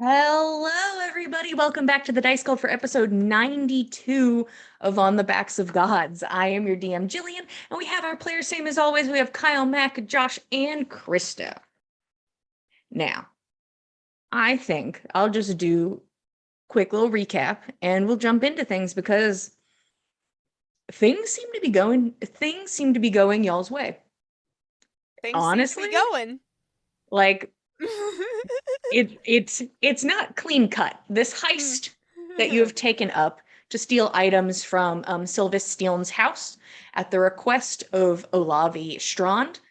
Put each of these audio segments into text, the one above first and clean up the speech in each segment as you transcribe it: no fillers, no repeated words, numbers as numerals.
Hello, everybody. Welcome back to the Dice Cult for episode 92 of On the Backs of Gods. I am your DM, Jillian, and we have our players, same as always. We have Kyle, Mac, Josh, and Krista. Now, I think I'll just do a quick little recap and we'll jump into things because things seem to be going y'all's way. Things Honestly, seem to be going. like it's not clean cut. This heist that you have taken up to steal items from Sylvis Steel's house at the request of Olavi Strand.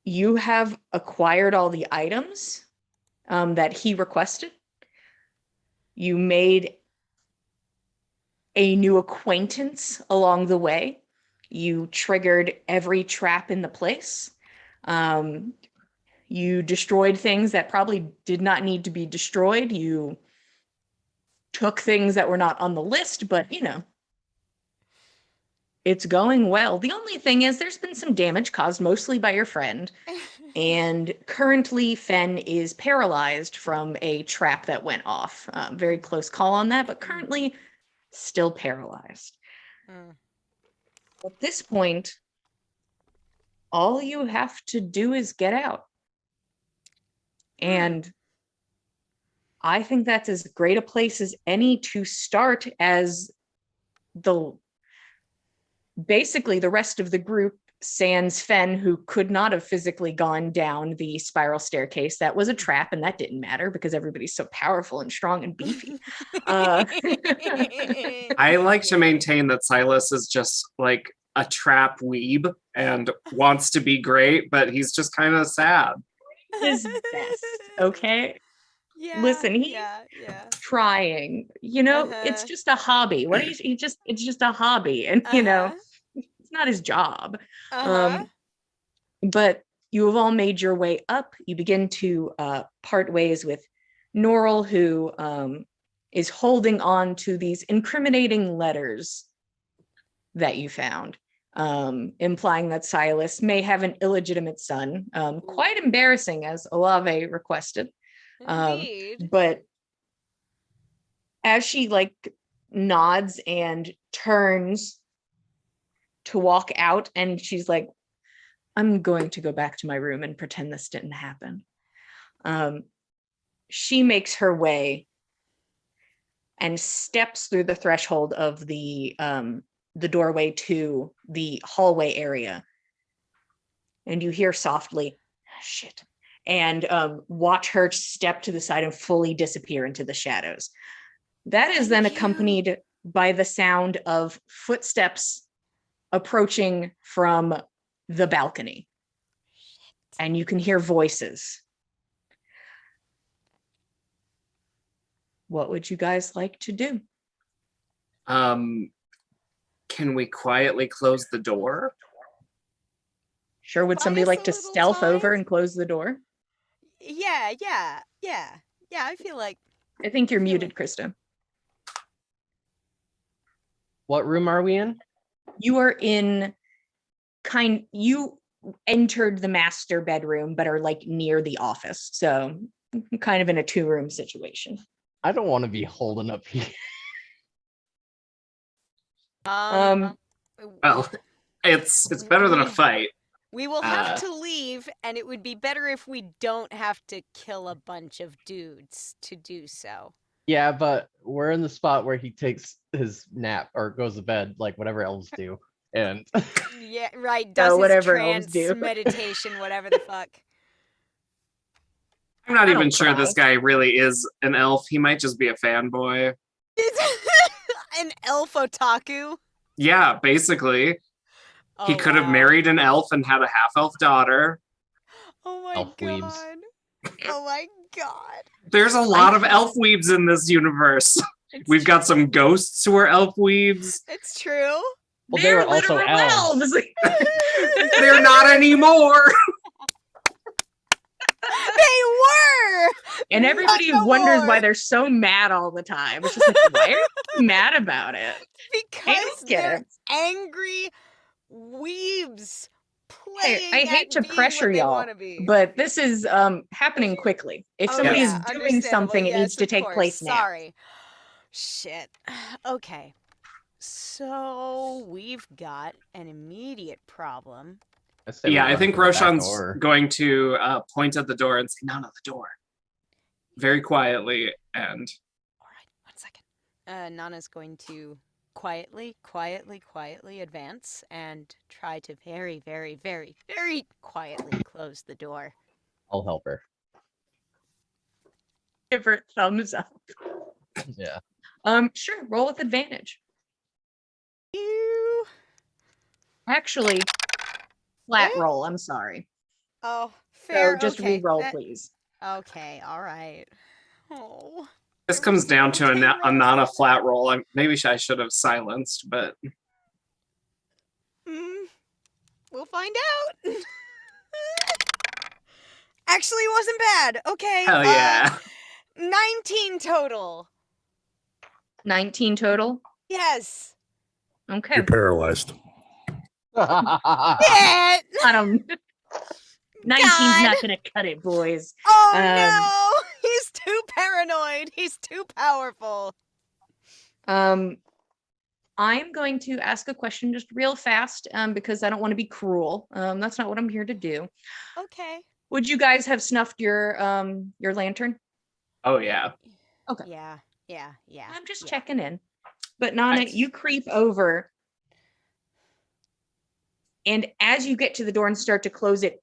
You have acquired all the items that he requested. You made a new acquaintance along the way. You triggered every trap in the place. You destroyed things that probably did not need to be destroyed. You took things that were not on the list, but it's going well. The only thing is there's been some damage caused mostly by your friend. And currently Fen is paralyzed from a trap that went off. Very close call on that, but currently still paralyzed. At this point, all you have to do is get out. And I think that's as great a place as any to start, as basically the rest of the group, sans Fen, who could not have physically gone down the spiral staircase. That was a trap, and that didn't matter because everybody's so powerful and strong and beefy. I like to maintain that Silas is just like a trap weeb and wants to be great, but he's just kind of sad. His best, okay? Yeah. Listen, he's trying. It's just a hobby. It's just a hobby, and it's not his job. But you have all made your way up. You begin to part ways with Norrell, who is holding on to these incriminating letters that you found, implying that Silas may have an illegitimate son. Quite embarrassing, as Olave requested. But as she nods and turns to walk out, and she's like, I'm going to go back to my room and pretend this didn't happen. She makes her way and steps through the threshold of the doorway to the hallway area. And you hear softly, shit, and watch her step to the side and fully disappear into the shadows. That is then accompanied by the sound of footsteps approaching from the balcony. And you can hear voices. What would you guys like to do? Can we quietly close the door? Sure. Would somebody like to stealth over and close the door? Yeah, I feel like... I think you're muted, Krista. What room are we in? You are in you entered the master bedroom, but are near the office. So kind of in a 2-room situation. I don't want to be holding up here. Well, it's better than a fight. We will have to leave, and it would be better if we don't have to kill a bunch of dudes to do so. Yeah, but we're in the spot where he takes his nap or goes to bed, like whatever elves do. And yeah, right, does whatever his trance meditation, whatever the fuck. I'm not even sure this guy really is an elf. He might just be a fanboy. An elf otaku? Yeah, basically. He could have married an elf and had a half-elf daughter. Oh my god. Oh my god. There's a lot of elf weebs in this universe. We've got some ghosts who are elf weebs. It's true. Well, they're also elves. They're not anymore. They were! And everybody wonders why they're so mad all the time. It's just like, why are you mad about it? Because they're angry weebs. playing I hate at to being pressure what they y'all, want to be. but this is happening quickly. If Oh, somebody is yeah, doing understandable. something, it Yes, needs to of take course. place now. Sorry. Shit. Okay. So we've got an immediate problem. I say we Yeah, I run think for the back Roshan's door. going to point at the door and say, "No, the door," very quietly, and All right, 1 second. Nana's going to quietly advance and try to very, very, very, very quietly close the door. I'll help her. Give her thumbs up. Yeah. Sure, roll with advantage. Ew. Actually, flat Eh? roll. I'm sorry. Oh, So fair. just Okay. re-roll, please. Okay, all right. Oh. this there were comes some down to okay a rolls not a there. flat roll. Maybe I should have silenced, but We'll find out. Actually, it wasn't bad. Okay. hell yeah. 19 total. 19 total. Yes. Okay. You're paralyzed. Yeah. I don't. 19's God. not gonna cut it, boys. Oh Um, no! He's too paranoid. He's too powerful. I'm going to ask a question just real fast, because I don't want to be cruel. That's not what I'm here to do. Okay. Would you guys have snuffed your lantern? Oh yeah. Okay. Yeah. Yeah. I'm just yeah. checking in. But Nana, Nice. you creep over, and as you get to the door and start to close it,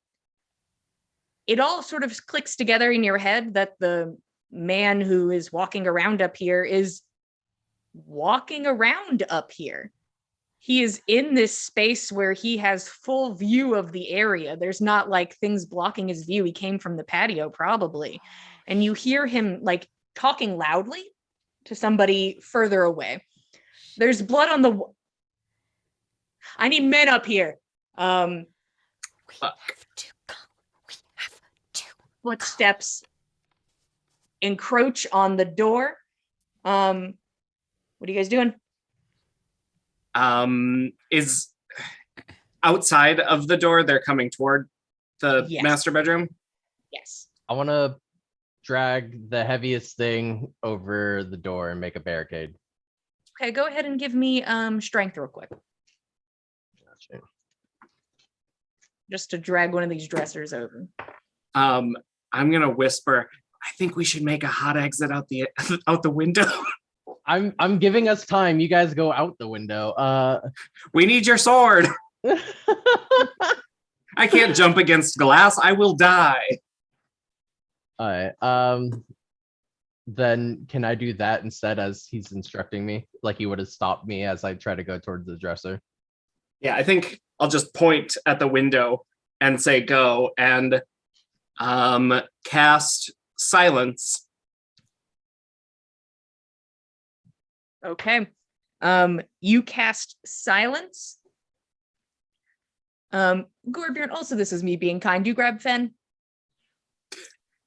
it all sort of clicks together in your head that the man who is walking around up here is walking around up here. He is in this space where he has full view of the area. There's not like things blocking his view. He came from the patio probably. And you hear him like talking loudly to somebody further away. There's blood on the I need men up here. We have to go. We have to. Footsteps encroach on the door. What are you guys doing? Is outside of the door, they're coming toward the Yes. master bedroom. Yes. I want to drag the heaviest thing over the door and make a barricade. Okay, go ahead and give me strength real quick. Gotcha. Just to drag one of these dressers over. I'm gonna whisper, I think we should make a hot exit out the out the window. I'm giving us time. You guys go out the window. We need your sword. I can't jump against glass. I will die. All right. Then can I do that instead as he's instructing me? Like he would have stopped me as I try to go towards the dresser. Yeah, I think I'll just point at the window and say go and cast silence. Okay. You cast silence. Gorbjorn, also this is me being kind. You grab Fen.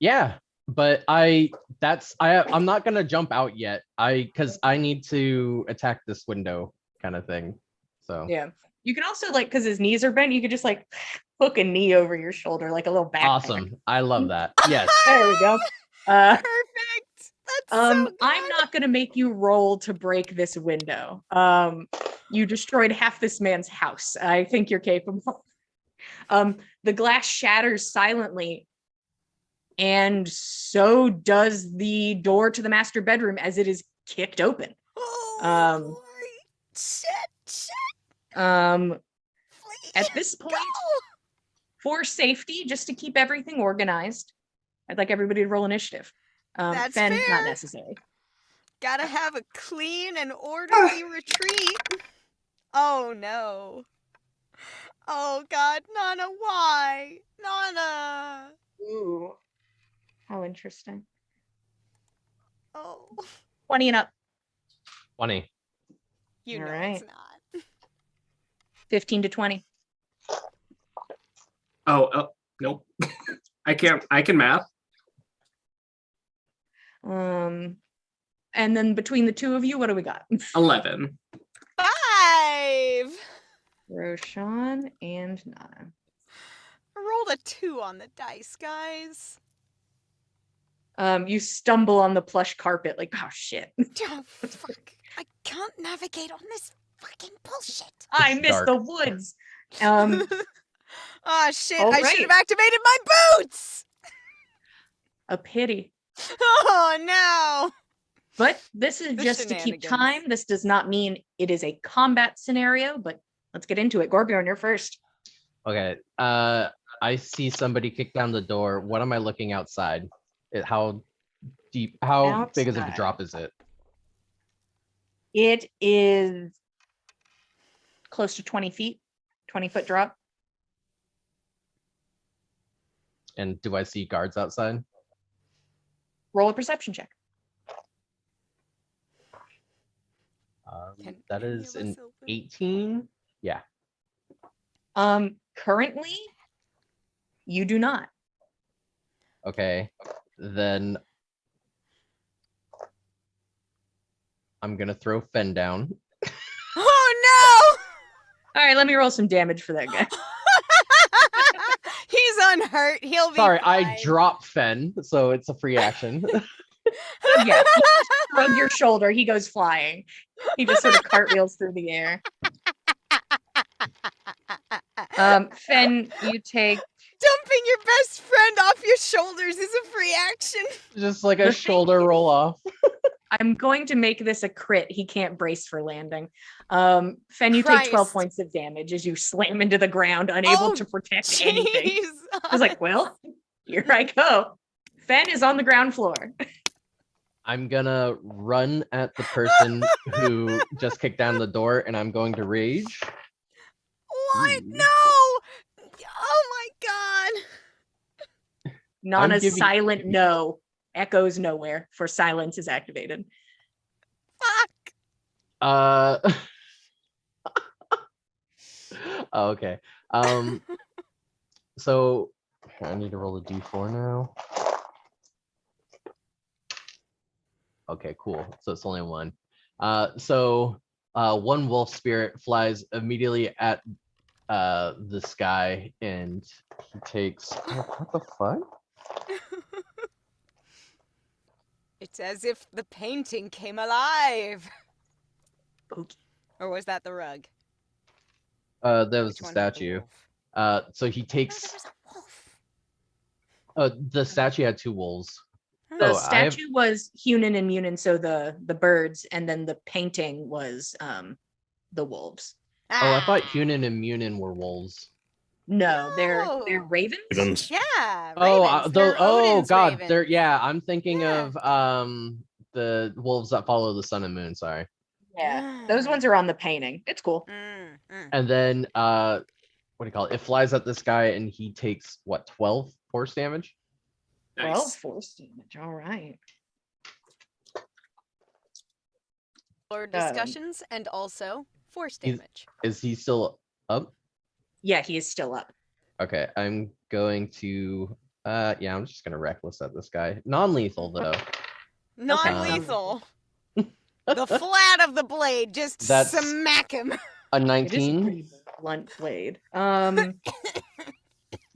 Yeah, but I'm not gonna jump out yet. Because I need to attack this window kind of thing. So Yeah. You can also like, because his knees are bent, you could just like hook a knee over your shoulder like a little backpack. awesome. I love that. Yes. There we go. Perfect. That's so good. I'm not gonna make you roll to break this window. You destroyed half this man's house. I think you're capable. The glass shatters silently, and so does the door to the master bedroom as it is kicked open. Oh, boy. Shit. Please. At this point, Go. for safety, just to keep everything organized, I'd like everybody to roll initiative. That's Fen, fair. not necessary. Gotta have a clean and orderly retreat. Oh no. Oh God, Nana, why? Nana. Ooh, how interesting. Oh, 20 and up. 20. you All know right. it's not. 15 to 20. Oh, nope. I can math. And then between the two of you, what do we got? 11. 5. Roshan and Nana. rolled a 2 on the dice, guys. You stumble on the plush carpet like, oh shit. Oh, fuck. I can't navigate on this fucking bullshit. I It's miss dark. the woods. Oh, shit. all I should have right. activated my boots. A pity. Oh, no. But this is The just to keep shenanigans. time. This does not mean it is a combat scenario, but let's get into it. Gorbjorn, you're first. Okay. I see somebody kick down the door. What am I looking outside? How deep? How big of a Outside. drop is it? It is close to 20 feet, 20-foot drop. And do I see guards outside? Roll a perception check. Can That any is of an us open? 18. Yeah. Currently, you do not. Okay. Then I'm gonna throw Fen down. Oh, All right, let me roll some damage for that guy. no. He's unhurt. He'll be Sorry, fine. I drop Fen, so it's a free action. Yeah, you just shrug your shoulder. He goes flying. He just sort of cartwheels through the air. Fen, you take Dumping your best friend off your shoulders is a free action. Just like a The thing shoulder roll off. I'm going to make this a crit. He can't brace for landing. Fen, you take 12 Christ. points of damage as you slam into the ground, unable to protect anything. Jeez. I was like, well, here I go. Fen is on the ground floor. I'm gonna run at the person who just kicked down the door, and I'm going to rage. What? Ooh. No. Oh my god. Nana's giving- silent no echoes nowhere, for silence is activated. Fuck. Oh, okay. So I need to roll a d4 now. Okay, cool. So it's only one. One wolf spirit flies immediately at this guy, and he takes what the fuck? It's as if the painting came alive. Okay. Or was that the rug? That was Which the one had the statue. wolf? So he No, takes there was a wolf. the statue had two wolves. The Oh, I have- statue was Hunan and Munin, so the birds, and then the painting was the wolves. Oh, I thought Ah, Hunan and Munin were wolves. No, they're No. ravens. Ravens. Yeah. Oh, Ravens. They're Odin's God, ravens. they're yeah. I'm thinking Yeah. of the wolves that follow the sun and moon. Sorry. Yeah, those ones are on the painting. It's cool. And then what do you call it? It flies at this guy, and he takes what 12 force damage. Well, Nice. force damage. All right. Or discussions and also force He's- damage. Is he still up? Yeah, he is still up. Okay, I'm going to yeah, I'm just gonna reckless at this guy. Non-lethal though. Non-lethal. The flat of the blade, just That's- smack him. A It is a 19. pretty blunt blade.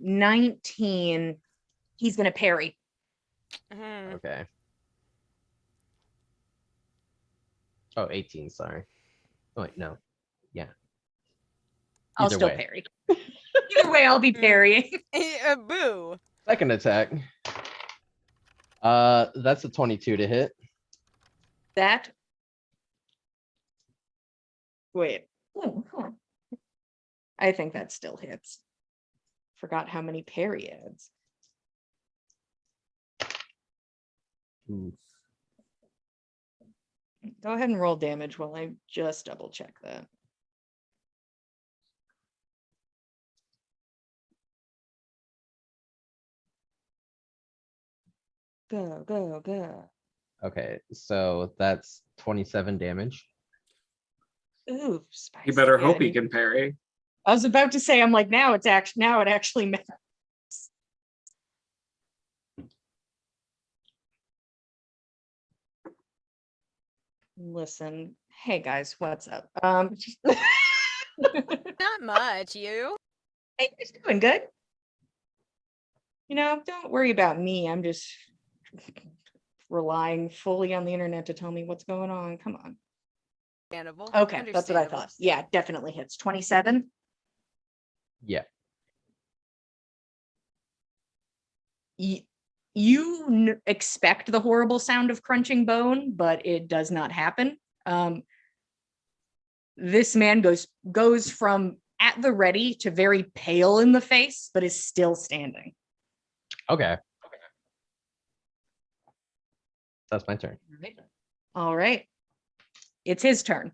19. He's gonna parry. Mhm. Okay. Oh, 18, sorry. Oh wait, no. Yeah. I'll Either still way. parry. Either way, I'll be parrying. Boo. Second attack. That's a 22 to hit. That. Wait. Oh, huh. I think that still hits. Forgot how many parry adds. Ooh. Go ahead and roll damage while I just double check that. Go, go, go. Okay, so that's 27 damage. Ooh, You spicy. better Yeah, hope he can parry. I was about to say, I'm like, now it actually matters. Listen, hey guys, what's up? Not much, you. Hey, it's doing good. don't worry about me. I'm just relying fully on the internet to tell me what's going on. Come on. Understandable. Okay, that's what I Understandable. thought. Yeah, definitely hits. 27. Yeah. You expect the horrible sound of crunching bone, but it does not happen. This man goes from at the ready to very pale in the face, but is still standing. Okay. That's my turn. All right. It's his turn.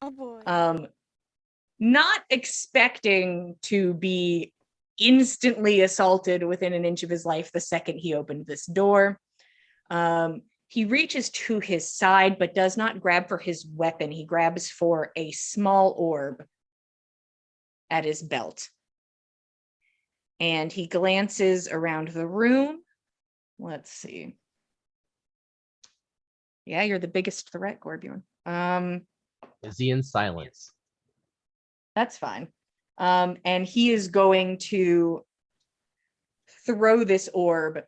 Oh boy. Not expecting to be instantly assaulted within an inch of his life the second he opened this door. He reaches to his side, but does not grab for his weapon. He grabs for a small orb at his belt. And he glances around the room. Let's see. Yeah, you're the biggest threat, Gorbjorn. Is he in silence? That's fine. And he is going to throw this orb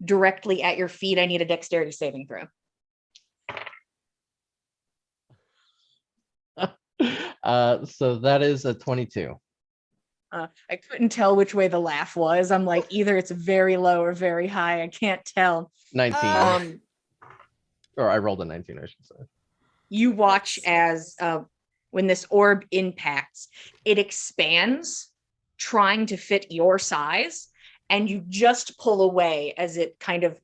directly at your feet. I need a dexterity saving throw. So that is a 22. I couldn't tell which way the laugh was. I'm like, either it's very low or very high. I can't tell. 19. Or I rolled a 19, I should say. You watch as when this orb impacts, it expands, trying to fit your size, and you just pull away as it kind of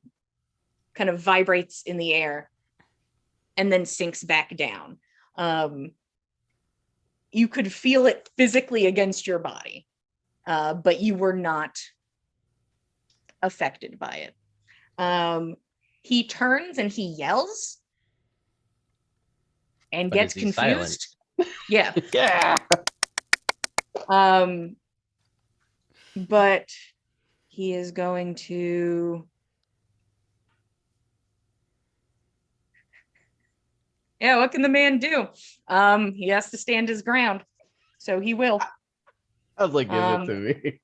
vibrates in the air and then sinks back down. You could feel it physically against your body, but you were not affected by it. He turns and he yells and But gets is he silent? confused. Yeah. Yeah. But he is going to. Yeah, what can the man do? He has to stand his ground, so he will. I was like, give it to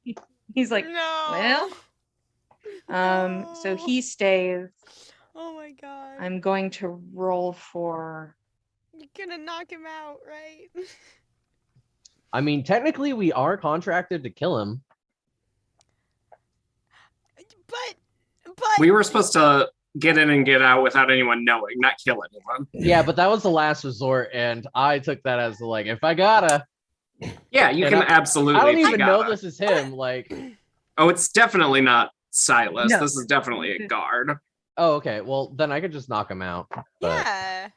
me. He's like, no. well, so he stays. Oh my god. I'm going to roll for. You're gonna knock him out, right? I mean, technically, we are contracted to kill him. But We were supposed to get in and get out without anyone knowing, not kill anyone. Yeah, but that was the last resort, and I took that as like, if I gotta. Yeah, you And can absolutely. I don't if you even know gotta. this is him. Like, Oh, it's definitely not Silas. No. This is definitely a guard. oh, okay. Well, then I could just knock him out. But yeah.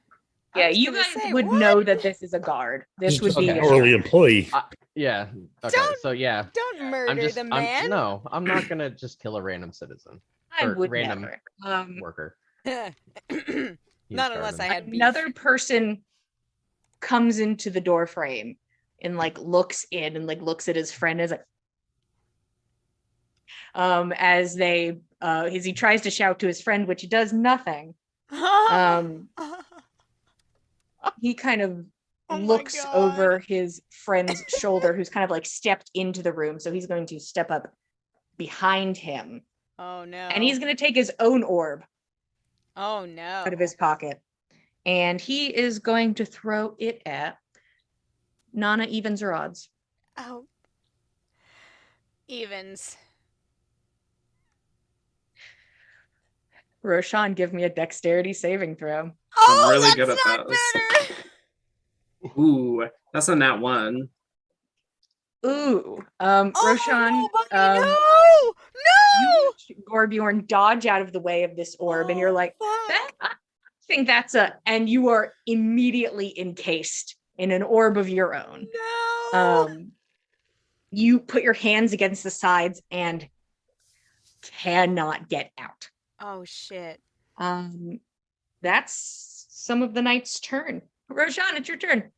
I Yeah, was you gonna guys say, would what? know that this is a guard. This would be Okay. a Hourly employee. yeah. Okay. Don't- So yeah, Don't murder I'm just. the man. No, I'm not gonna just kill a random citizen I or would random never. worker. Not He's unless I Garmin. had beef. Another person comes into the door frame and like looks in and like looks at his friend as like as he tries to shout to his friend, which does nothing. He kind of Oh my looks God. over his friend's shoulder, who's kind of like stepped into the room, so he's going to step up behind him Oh no. and he's going to take his own orb Oh no. out of his pocket, and he is going to throw it at Nana, evens or odds. Oh. Evens. Roshan, give me a dexterity saving throw. Oh, really that's good at not those. better. Ooh, that's a nat one. Ooh, Oh, Roshan, no, Bunny, no! no! You, Gorbjorn, dodge out of the way of this orb, and you're like, fuck. I think that's and you are immediately encased in an orb of your own. No. You put your hands against the sides and cannot get out. Oh shit. That's some of the knight's turn. Roshan, it's your turn.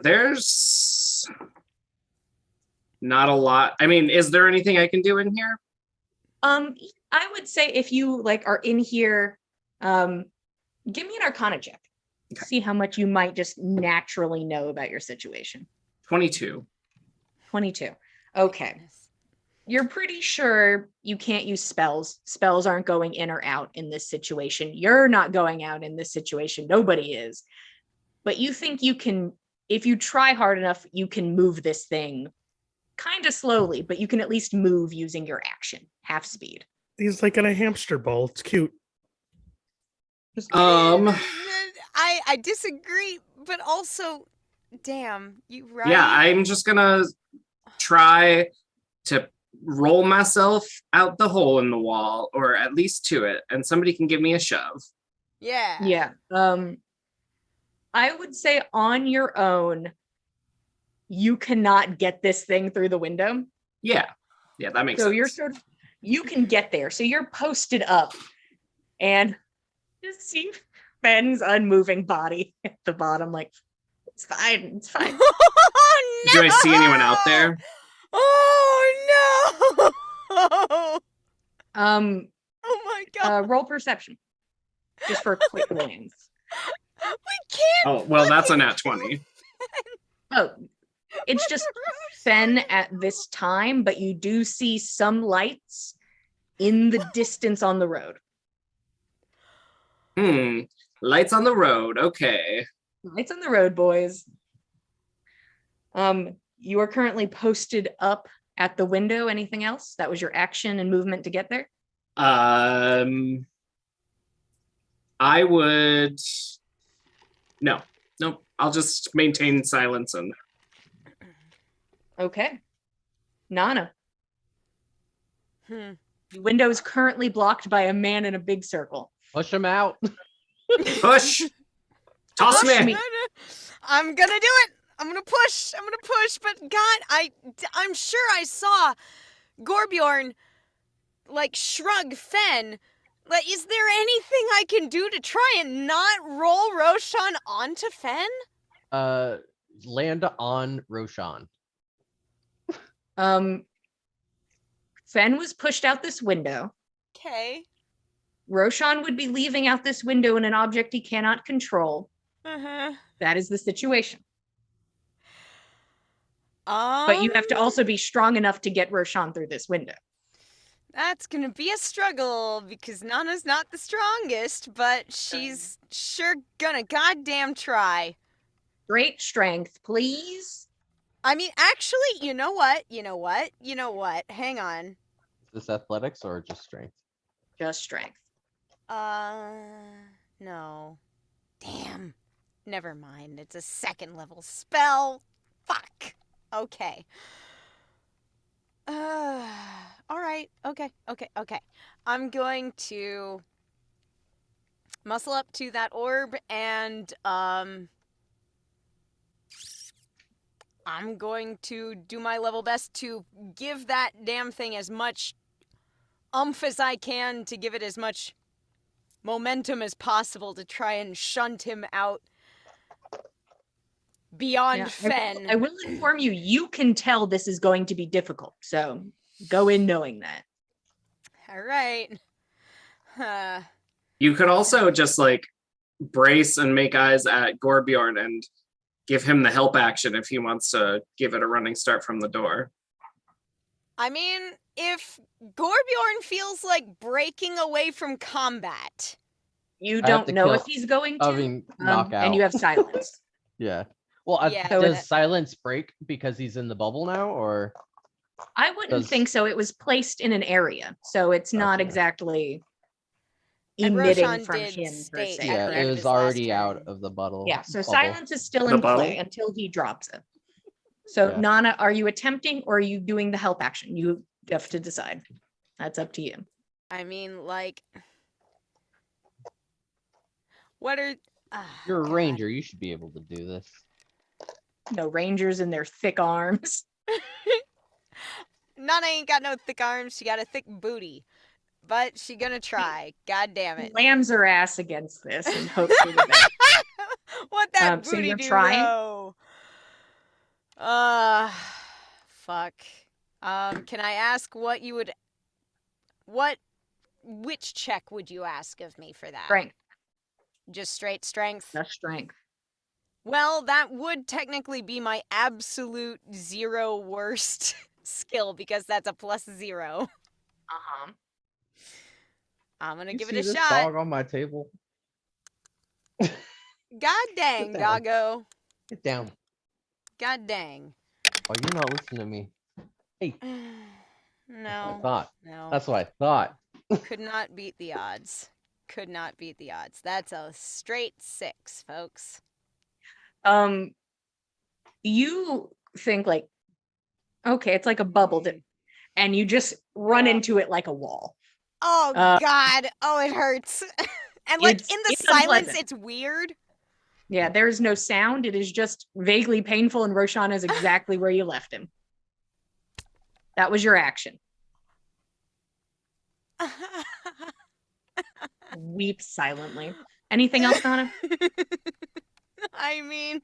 There's not a lot. I mean, is there anything I can do in here? I would say if you like are in here, give me an Arcana check. Okay. See how much you might just naturally know about your situation. 22. 22. Okay. Goodness. You're pretty sure you can't use spells. Spells aren't going in or out in this situation. You're not going out in this situation. Nobody is. But you think you can, if you try hard enough, you can move this thing kind of slowly, but you can at least move using your action, half speed. He's like in a hamster ball. It's cute. I disagree, but also, damn, you right. Yeah, I'm just gonna try to roll myself out the hole in the wall, or at least to it, and somebody can give me a shove. Yeah. Yeah. I would say on your own, you cannot get this thing through the window. Yeah, that makes So sense. you're sort of, you can get there. So you're posted up and just see Ben's unmoving body at the bottom, like, it's fine, it's fine. Oh, no! Do I see anyone out there? Oh no! Oh my god! Roll perception. Just for a quick glance. We can't. Oh, well, that's a nat 20. Oh, it's just Fen at this time, but you do see some lights in the distance on the road. Lights on the road. Okay. Lights on the road, boys. You are currently posted up at the window. Anything else? That was your action and movement to get there? I would. No. Nope. I'll just maintain silence and. Okay. Nana. Hmm. The window is currently blocked by a man in a big circle. Push him out. Push! Toss Push me! me. I'm gonna do it. I'm gonna push. But God, I'm sure I saw Gorbjorn like shrug Fen. Like, is there anything I can do to try and not roll Roshan onto Fen? Land on Roshan. Fen was pushed out this window. Okay. Roshan would be leaving out this window in an object he cannot control. Uh-huh. That is the situation. But you have to also be strong enough to get Roshan through this window. That's gonna be a struggle because Nana's not the strongest, but she's sure gonna goddamn try. Great strength, please. I mean, actually, you know what? Hang on. Is this athletics or just strength? Just strength. No. Damn. Never mind. It's a second level spell. Fuck. Okay. All right. Okay. I'm going to muscle up to that orb and I'm going to do my level best to give that damn thing as much oomph as I can, to give it as much momentum as possible to try and shunt him out beyond Fen. I will inform you, you can tell this is going to be difficult. So go in knowing that. All right. You could also just like brace and make eyes at Gorbjorn and give him the help action if he wants to give it a running start from the door. I mean, if Gorbjorn feels like breaking away from combat. You don't know if he's going to. I mean, knock out. And you have silence. Yeah. Well, Yeah. does silence break because he's in the bubble now, or? I wouldn't think so. It was placed in an area, so it's not Gotcha. exactly And emitting Roshan from did him per state se. at Yeah, the it end of was his last already out turn. of the bubble. Yeah, so bubble. silence is still The in play bubble? until he drops it. So Yeah. Nana, are you attempting or are you doing the help action? You have to decide. That's up to you. I mean, like, what are... You're a God. ranger. You should be able to do this. No rangers and their thick arms. Nana ain't got no thick arms. She got a thick booty. But she gonna try. God damn it. Slams her ass against this and hopes for the best. What that So booty you're do, trying? though? Fuck. Can I ask what you would... Which check would you ask of me for that? Strength. Just straight strength? Just strength. Well, that would technically be my absolute zero worst skill because that's a +0. Uh-huh. I'm gonna You give see it a this shot. dog on my table? God dang, down. doggo. Get down. God dang. Oh, you're not listening to me. Hey, that's what I No. thought. No. That's what I thought. Could not beat the odds. Could not beat the odds. That's a straight 6, folks. You think like, okay, it's like a bubble that, and you just run Yeah. into it like a wall. Oh Uh, God. Oh, it hurts. And like in the it's silence, unpleasant. it's weird. Yeah, there is no sound. It is just vaguely painful, and Roshan is exactly where you left him. That was your action. Weep silently. Anything else, Donna? I mean,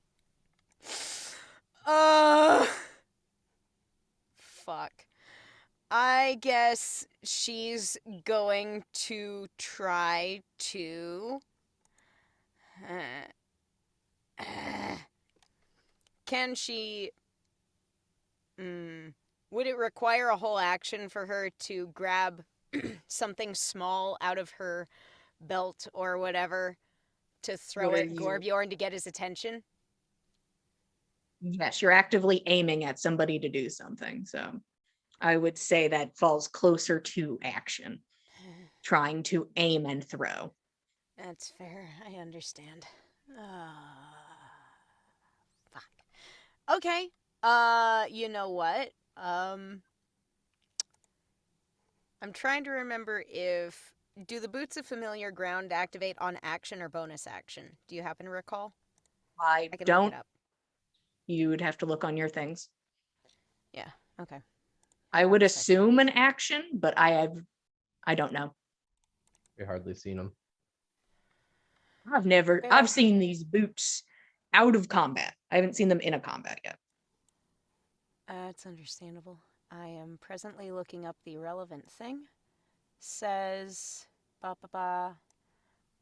uh, fuck. I guess she's going to try to. Can she? Would it require a whole action for her to grab something small out of her belt or whatever to throw What are at you? Gorbjorn to get his attention? Yes, you're actively aiming at somebody to do something. So I would say that falls closer to action, trying to aim and throw. That's fair. I understand. Fuck. Okay. You know what? I'm trying to remember if do the boots of familiar ground activate on action or bonus action? Do you happen to recall? I I can look don't. it up. You would have to look on your things. Yeah. Okay. I would Bonus action. assume an action, but I don't know. We hardly seen him. I've Fair. seen these boots out of combat. I haven't seen them in a combat yet. That's understandable. I am presently looking up the relevant thing. Says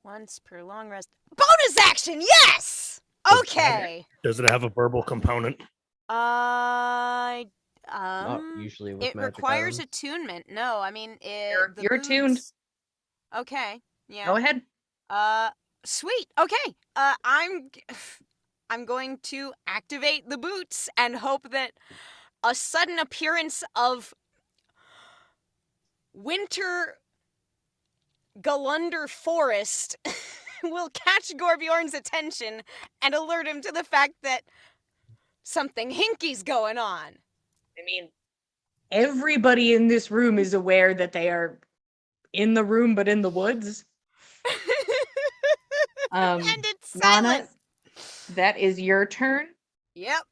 once per long rest. Bonus action, yes! Okay. Does it have a verbal component? I Not usually with it magic requires items. attunement. No, I mean You're tuned. Okay. Yeah. Go ahead. Sweet. Okay. I'm going to activate the boots and hope that a sudden appearance of winter Galunder forest will catch Gorbjorn's attention and alert him to the fact that something hinky's going on. I mean, everybody in this room is aware that they are in the room but in the woods. And it's Nana, silent. that is your turn. Yep.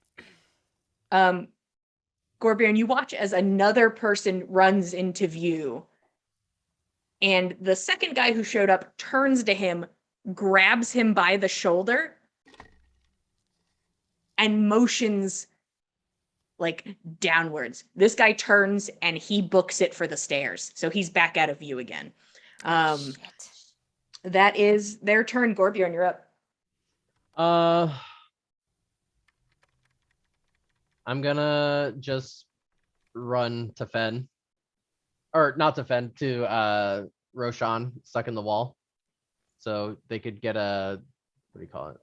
Gorbjorn, you watch as another person runs into view. And the second guy who showed up turns to him, grabs him by the shoulder, and motions like downwards. This guy turns and he books it for the stairs. So he's back out of view again. Shit. That is their turn. Gorbjorn, you're up. I'm gonna just run to Fen. Or not to Fen, to Roshan stuck in the wall. So they could get a what do you call it?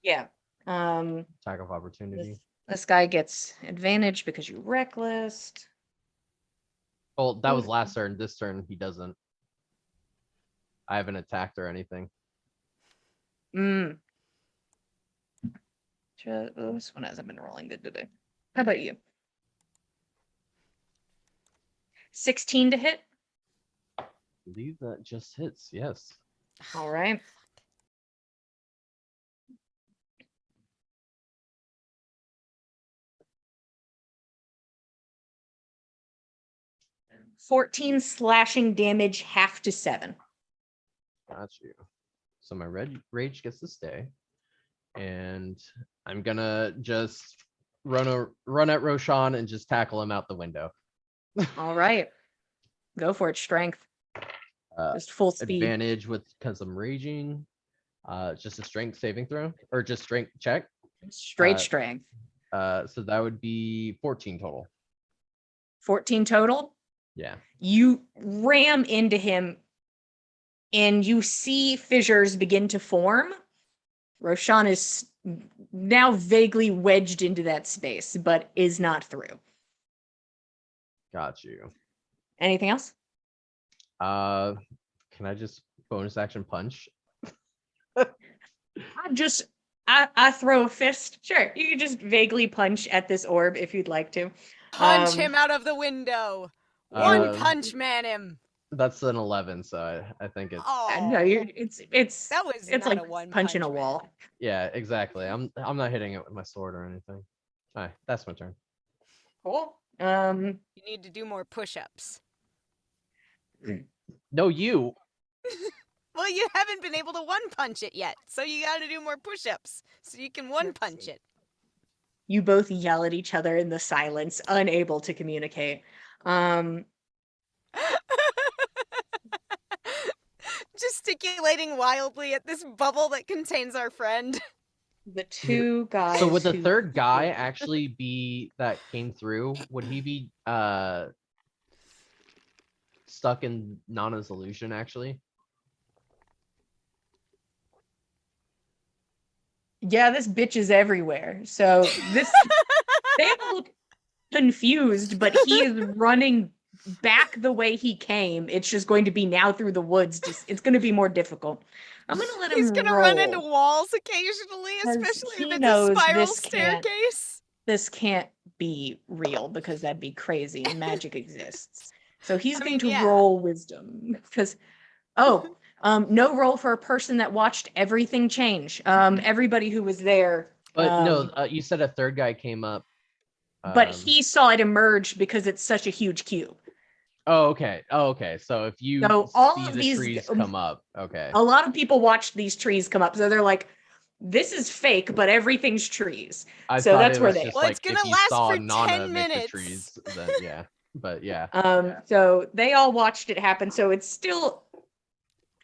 Yeah. Attack of opportunity. This guy gets advantage because you reckless. Oh, that was last turn. This turn he doesn't. I haven't attacked or anything. This one hasn't been rolling good today. How about you? 16 to hit. I believe that just hits, yes. All right. $14 slashing damage, half to 7. Got you. So my red rage gets to stay. And I'm gonna just run at Roshan and just tackle him out the window. All right. Go for it. Strength. Just full speed. Advantage because I'm raging. Just a strength saving throw or just strength check. Straight strength. So that would be 14 total. 14 total. Yeah. You ram into him and you see fissures begin to form. Roshan is now vaguely wedged into that space, but is not through. Got you. Anything else? Can I just bonus action punch? I throw a fist. Sure, you can just vaguely punch at this orb if you'd like to. Punch him out of the window. One Uh, punch man him. That's an 11, so I think it's No, Oh, it's that was it's not like a one punching punch a man. wall. yeah, exactly. I'm not hitting it with my sword or anything. All right, that's my turn. Cool. You need to do more push-ups. No, you. Well, you haven't been able to one punch it yet, so you got to do more push-ups so you can one punch it. You both yell at each other in the silence, unable to communicate. Gesticulating wildly at this bubble that contains our friend. The two guys. So would the who- third guy actually be that came through? Would he be stuck in Nana's illusion actually? Yeah, this bitch is everywhere. So this they look confused, but he is running back the way he came. It's just going to be now through the woods. It's going to be more difficult. I'm going to let him He's gonna roll. run into walls occasionally, 'Cause especially he if it's knows a spiral this can't- staircase. This can't be real because that'd be crazy and magic exists. So he's I going mean, to yeah. roll wisdom because no roll for a person that watched everything change. Everybody who was there. But no, you said a third guy came up. But he saw it emerge because it's such a huge cube. Oh, okay. Oh, okay. So if you So all see of the these- trees come up, okay. A lot of people watched these trees come up, so they're like, "This is fake, but everything's trees." I So thought that's it where was they. just Well, like it's gonna if you last saw for Nana 10 make the minutes. trees, then yeah. But yeah. So they all watched it happen. So it's still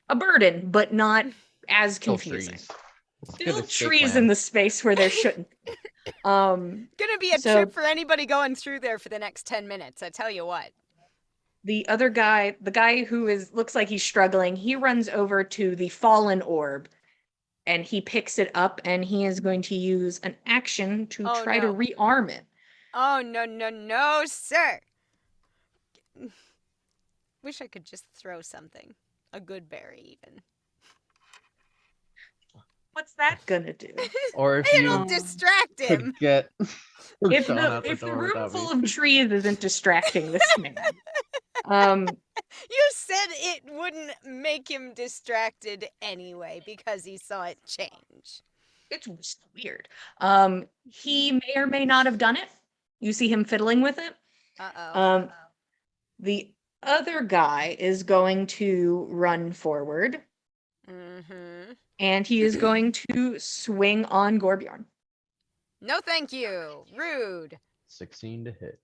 a burden, but not as Still confusing. trees. It's a good Still escape trees plan. in the space where there shouldn't. Be. Gonna be a So- trip for anybody going through there for the next 10 minutes, I tell you what. The other guy, the guy who looks like he's struggling, he runs over to the fallen orb and he picks it up and he is going to use an action to Oh, try to no. rearm it. Oh, no, no, no, sir. Wish I could just throw something. A good berry, even. What's that gonna do? Or if It'll you distract him. could get If Sean out the door room without me. full of trees isn't distracting this man, You said it wouldn't make him distracted anyway because he saw it change. it's just weird. He may or may not have done it. You see him fiddling with it. Uh-oh. The other guy is going to run forward Mm-hmm. and he is going to swing on Gorbjorn. No thank you. Rude. 16 to hit.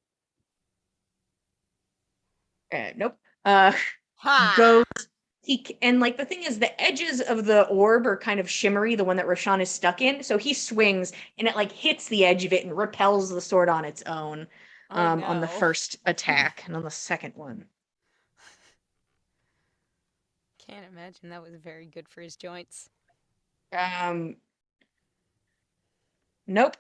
Nope. Ha! Goes and like the thing is the edges of the orb are kind of shimmery, the one that Roshan is stuck in. So he swings and it like hits the edge of it and repels the sword on its own Oh, on the no. first attack and on the second one. Can't imagine that was very good for his joints. Nope.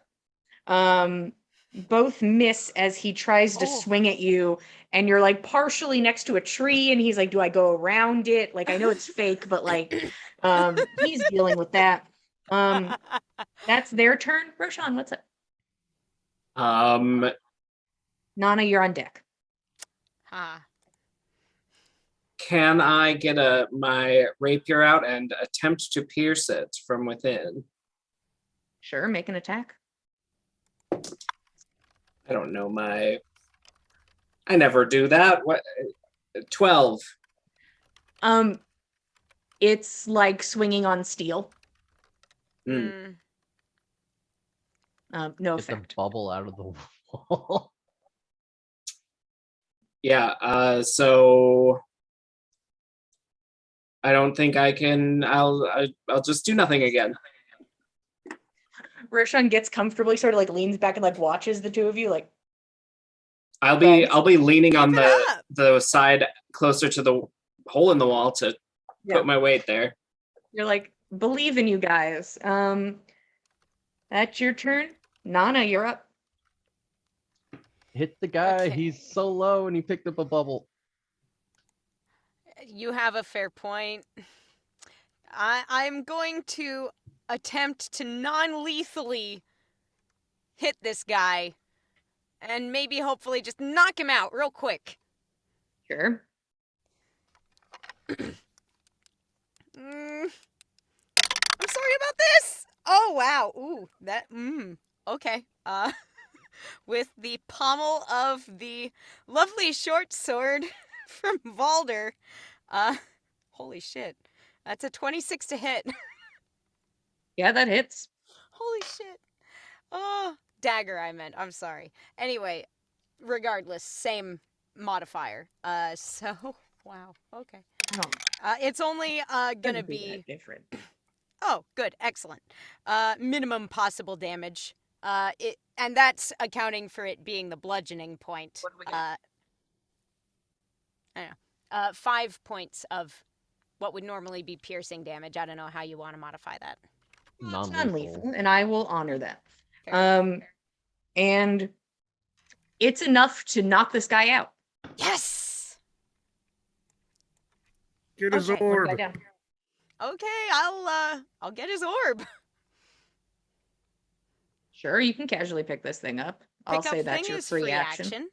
Both miss as he tries to Oh. swing at you, and you're like partially next to a tree, and he's like, "Do I go around it?" Like I know it's fake, but like, he's dealing with that. That's their turn. Roshan, what's up? Nana, you're on deck. Ha. Can I get my rapier out and attempt to pierce it from within? Sure, make an attack. I don't know I never do that. What? 12. It's like swinging on steel. Mm. No Get the effect. bubble out of the wall. Yeah, so I don't think I can. I'll just do nothing again. Roshan gets comfortably, sort of like leans back and like watches the two of you, like, I'll be leaning on Keep it up. the side closer to the hole in the wall to Yeah. put my weight there. You're like, believe in you guys. That's your turn. Nana, you're up. Hit the guy. Okay. He's so low and he picked up a bubble. You have a fair point. I'm going to attempt to non-lethally hit this guy and maybe hopefully just knock him out real quick. Sure. I'm sorry about this. Oh wow. Ooh, that okay. With the pommel of the lovely short sword from Valder. Holy shit. That's a 26 to hit. Yeah, that hits. Holy shit. Oh, dagger I meant. I'm sorry. Anyway, regardless, same modifier. So wow. Okay. Oh, It's only gonna couldn't be that different. Oh, good, excellent. Minimum possible damage. And that's accounting for it being the bludgeoning point. What do we get? I don't know. 5 points of what would normally be piercing damage. I don't know how you want to modify that. Well, it's Non-lethal. non-lethal, and I will honor that. Fair. And it's enough to knock this guy out. Yes. Get his Okay, One guy orb. down. Okay, I'll get his orb. Sure, you can casually pick this thing up. I'll Pick up say that's thing your is free action.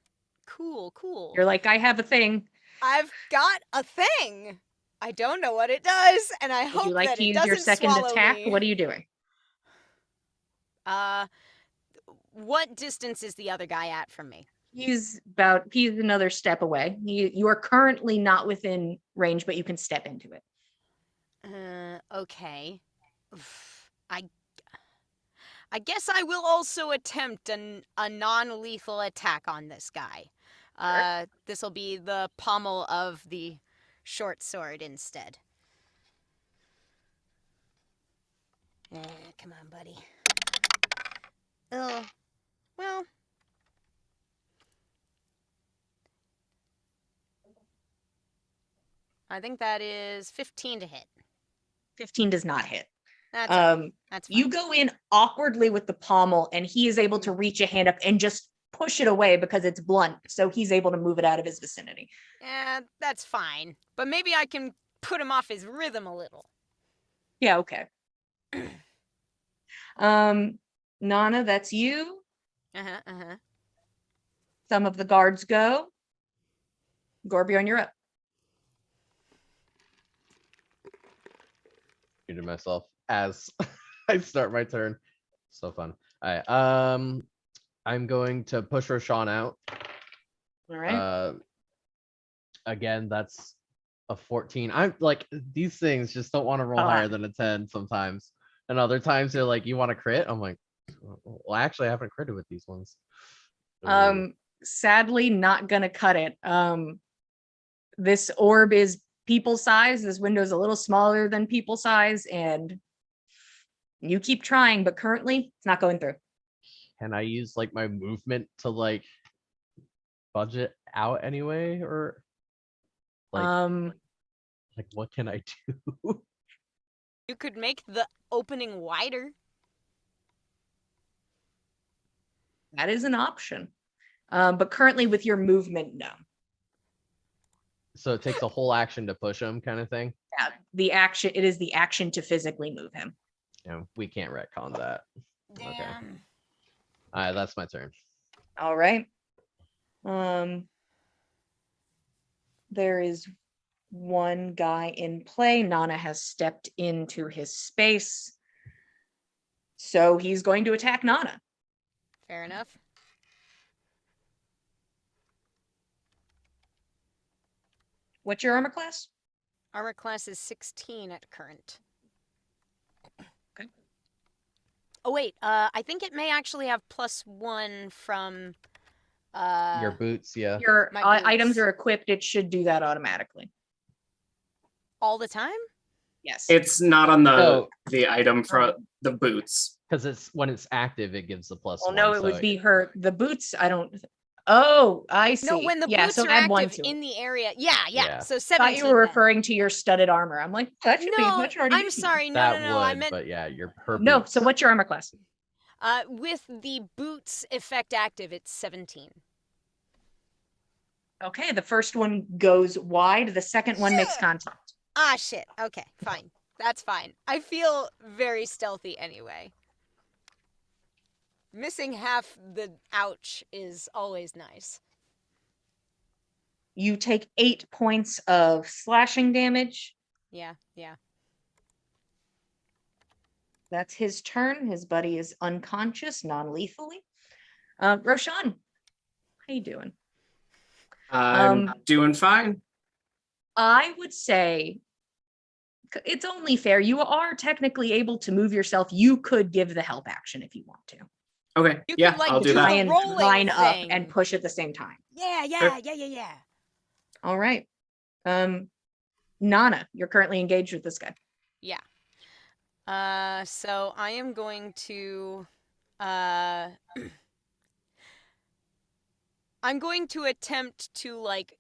Cool, cool. You're like, I have a thing. I've got a thing. I don't know what it does, and I Would hope you like that to it use doesn't your second swallow attack? me. What are you doing? What distance is the other guy at from me? He's another step away. You are currently not within range, but you can step into it. Okay. I guess I will also attempt a non-lethal attack on this guy. Sure. This will be the pommel of the short sword instead. Come on, buddy. Oh, well. I think that is 15 to hit. 15 does not hit. That's all right. That's fine. You go in awkwardly with the pommel, and he is able to reach a hand up and just push it away because it's blunt. So he's able to move it out of his vicinity. Yeah, that's fine. But maybe I can put him off his rhythm a little. Yeah, okay. Nana, that's you. Some of the guards go. Gorbjorn, you're up. Muted myself as I start my turn. So fun. All right. I'm going to push Roshan out. All right. Again, that's a 14. I'm like, these things just don't want to roll higher than a 10 sometimes. And other times they're like, you want to crit? I'm like, well, actually, I haven't critted with these ones. Sadly, not gonna cut it. This orb is people size. This window is a little smaller than people size, and you keep trying, but currently it's not going through. Can I use like my movement to like budget out anyway, or like what can I do? You could make the opening wider. That is an option. But currently with your movement, no. So it takes a whole action to push him, kind of thing. Yeah, it is the action to physically move him. Yeah, we can't retcon that. Damn. Okay. All right, that's my turn. All right. There is one guy in play. Nana has stepped into his space. So he's going to attack Nana. Fair enough. What's your armor class? Armor class is 16 at current. Okay. Oh wait, I think it may actually have +1 from Your boots, yeah. Your My items boots. are equipped. It should do that automatically. all the time. Yes. It's not on Oh. the item for the boots. Because it's when it's active, it gives the +1. Well, no, it so would be the boots. Oh, I see. No, when the yeah, boots so are add one active to in it. the area. Yeah. Yeah. So I 17. thought you were then. referring to your studded armor. I'm like, that should be No, much already. I'm given you. sorry. No, That no. would, I meant but yeah, her No, boots. so what's your armor class? with the boots effect active, it's 17. Okay, the first one goes wide, the second one makes contact. Ah, shit. Okay, fine. That's fine. I feel very stealthy anyway. Missing half the ouch is always nice. You take 8 points of slashing damage. Yeah. That's his turn. His buddy is unconscious, non-lethally. Roshan, how you doing? I'm doing fine. I would say it's only fair. You are technically able to move yourself. You could give the help action if you want to. Okay, You yeah, could, like, I'll do do Try that. the and rolling line up thing. and push at the same time. Yeah. All right. Nana, you're currently engaged with this guy. Yeah. So I am going to I'm going to attempt to, like,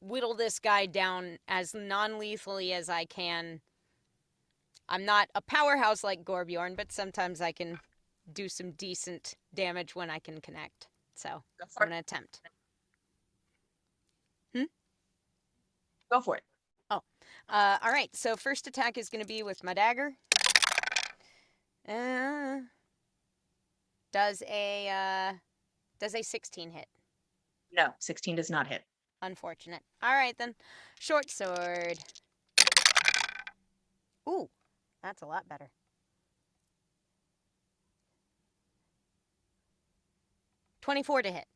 whittle this guy down as non-lethally as I can. I'm not a powerhouse like Gorbjorn, but sometimes I can do some decent damage when I can connect. So I'm gonna attempt. Go for it. All right. So first attack is gonna be with my dagger. Does a 16 hit? No, 16 does not hit. Unfortunate. All right then. Short sword. Ooh, that's a lot better. 24 to hit.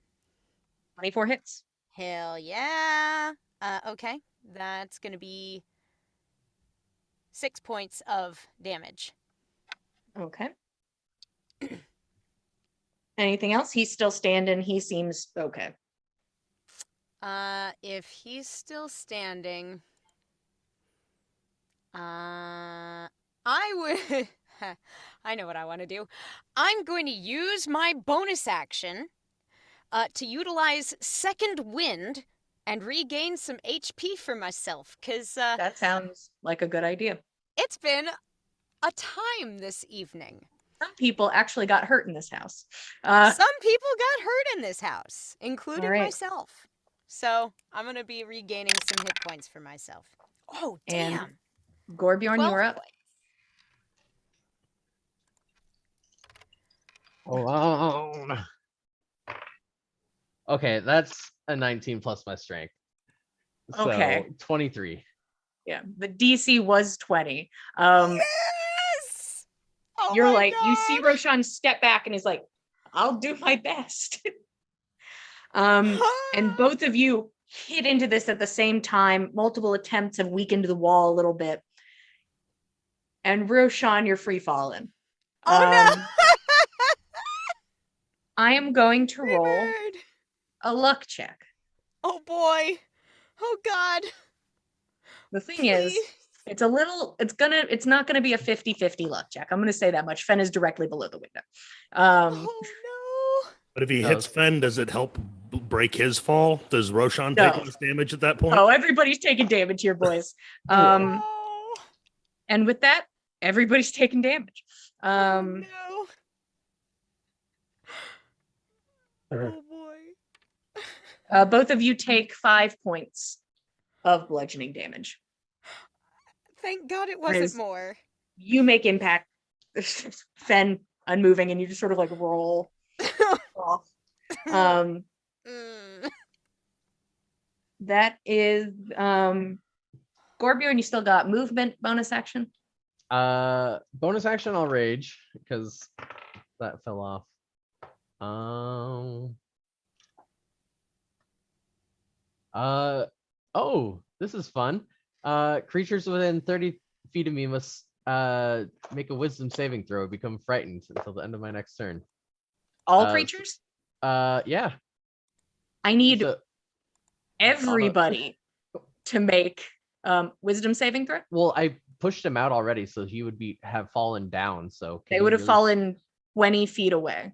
24 hits. Hell yeah. Okay. That's gonna be 6 points of damage. Okay. Anything else? He's still standing. He seems okay. If he's still standing, I would. I know what I want to do. I'm going to use my bonus action to utilize Second Wind and regain some HP for myself, because That sounds like a good idea. it's been a time this evening. Some people actually got hurt in this house. Some people got hurt in this house, including All right. myself. So I'm going to be regaining some hit points for myself. Oh, And damn. Gorbjorn, 12 you're up. points. Alone. Okay, that's a 19 plus my strength. Okay. So 23. Yeah, the DC was 20. Yes! Oh You're my like, God. you see Roshan step back and he's like, I'll do my best. And both of you hit into this at the same time. Multiple attempts have weakened the wall a little bit. And Roshan, you're free falling. Oh no! I am going to roll Bird. a luck check. Oh boy. Oh God. The thing is, Please. it's not gonna be a 50-50 luck check. I'm gonna say that much. Fen is directly below the window. Oh no. But if he No. hits Fen, does it help break his fall? Does Roshan take No. less damage at that point? Oh, everybody's taking damage here, boys. No. And with that, everybody's taking damage. Oh no. Oh boy. Both of you take 5 points of bludgeoning damage. Thank God it wasn't Riz. more. You make impact. Fen unmoving, and you just sort of like roll off. Mm. That is Gorbjorn, you still got movement bonus action. Bonus action, I'll rage because that fell off. Oh, this is fun. Creatures within 30 feet of me must make a wisdom saving throw, become frightened until the end of my next turn. All creatures? Yeah. I need So, everybody to make wisdom saving throw. well, I pushed him out already, so he would have fallen down. So They would have fallen 20 feet away,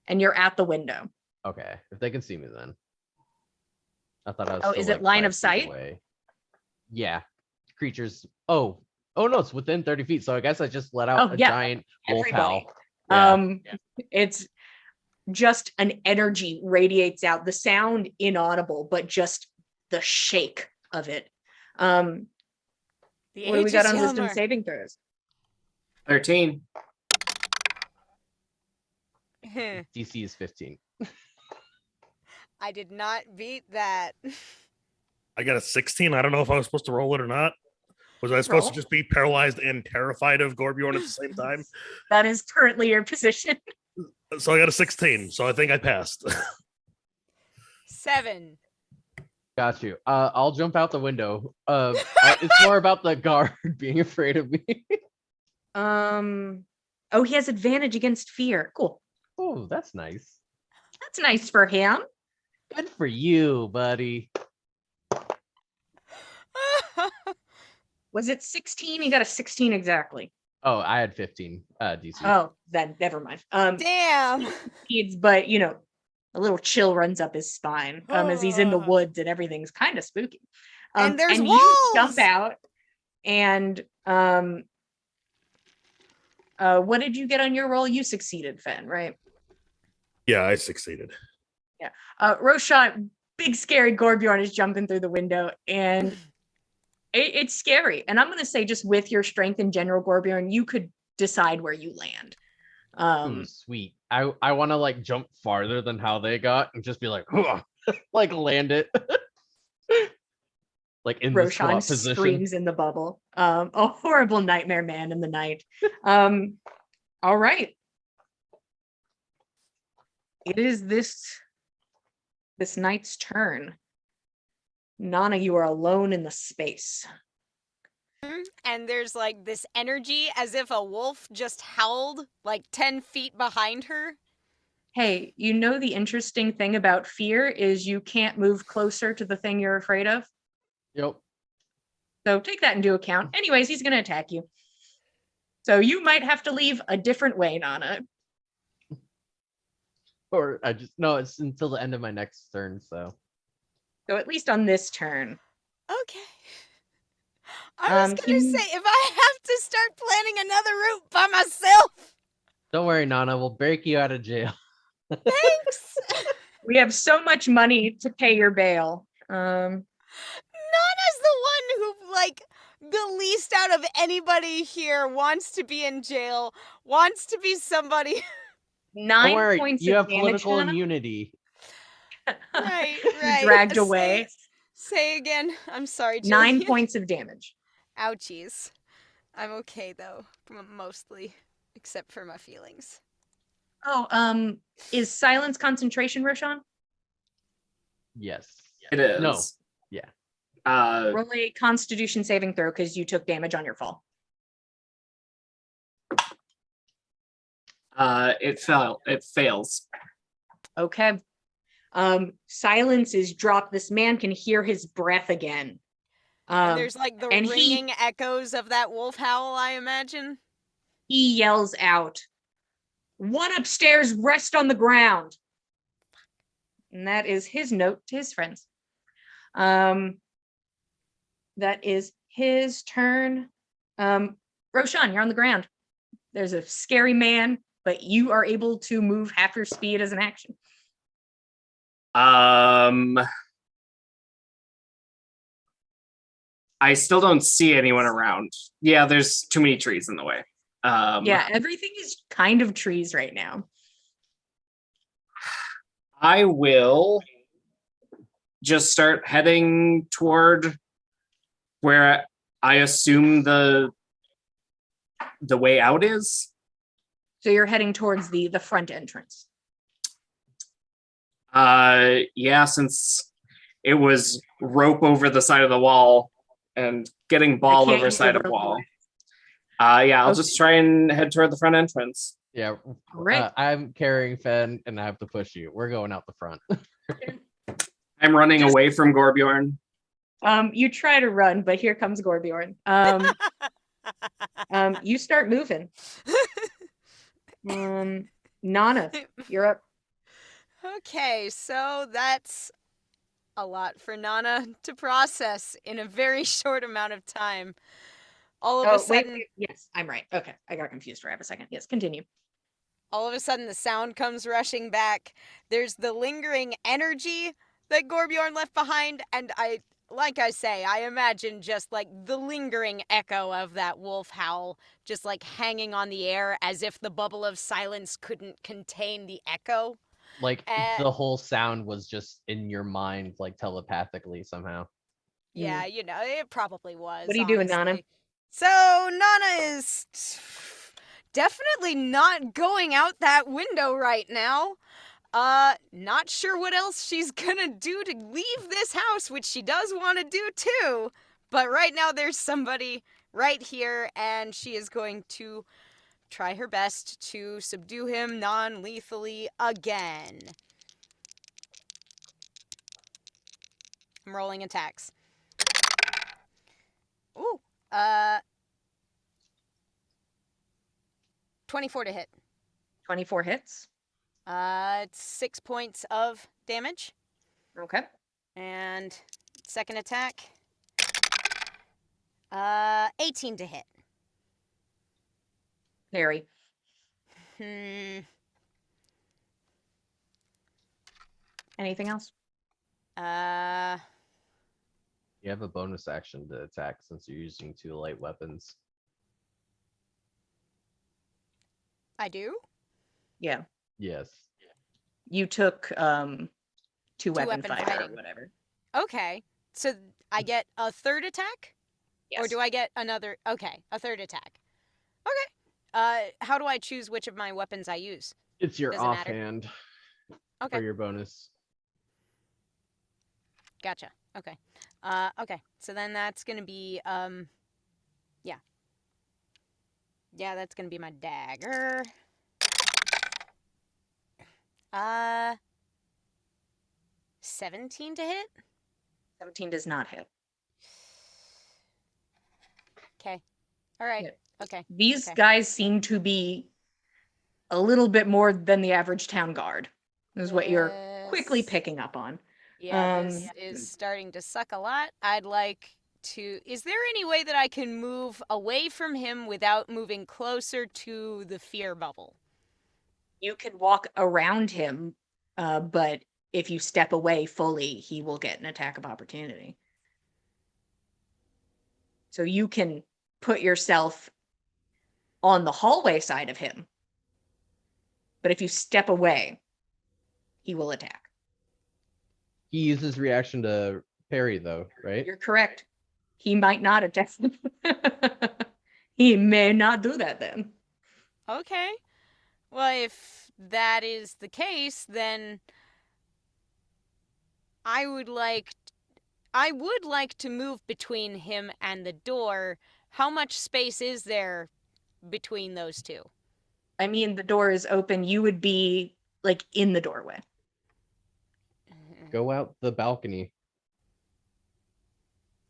and you're at the window. Okay, if they can see me, then I thought I was. Oh, still, is it like, line 5 of feet sight? away. Yeah, creatures. Oh, no, it's within 30 feet. So I guess I just let out Oh, a yeah, giant wolf everybody. howl. Yeah. It's just an energy radiates out. The sound inaudible, but just the shake of it. The What do we got aegis on wisdom Yelmer. saving throws? 13. DC is 15. I did not beat that. I got a 16. I don't know if I was supposed to roll it or not. Was I supposed Roll. to just be paralyzed and terrified of Gorbjorn at the same time? That is currently your position. So I got a 16. So I think I passed. 7. Got you. I'll jump out the window. It's more about the guard being afraid of me. Oh, he has advantage against fear. Cool. Oh, that's nice. That's nice for him. Good for you, buddy. Was it 16? He got a 16 exactly. Oh, I had 15 DC. Oh, then never mind. Damn. But you know, a little chill runs up his spine as he's in the woods and everything's kind of spooky. And there's you wolves! jump out and what did you get on your roll? You succeeded, Fen, right? Yeah, I succeeded. Roshan, big scary Gorbjorn is jumping through the window and it's scary. And I'm gonna say, just with your strength in general, Gorbjorn, you could decide where you land. Ooh, sweet. I want to like jump farther than how they got and just be like, like land it. Like in the Roshan squat position. screams in the bubble. A horrible nightmare man in the night. All right. It is this knight's turn. Nana, you are alone in the space. And there's like this energy as if a wolf just howled like 10 feet behind her. Hey, you know the interesting thing about fear is you can't move closer to the thing you're afraid of. Yep. So take that into account. Anyways, he's going to attack you. So you might have to leave a different way, Nana. Or it's until the end of my next turn, so. So at least on this turn. Okay. I was gonna say, if I have to start planning another route by myself. Don't worry, Nana, we'll break you out of jail. Thanks. We have so much money to pay your bail. Nana's the one who, like, the least out of anybody here wants to be in jail, wants to be somebody. 9 Don't worry, points you of have damage, political Nana. immunity. Right. Dragged away. Say again. I'm sorry, 9 Jillian. points of damage. Ouchies. I'm okay, though, mostly, except for my feelings. Oh, is silence concentration, Roshan? Yes. It is. No. Yeah. Roll a Constitution saving throw because you took damage on your fall. It fails. Okay. Silence is dropped. This man can hear his breath again. And there's like the and ringing echoes of that wolf howl, I imagine. He yells out, "One upstairs, rest on the ground." And that is his note to his friends. That is his turn. Roshan, you're on the ground. There's a scary man, but you are able to move half your speed as an action. I still don't see anyone around. Yeah, there's too many trees in the way. Yeah, everything is kind of trees right now. I will just start heading toward where I assume the way out is. So you're heading towards the front entrance. Yeah, since it was rope over the side of the wall and getting ball can't over use side the of rope wall. away. Yeah, I'll Okay. just try and head toward the front entrance. Yeah. Right. I'm carrying Fen and I have to push you. We're going out the front. I'm running away from Gorbjorn. You try to run, but here comes Gorbjorn. You start moving. Nana, you're up. Okay, so that's a lot for Nana to process in a very short amount of time. All of a sudden, wait. Yes, I'm right. Okay, I got confused for a second. Yes, continue. all of a sudden the sound comes rushing back. There's the lingering energy that Gorbjorn left behind, and like I say, I imagine just like the lingering echo of that wolf howl just like hanging on the air as if the bubble of silence couldn't contain the echo. Like Uh, the whole sound was just in your mind, like telepathically somehow. Yeah, it probably was. What are you doing, Nana? honestly. So Nana is definitely not going out that window right now. Not sure what else she's gonna do to leave this house, which she does want to do too. But right now there's somebody right here, and she is going to try her best to subdue him non-lethally again. I'm rolling attacks. Ooh, 24 to hit. 24 hits. It's 6 points of damage. Okay. And second attack. 18 to hit. Parry. Anything else? You have a bonus action to attack since you're using 2 light weapons. I do? Yeah. Yes. You took 2 weapon weapon fire or fighting. whatever. Okay. So I get a third attack? Yes. Or do I get another? Okay, a third attack. Okay. How do I choose which of my weapons I use? It's your Does it matter? offhand Okay. for your bonus. Gotcha. Okay. Okay. So then that's gonna be yeah. Yeah, that's gonna be my dagger. 17 to hit? 17 does not hit. Okay. All right. Yeah. Okay. These Okay. guys seem to be a little bit more than the average town guard. Is what you're quickly This- picking up on. Yeah, this is starting to suck a lot. I'd like to. Is there any way that I can move away from him without moving closer to the fear bubble? You can walk around him, but if you step away fully, he will get an attack of opportunity. So you can put yourself on the hallway side of him. But if you step away, he will attack. He uses reaction to parry, though, right? You're correct. He might not attack. He may not do that then. Okay. Well, if that is the case, then I would like to move between him and the door. How much space is there between those two? I mean, the door is open. You would be like in the doorway. Go out the balcony.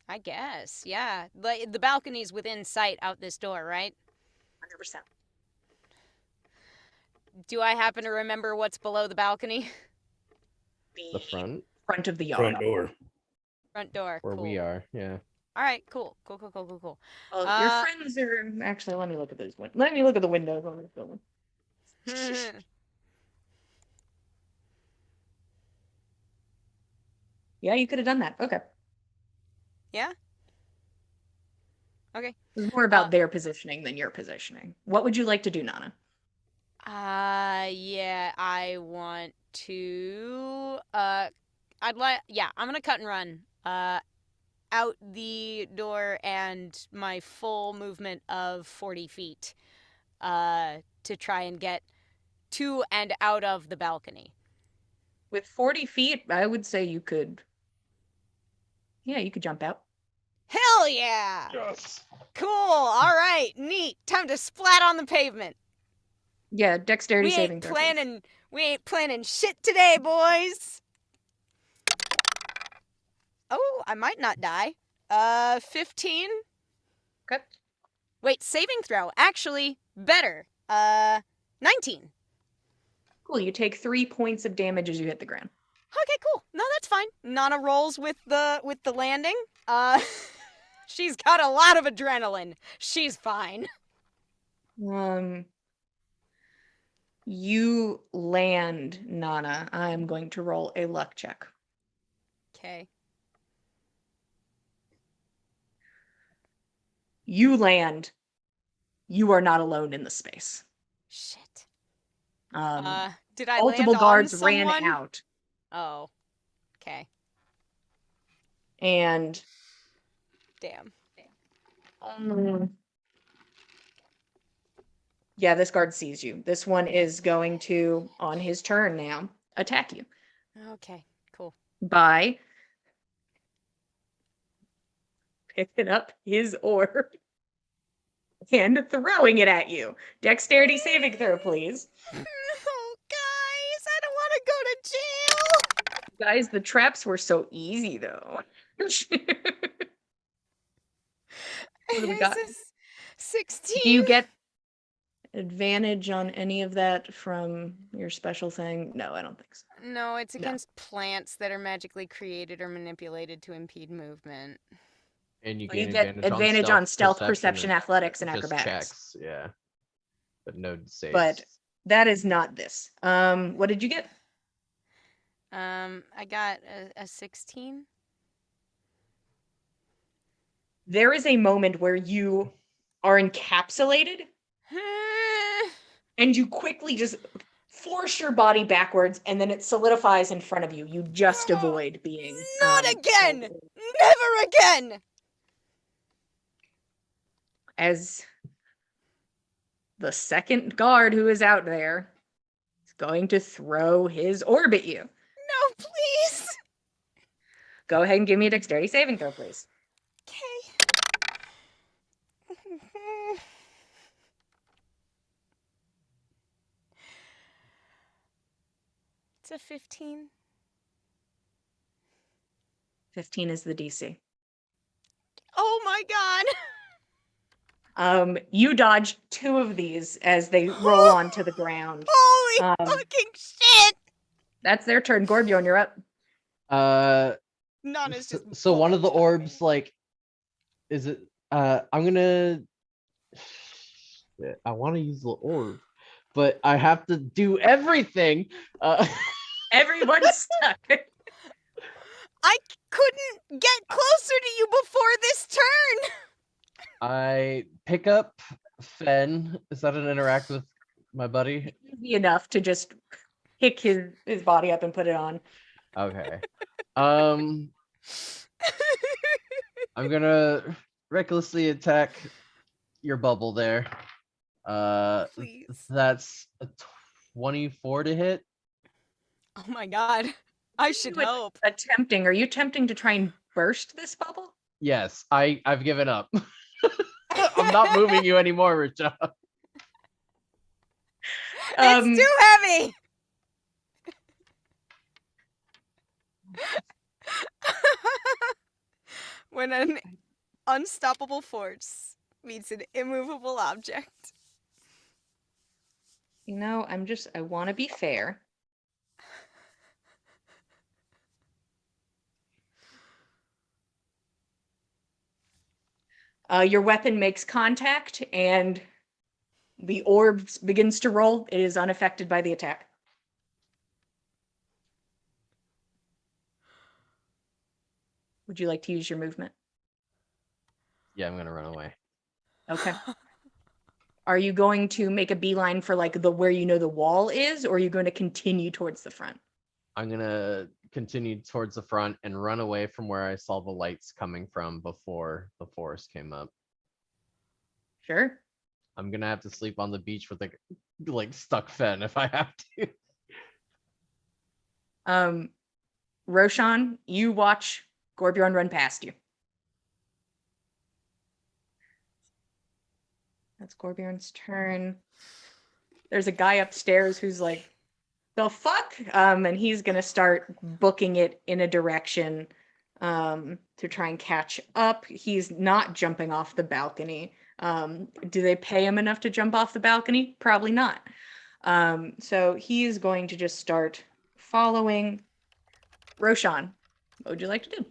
I guess, yeah. Like the balcony's within sight out this door, right? 100%. Do I happen to remember what's below the balcony? The front, front of the yard. Front door. Front door. where cool. we are. Yeah. All right, cool. Cool. Well, your friends are actually. Let me look at those. Let me look at the windows on this building. Yeah, you could have done that. Okay. Yeah? Okay. It was more about their positioning than your positioning. What would you like to do, Nana? Yeah, I want to I'm gonna cut and run. Out the door and my full movement of 40 feet. To try and get to and out of the balcony. With 40 feet, I would say you could. Yeah, you could jump out. Hell yeah! Yes. Cool. All right. Neat. Time to splat on the pavement. Yeah, dexterity We saving ain't throw. planning shit today, boys. Oh, I might not die. 15. Okay. Wait, saving throw. Actually, better. 19. Cool. You take 3 points of damage as you hit the ground. Okay, cool. No, that's fine. Nana rolls with the landing. She's got a lot of adrenaline. She's fine. You land, Nana. I'm going to roll a luck check. Okay. You land. You are not alone in the space. Shit. Um, Did I multiple land guards on ran someone? out, Oh. Okay. and Damn. yeah, this guard sees you. This one is going to, on his turn now, attack you Okay. Cool. by picking up his orb and throwing it at you. Dexterity saving throw, please. Oh, guys, I don't want to go to jail. Guys, the traps were so easy though. What do we got? This is 16. Do you get advantage on any of that from your special thing? No, I don't think so. No, it's No. against plants that are magically created or manipulated to impede movement. And you Well, you gain get advantage on stealth, perception, athletics, and just acrobatics. checks, yeah. But no saves. But that is not this. What did you get? I got a 16. There is a moment where you are encapsulated and you quickly just force your body backwards and then it solidifies in front of you. You just avoid being Not again! Never again! As the second guard who is out there is going to throw his orb at you. No, please! Go ahead and give me a dexterity saving throw, please. Okay. It's a 15. 15 is the DC. Oh my god! You dodge 2 of these as they roll onto the ground. Holy fucking shit! That's their turn. Gorbjorn, you're up. Nana's just So one of the bulged on me. orbs, like, is it? I'm gonna. Shit, I want to use the orb, but I have to do everything. Everyone's stuck. I couldn't get closer to you before this turn! I pick up Fen. Is that an interact with my buddy? Easy enough to just pick his body up and put it on. Okay. I'm gonna recklessly attack your bubble there. Please. That's a 24 to hit. Oh my god. I should hope. Are you attempting to try and burst this bubble? Yes, I've given up. I'm not moving you anymore, Richa. It's too heavy! When an unstoppable force meets an immovable object. You know, I want to be fair. Your weapon makes contact and the orb begins to roll. It is unaffected by the attack. Would you like to use your movement? Yeah, I'm gonna run away. Okay. Are you going to make a beeline for like where you know the wall is, or are you going to continue towards the front? I'm gonna continue towards the front and run away from where I saw the lights coming from before the forest came up. Sure. I'm gonna have to sleep on the beach with like stuck Fen if I have to. Roshan, you watch Gorbjorn run past you. That's Gorbjorn's turn. There's a guy upstairs who's like, the fuck? And he's gonna start booking it in a direction to try and catch up. He's not jumping off the balcony. Do they pay him enough to jump off the balcony? Probably not. So he is going to just start following Roshan. What would you like to do?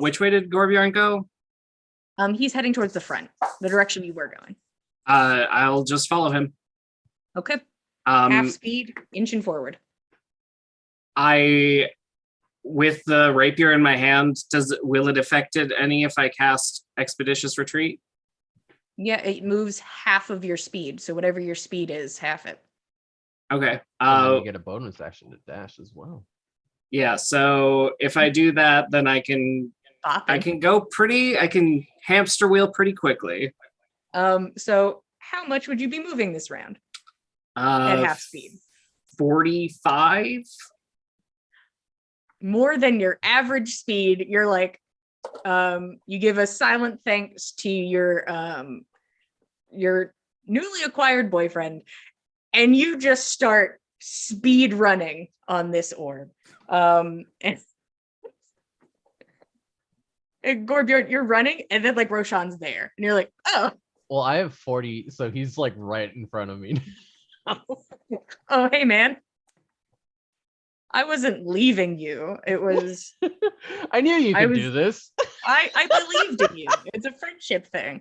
Which way did Gorbjorn go? He's heading towards the front, the direction you were going. I'll just follow him. Okay. Half Um, speed, inching forward. with the rapier in my hand, will it affect it any if I cast Expeditious Retreat? Yeah, it moves half of your speed. So whatever your speed is, half it. Okay. And then you get a bonus action to dash as well. Yeah, so if I do that, then I can hamster wheel pretty quickly. So how much would you be moving this round at half speed? 45. More than your average speed. You're like, you give a silent thanks to your newly acquired boyfriend, and you just start speed running on this orb. And Gorbjorn, you're running, and then like Roshan's there, and you're like, oh. Well, I have 40, so he's like right in front of me. Oh, hey man. I wasn't leaving you. It was I knew you could do this. I believed in you. It's a friendship thing.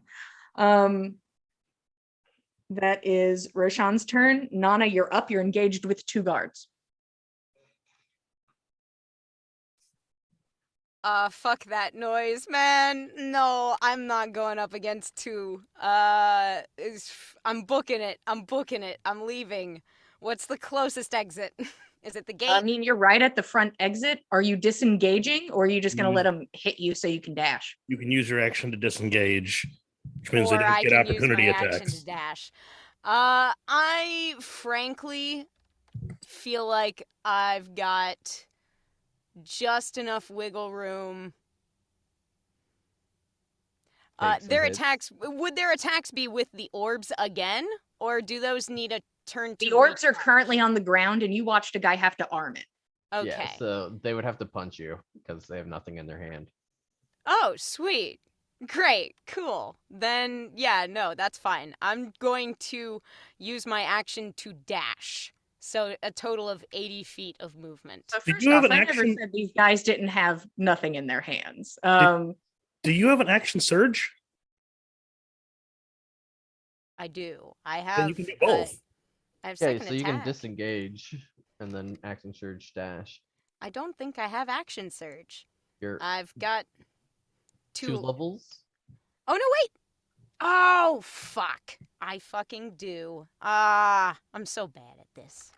That is Roshan's turn. Nana, you're up. You're engaged with 2 guards. Fuck that noise, man. No, I'm not going up against 2. I'm booking it. I'm leaving. What's the closest exit? Is it the gate? I mean, you're right at the front exit. Are you disengaging, or are you just going to let them hit you so you can dash? You can use your action to disengage, which means Or they I don't get can use opportunity my attacks. action to dash. I frankly feel like I've got just enough wiggle room. Take some Their hits. attacks, would their attacks be with the orbs again, or do those need a turn to The orbs are recharge? currently on the ground, and you watched a guy have to arm it. Okay. Yeah, so they would have to punch you because they have nothing in their hand. Oh, sweet. Great. Cool. Then, yeah, no, that's fine. I'm going to use my action to dash. So a total of 80 feet of movement. So Did first you have off, an I never action- said these guys didn't have nothing in their hands. Do you have an action surge? I do. I have. Then you can do both. I have Yeah, second so you can attack. disengage and then action surge dash. I don't think I have action surge. You're I've got 2 levels. Oh no, wait. Oh fuck. I fucking do. I'm so bad at this.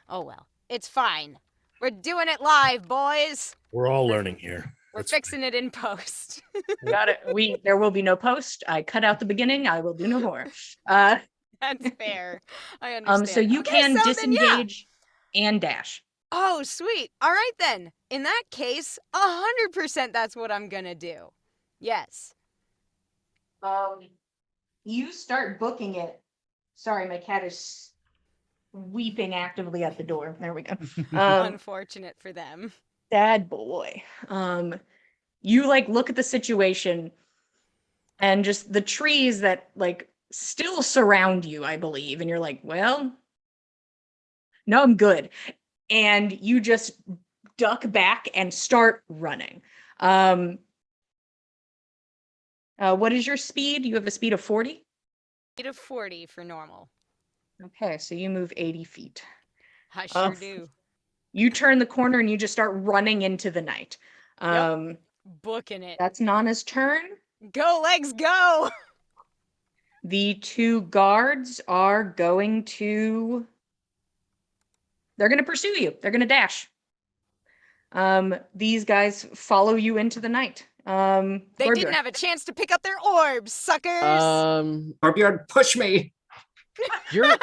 Oh well. It's fine. We're doing it live, boys. We're all learning here. We're That's fixing it in post. Got it. There will be no post. I cut out the beginning. I will do no more. That's fair. I understand. So you Okay, can so then, yeah. disengage and dash. Oh, sweet. All right then. In that case, 100% that's what I'm gonna do. Yes. You start booking it. Sorry, my cat is weeping actively at the door. There we go. Unfortunate for them. Sad boy. You like look at the situation and just the trees that like still surround you, I believe, and you're like, well, no, I'm good. And you just duck back and start running. What is your speed? You have a speed of 40? Speed of 40 for normal. Okay, so you move 80 feet. I sure do. You turn the corner and you just start running into the night. Booking it. That's Nana's turn. Go, legs, go! The 2 guards are going to... They're going to pursue you. They're going to dash. These guys follow you into the night. They Gorbjorn. didn't have a chance to pick up their orbs, suckers! Gorbjorn, push me. You're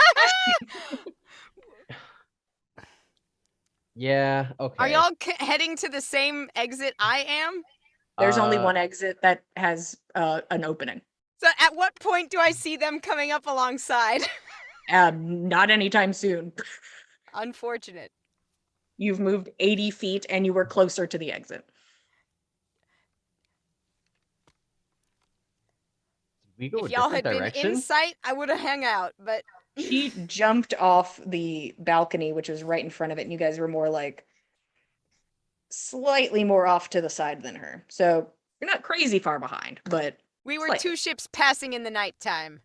Yeah, okay. Are y'all heading to the same exit I am? There's only one exit that has an opening. So at what point do I see them coming up alongside? Not anytime soon. Unfortunate. You've moved 80 feet and you were closer to the exit. We go If a y'all different had direction? been in sight, I would have hung out, but She jumped off the balcony, which was right in front of it, and you guys were more like slightly more off to the side than her. So you're not crazy far behind, but We were slightly. 2 ships passing in the nighttime.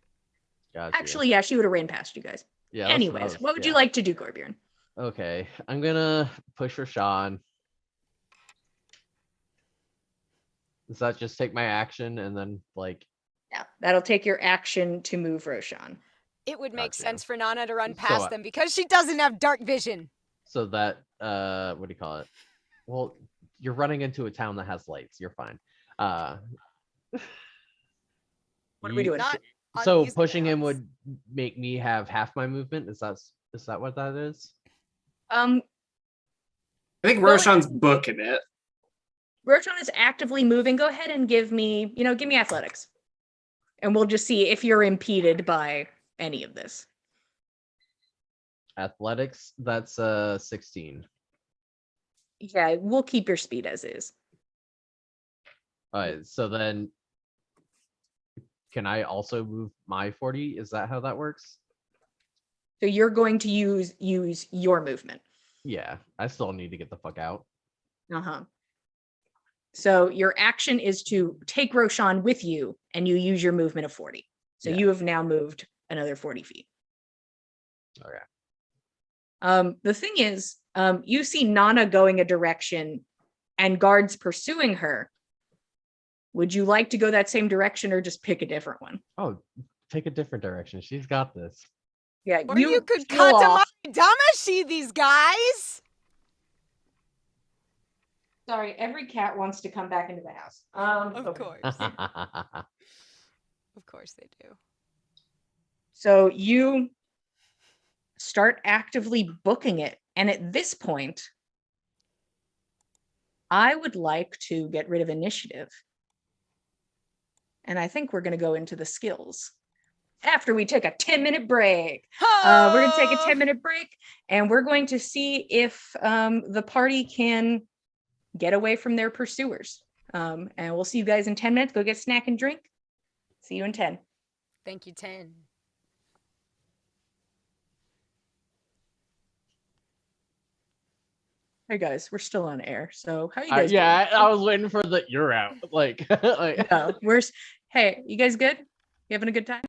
Gotcha. Actually, yeah, she would have ran past you guys. yeah. that's what I Anyways, was- what would you yeah. like to do, Gorbjorn? Okay, I'm gonna push Rashawn. Does that just take my action and then like? Yeah, that'll take your action to move Roshan. It would make Gotcha. sense for Nana to run So, past them because she doesn't have dark vision. So that what do you call it? Well, you're running into a town that has lights. You're fine. What are we doing? Not So unusable pushing him ones. would make me have half my movement. Is that what that is? Um, I think Go ahead. Roshan's booking it. Roshan is actively moving. Go ahead and give me athletics. And we'll just see if you're impeded by any of this. Athletics. That's 16. Yeah, we'll keep your speed as is. All right. So then, can I also move my 40? Is that how that works? So you're going to use your movement. Yeah. I still need to get the fuck out. Uh-huh. So your action is to take Roshan with you, and you use your movement of 40. So Yeah. you have now moved another 40 feet. Okay. The thing is, you see Nana going a direction and guards pursuing her. Would you like to go that same direction or just pick a different one? Oh, take a different direction. She's got this. Yeah, Or you could peel cut off- Damashi these guys. Sorry, every cat wants to come back into the house. Of Okay. course. Of course they do. So you start actively booking it. And at this point, I would like to get rid of initiative. And I think we're going to go into the skills after we take a 10-minute break. We're going to take a 10-minute break, and we're going to see if the party can get away from their pursuers. And we'll see you guys in 10 minutes. Go get a snack and drink. See you in 10. Thank you, 10. Hey guys, we're still on air. So how you guys Yeah, doing? I was waiting for the you're out. Like, No, hey, you guys good? You having a good time?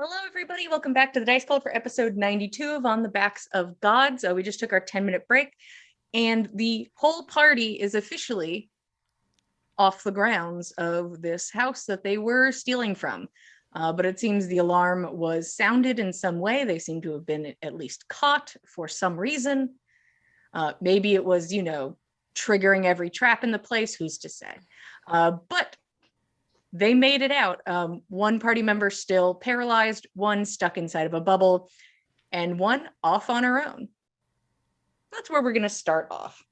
Hello, everybody. Welcome back to the Dice Cult for episode 92 of On the Backs of Gods. We just took our 10-minute break, and the whole party is officially off the grounds of this house that they were stealing from. But it seems the alarm was sounded in some way. They seem to have been at least caught for some reason. Maybe it was, triggering every trap in the place, who's to say? But they made it out. One party member still paralyzed, one stuck inside of a bubble, and one off on her own. That's where we're going to start off.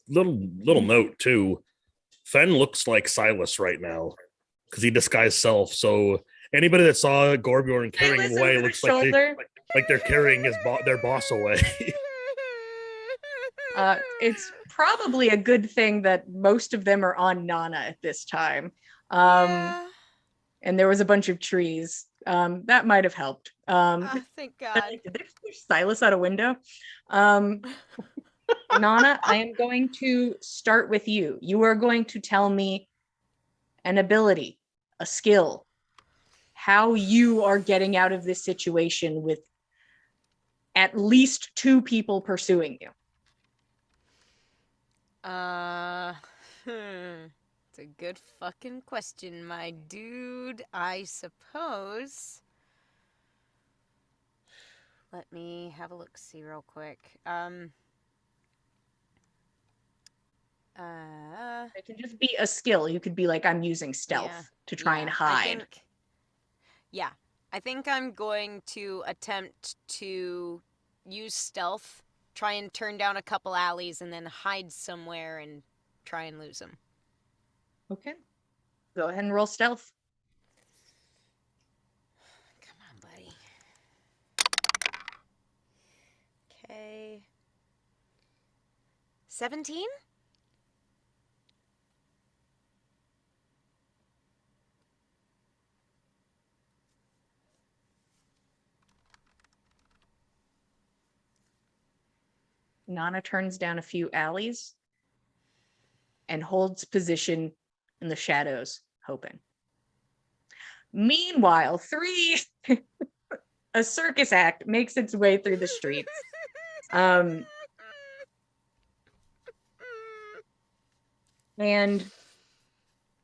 Little note too. Fen looks like Silas right now because he disguised self. So anybody that saw Gorbjorn carrying him away looks like they're carrying their boss away. It's probably a good thing that most of them are on Nana at this time. Yeah. And there was a bunch of trees. That might have helped. Thank God. Did they push Silas out a window? Nana, I am going to start with you. You are going to tell me an ability, a skill, how you are getting out of this situation with at least 2 people pursuing you. It's a good fucking question, my dude. I suppose. Let me have a look, see real quick. It can just be a skill. You could be like, I'm using stealth to try and hide. I think I'm going to attempt to use stealth, try and turn down a couple alleys, and then hide somewhere and try and lose them. Okay. Go ahead and roll stealth. Come on, buddy. Okay. 17? Nana turns down a few alleys and holds position in the shadows, hoping. Meanwhile, a circus act makes its way through the streets. And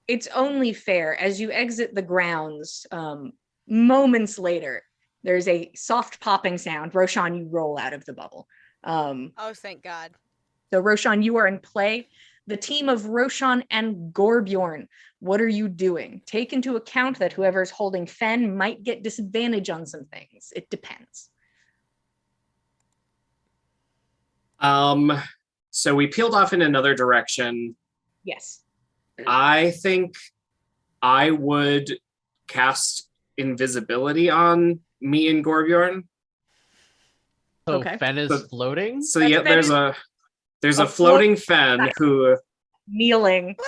it's only fair, as you exit the grounds, moments later, there's a soft popping sound. Roshan, you roll out of the bubble. Oh, thank God. So Roshan, you are in play. The team of Roshan and Gorbjorn, what are you doing? Take into account that whoever's holding Fen might get disadvantage on some things. It depends. So we peeled off in another direction. Yes. I think I would cast invisibility on me and Gorbjorn. So Okay. Fen is floating? So yeah, there's a a floating Fen who kneeling. Well,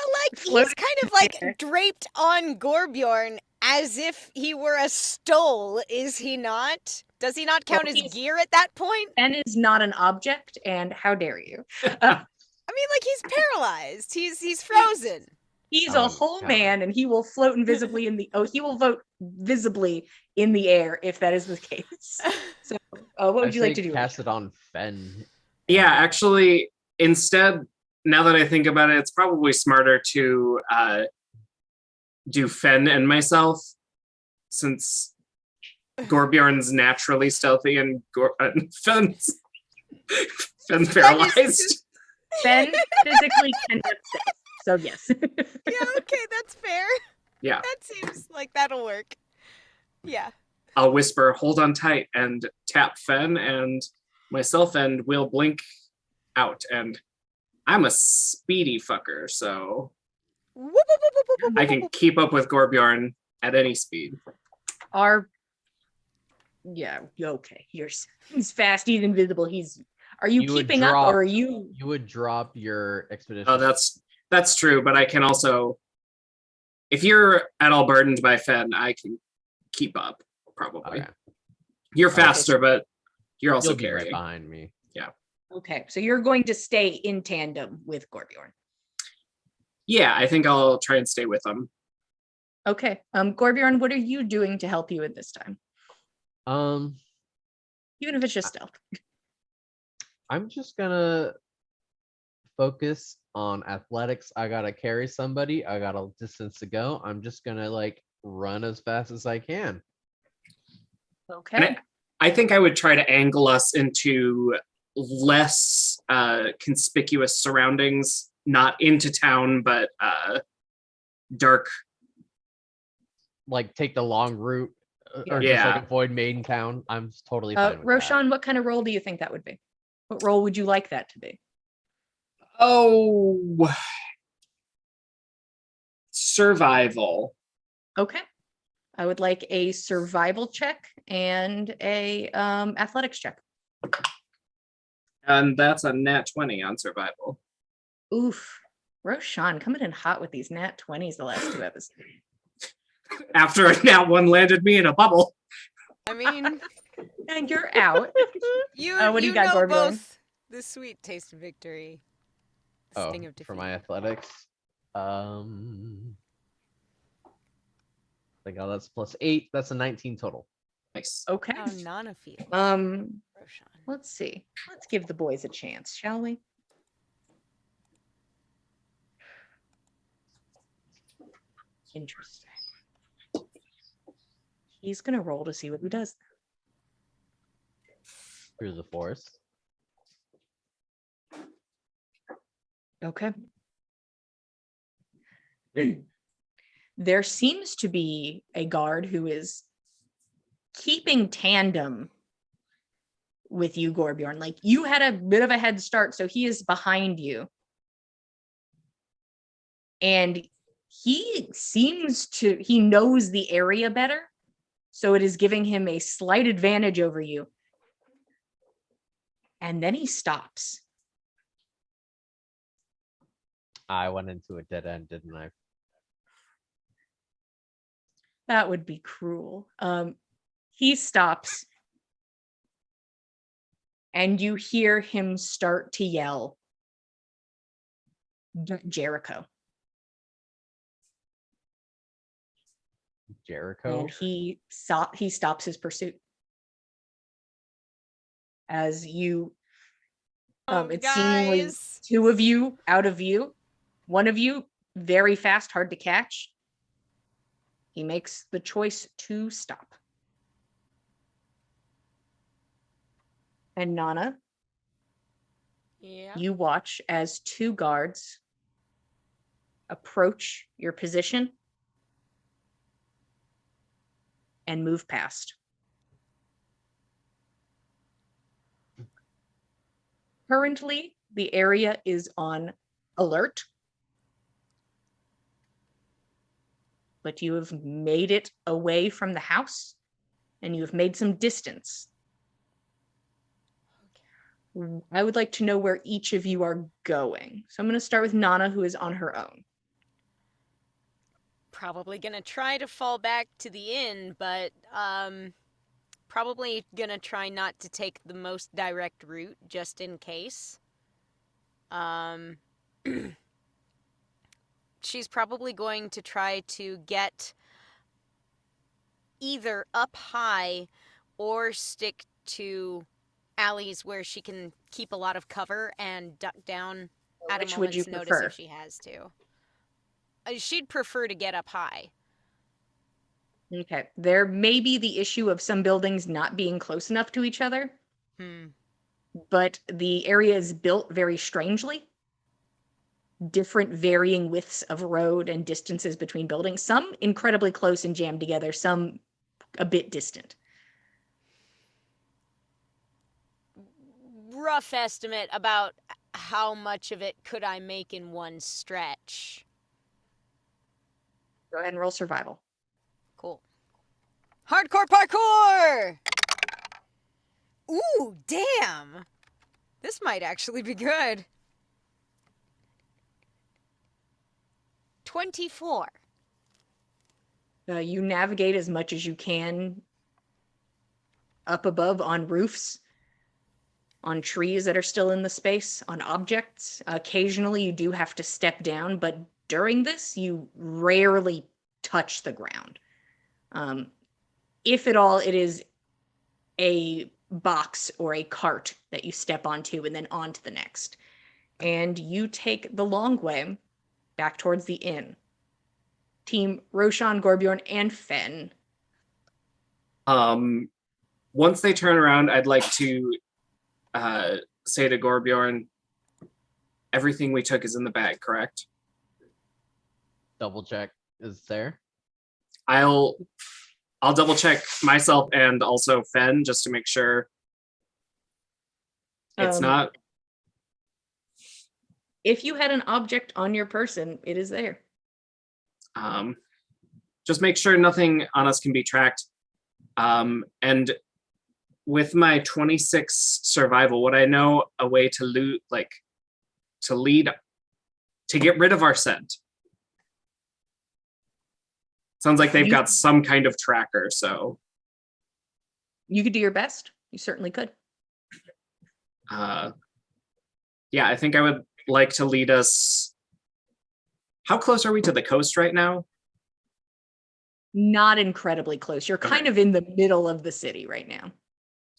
he's kind of like draped on Gorbjorn as if he were a stole, is he not? Does he not count as gear at that point? Fen is not an object, and how dare you? I mean, he's paralyzed. He's frozen. He's a whole man, and he will float invisibly he will float visibly in the air if that is the case. So, what would you like to do? Cast it on Fen. Yeah, actually, instead, now that I think about it, it's probably smarter to do Fen and myself, since Gorbjorn's naturally stealthy and Fen's paralyzed. Fen physically cannot stealth, so yes. Yeah, okay, that's fair. Yeah. That seems like that'll work. Yeah. I'll whisper, hold on tight, and tap Fen and myself, and we'll blink out. And I'm a speedy fucker, so I can keep up with Gorbjorn at any speed. Yeah, okay. He's fast, he's invisible, are you keeping up, or are you? You would drop your expedition. Oh, that's true, but I can also, if you're at all burdened by Fen, I can keep up, probably. Okay. You're faster, but you're also You'll be carrying. right behind me. Yeah. Okay, so you're going to stay in tandem with Gorbjorn. Yeah, I think I'll try and stay with him. Okay. Gorbjorn, what are you doing to help you at this time? Even if it's just stealth. I'm just gonna focus on athletics. I gotta carry somebody. I got a distance to go. I'm just gonna like run as fast as I can. Okay. I think I would try to angle us into less conspicuous surroundings, not into town, but dark. Like take the long route, or Yeah. just like avoid Maiden Town. I'm totally fine with that. Roshan, what kind of role do you think that would be? What role would you like that to be? Oh, survival. Okay. I would like a survival check and a athletics check. And that's a nat 20 on survival. Oof. Roshan coming in hot with these nat 20s the last 2 episodes. After a nat 1 landed me in a bubble. I mean, And you're out. you what do you got, know Gorbjorn? both the sweet taste of victory. The Oh, sting of for defeat. my athletics. Like, oh, that's +8. That's a 19 total. Nice. Okay. How Nana feels. Um, Roshan. let's see. Let's give the boys a chance, shall we? Interesting. He's gonna roll to see what he does. Through the forest. Okay. There seems to be a guard who is keeping tandem with you, Gorbjorn. Like, you had a bit of a head start, so he is behind you. And he knows the area better, so it is giving him a slight advantage over you. And then he stops. I went into a dead end, didn't I? That would be cruel. He stops, and you hear him start to yell, Jericho. Jericho. And he stops his pursuit. As you, it's seemingly Guys. 2 of you out of view. 1 of you, very fast, hard to catch. He makes the choice to stop. And Nana, Yeah. you watch as 2 guards approach your position and move past. Currently, the area is on alert, but you have made it away from the house and you have made some distance. I would like to know where each of you are going. So I'm going to start with Nana, who is on her own. Probably gonna try to fall back to the inn, but probably gonna try not to take the most direct route just in case. She's probably going to try to get either up high or stick to alleys where she can keep a lot of cover and duck down at Which a would you moment's notice prefer? if she has to. She'd prefer to get up high. Okay. There may be the issue of some buildings not being close enough to each other, but the area is built very strangely. Different varying widths of road and distances between buildings, some incredibly close and jammed together, some a bit distant. Rough estimate about how much of it could I make in one stretch. Go ahead and roll survival. Cool. Hardcore parkour! Ooh, damn! This might actually be good. 24. You navigate as much as you can up above on roofs, on trees that are still in the space, on objects. Occasionally you do have to step down, but during this, you rarely touch the ground. If at all, it is a box or a cart that you step onto and then onto the next. And you take the long way back towards the inn. Team Roshan, Gorbjorn, and Fen. Once they turn around, I'd like to say to Gorbjorn, everything we took is in the bag, correct? Double check is there. I'll double check myself and also Fen just to make sure it's not. If you had an object on your person, it is there. Just make sure nothing on us can be tracked. And with my 26 survival, would I know a way to loot, like, to get rid of our scent? Sounds like they've got some kind of tracker, so. You could do your best. You certainly could. Yeah, I think I would like to lead us. How close are we to the coast right now? Not incredibly close. You're kind of in the middle of the city right now.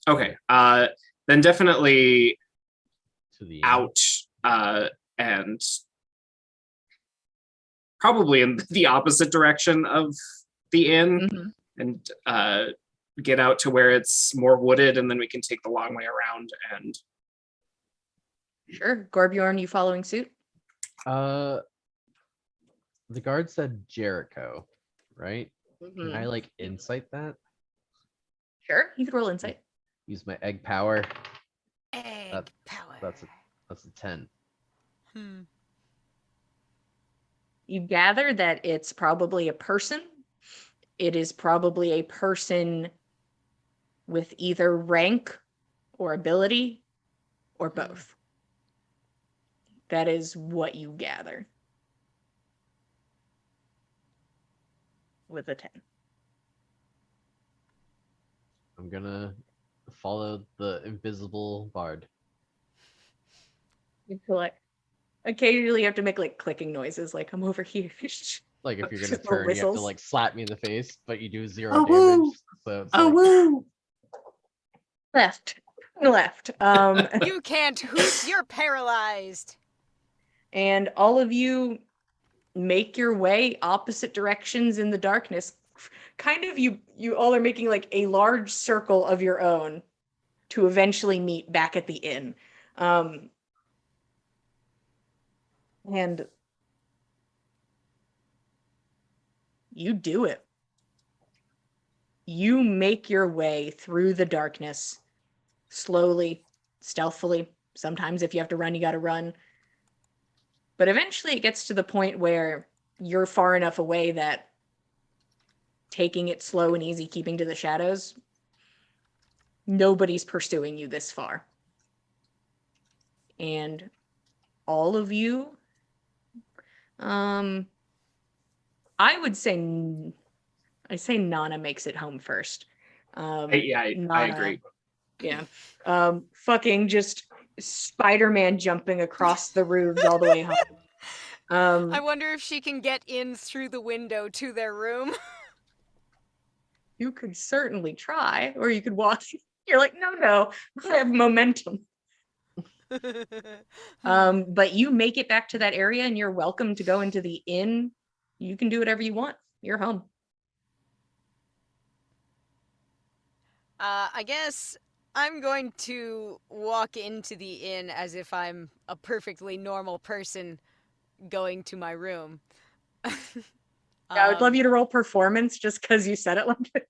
Okay. Then definitely To the out and probably in the opposite direction of the inn and get out to where it's more wooded, and then we can take the long way around. And Sure. Gorbjorn, you following suit? The guard said Jericho, right? Can I like insight that? Sure. You could roll insight. Use my egg power. Egg power. That's a 10. You gather that it's probably a person. It is probably a person with either rank or ability or both. That is what you gather with a 10. I'm gonna follow the invisible bard. You feel like occasionally you have to make like clicking noises, like I'm over here. Like if you're gonna Just the turn, you have to whistles. like slap me in the face, but you do 0 Oh, damage. woo! So it's oh like, woo! left. You can't hoot, you're paralyzed. And all of you make your way opposite directions in the darkness. Kind of you all are making like a large circle of your own to eventually meet back at the inn. And you do it. You make your way through the darkness slowly, stealthily. Sometimes if you have to run, you got to run. But eventually it gets to the point where you're far enough away that taking it slow and easy, keeping to the shadows, nobody's pursuing you this far. And all of you, I would say, Nana makes it home first. I agree. Yeah. Fucking just Spider-Man jumping across the roofs all the way home. I wonder if she can get in through the window to their room. You could certainly try, or you could walk. You're like, no, I have momentum. But you make it back to that area and you're welcome to go into the inn. You can do whatever you want. You're home. I guess I'm going to walk into the inn as if I'm a perfectly normal person going to my room. Yeah, I would love you to roll performance just because you said it like that.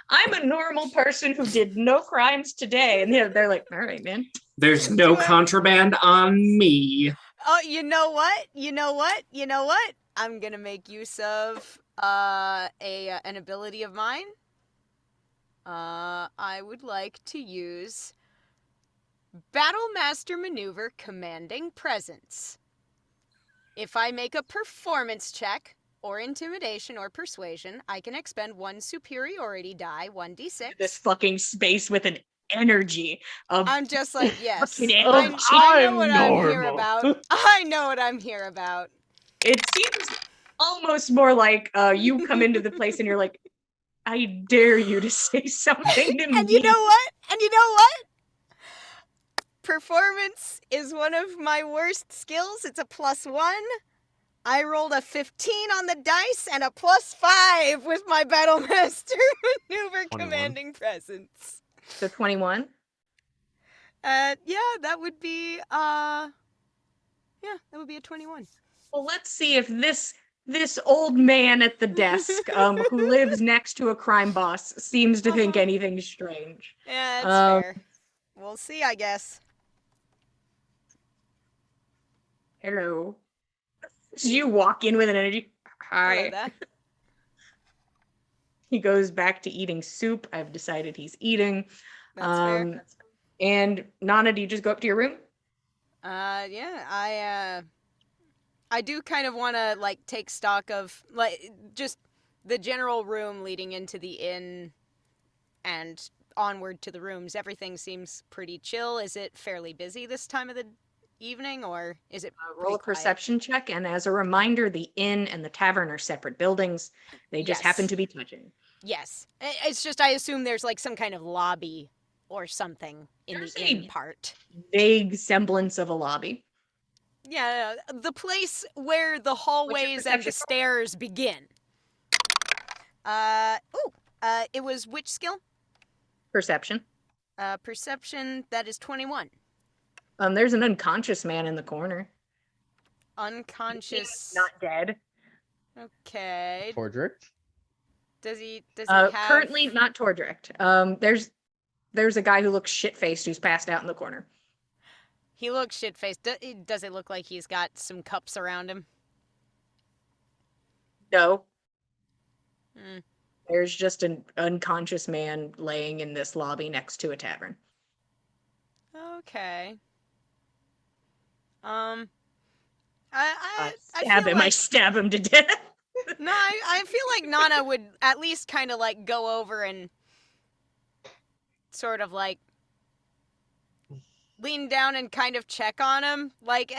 I'm a normal person who did no crimes today. And they're like, all right, man. There's no contraband on me. Oh, you know what? I'm gonna make use of an ability of mine. I would like to use Battle Master Maneuver Commanding Presence. If I make a performance check, or intimidation or persuasion, I can expend 1 superiority die, 1d6. This fucking space with an energy of I'm just like, yes. fucking I know I'm what I'm here normal. about. I know what I'm here about. It seems almost more like you come into the place and you're like, I dare you to say something to me. And you know what? Performance is one of my worst skills. It's a +1. I rolled a 15 on the dice and a +5 with my Battlemaster maneuver 21. commanding presence. So 21. Yeah, that would be that would be a 21. Well, let's see if this old man at the desk, who lives next to a crime boss, seems to think anything strange. Yeah, that's fair. We'll see, I guess. Hello. So you walk in with an energy. Hi. Hello there. He goes back to eating soup. I've decided he's eating. That's fair. And Nana, do you just go up to your room? Yeah, I do kind of want to like take stock of like just the general room leading into the inn and onward to the rooms. Everything seems pretty chill. Is it fairly busy this time of the evening, or is it Roll a pretty quiet? perception check, and as a reminder, the inn and the tavern are separate buildings. They just Yes. happen to be touching. Yes. It's just I assume there's like some kind of lobby or something in There's the a- inn part. Vague semblance of a lobby. Yeah, the place where the hallways and the perception? stairs begin. It was which skill? Perception. Perception, that is 21. There's an unconscious man in the corner. Unconscious. Not dead. Okay. Tordrick? Does he have... Currently not Tordrick. There's a guy who looks shit-faced who's passed out in the corner. He looks shit-faced. Does it look like he's got some cups around him? No. Hmm. There's just an unconscious man laying in this lobby next to a tavern. Okay. I Stab feel him. like... I stab him to death. No, I feel like Nana would at least kind of like go over and sort of like lean down and kind of check on him. Like,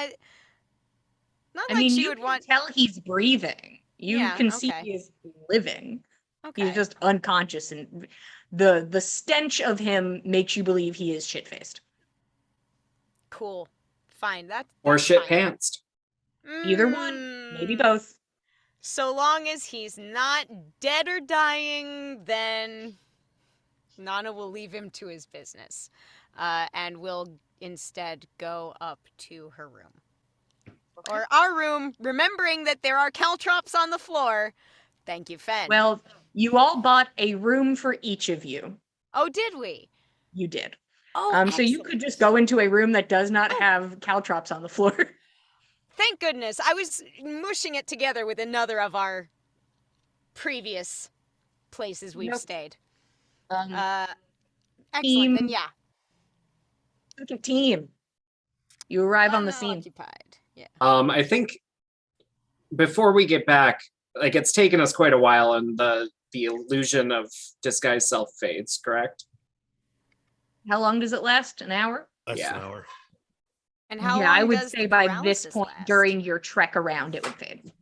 not I like mean, she you would can want... tell he's breathing. You Yeah, can see okay. he is living. Okay. He's just unconscious, and the stench of him makes you believe he is shit-faced. Cool. Fine. Or that's shit fine. pantsed. Either one, maybe Mm, both. So long as he's not dead or dying, then Nana will leave him to his business, and will instead go up to her room. Okay. Or our room, remembering that there are caltrops on the floor. Thank you, Fen. Well, you all bought a room for each of you. Oh, did we? You did. Oh, So you could just go into a room that does not have caltrops on the floor. Thank goodness. I was mushing it together with another of our previous places we've Nope. stayed. Team. Excellent. Then yeah. Like a team. You arrive on the scene. Unoccupied. Yeah. I think before we get back, like it's taken us quite a while, and the illusion of disguised self fades. Correct? How long does it last? An hour? That's Yeah. an hour. And how Yeah, long I would does say the by this paralysis point last? during your trek around, it would fade.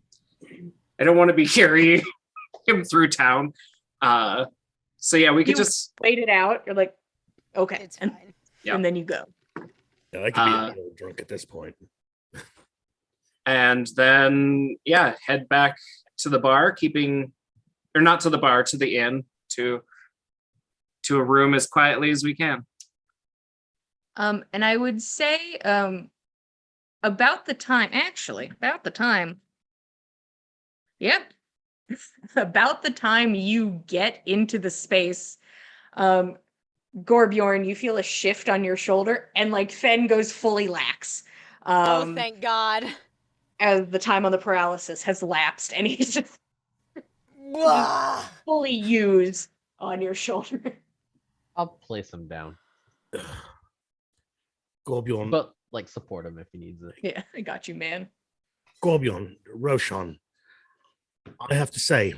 I don't want to be carrying him through town. So yeah, we could You- just Wait it out. You're like, okay, It's and, fine. Yeah. and then you go. Yeah, I could be a Uh, little drunk at this point. and then yeah, head back to the bar, keeping or not to the bar, to the inn, to a room as quietly as we can. And I would say, about the time, yep, about the time you get into the space, Gorbjorn, you feel a shift on your shoulder, and like Fen goes fully lax. Oh, thank God. As the time on the paralysis has lapsed, and he's just Blah. fully used on your shoulder. I'll place him down, Gorbjorn, but like support him if he needs it. Yeah, I got you, man. Gorbjorn, Roshan, I have to say,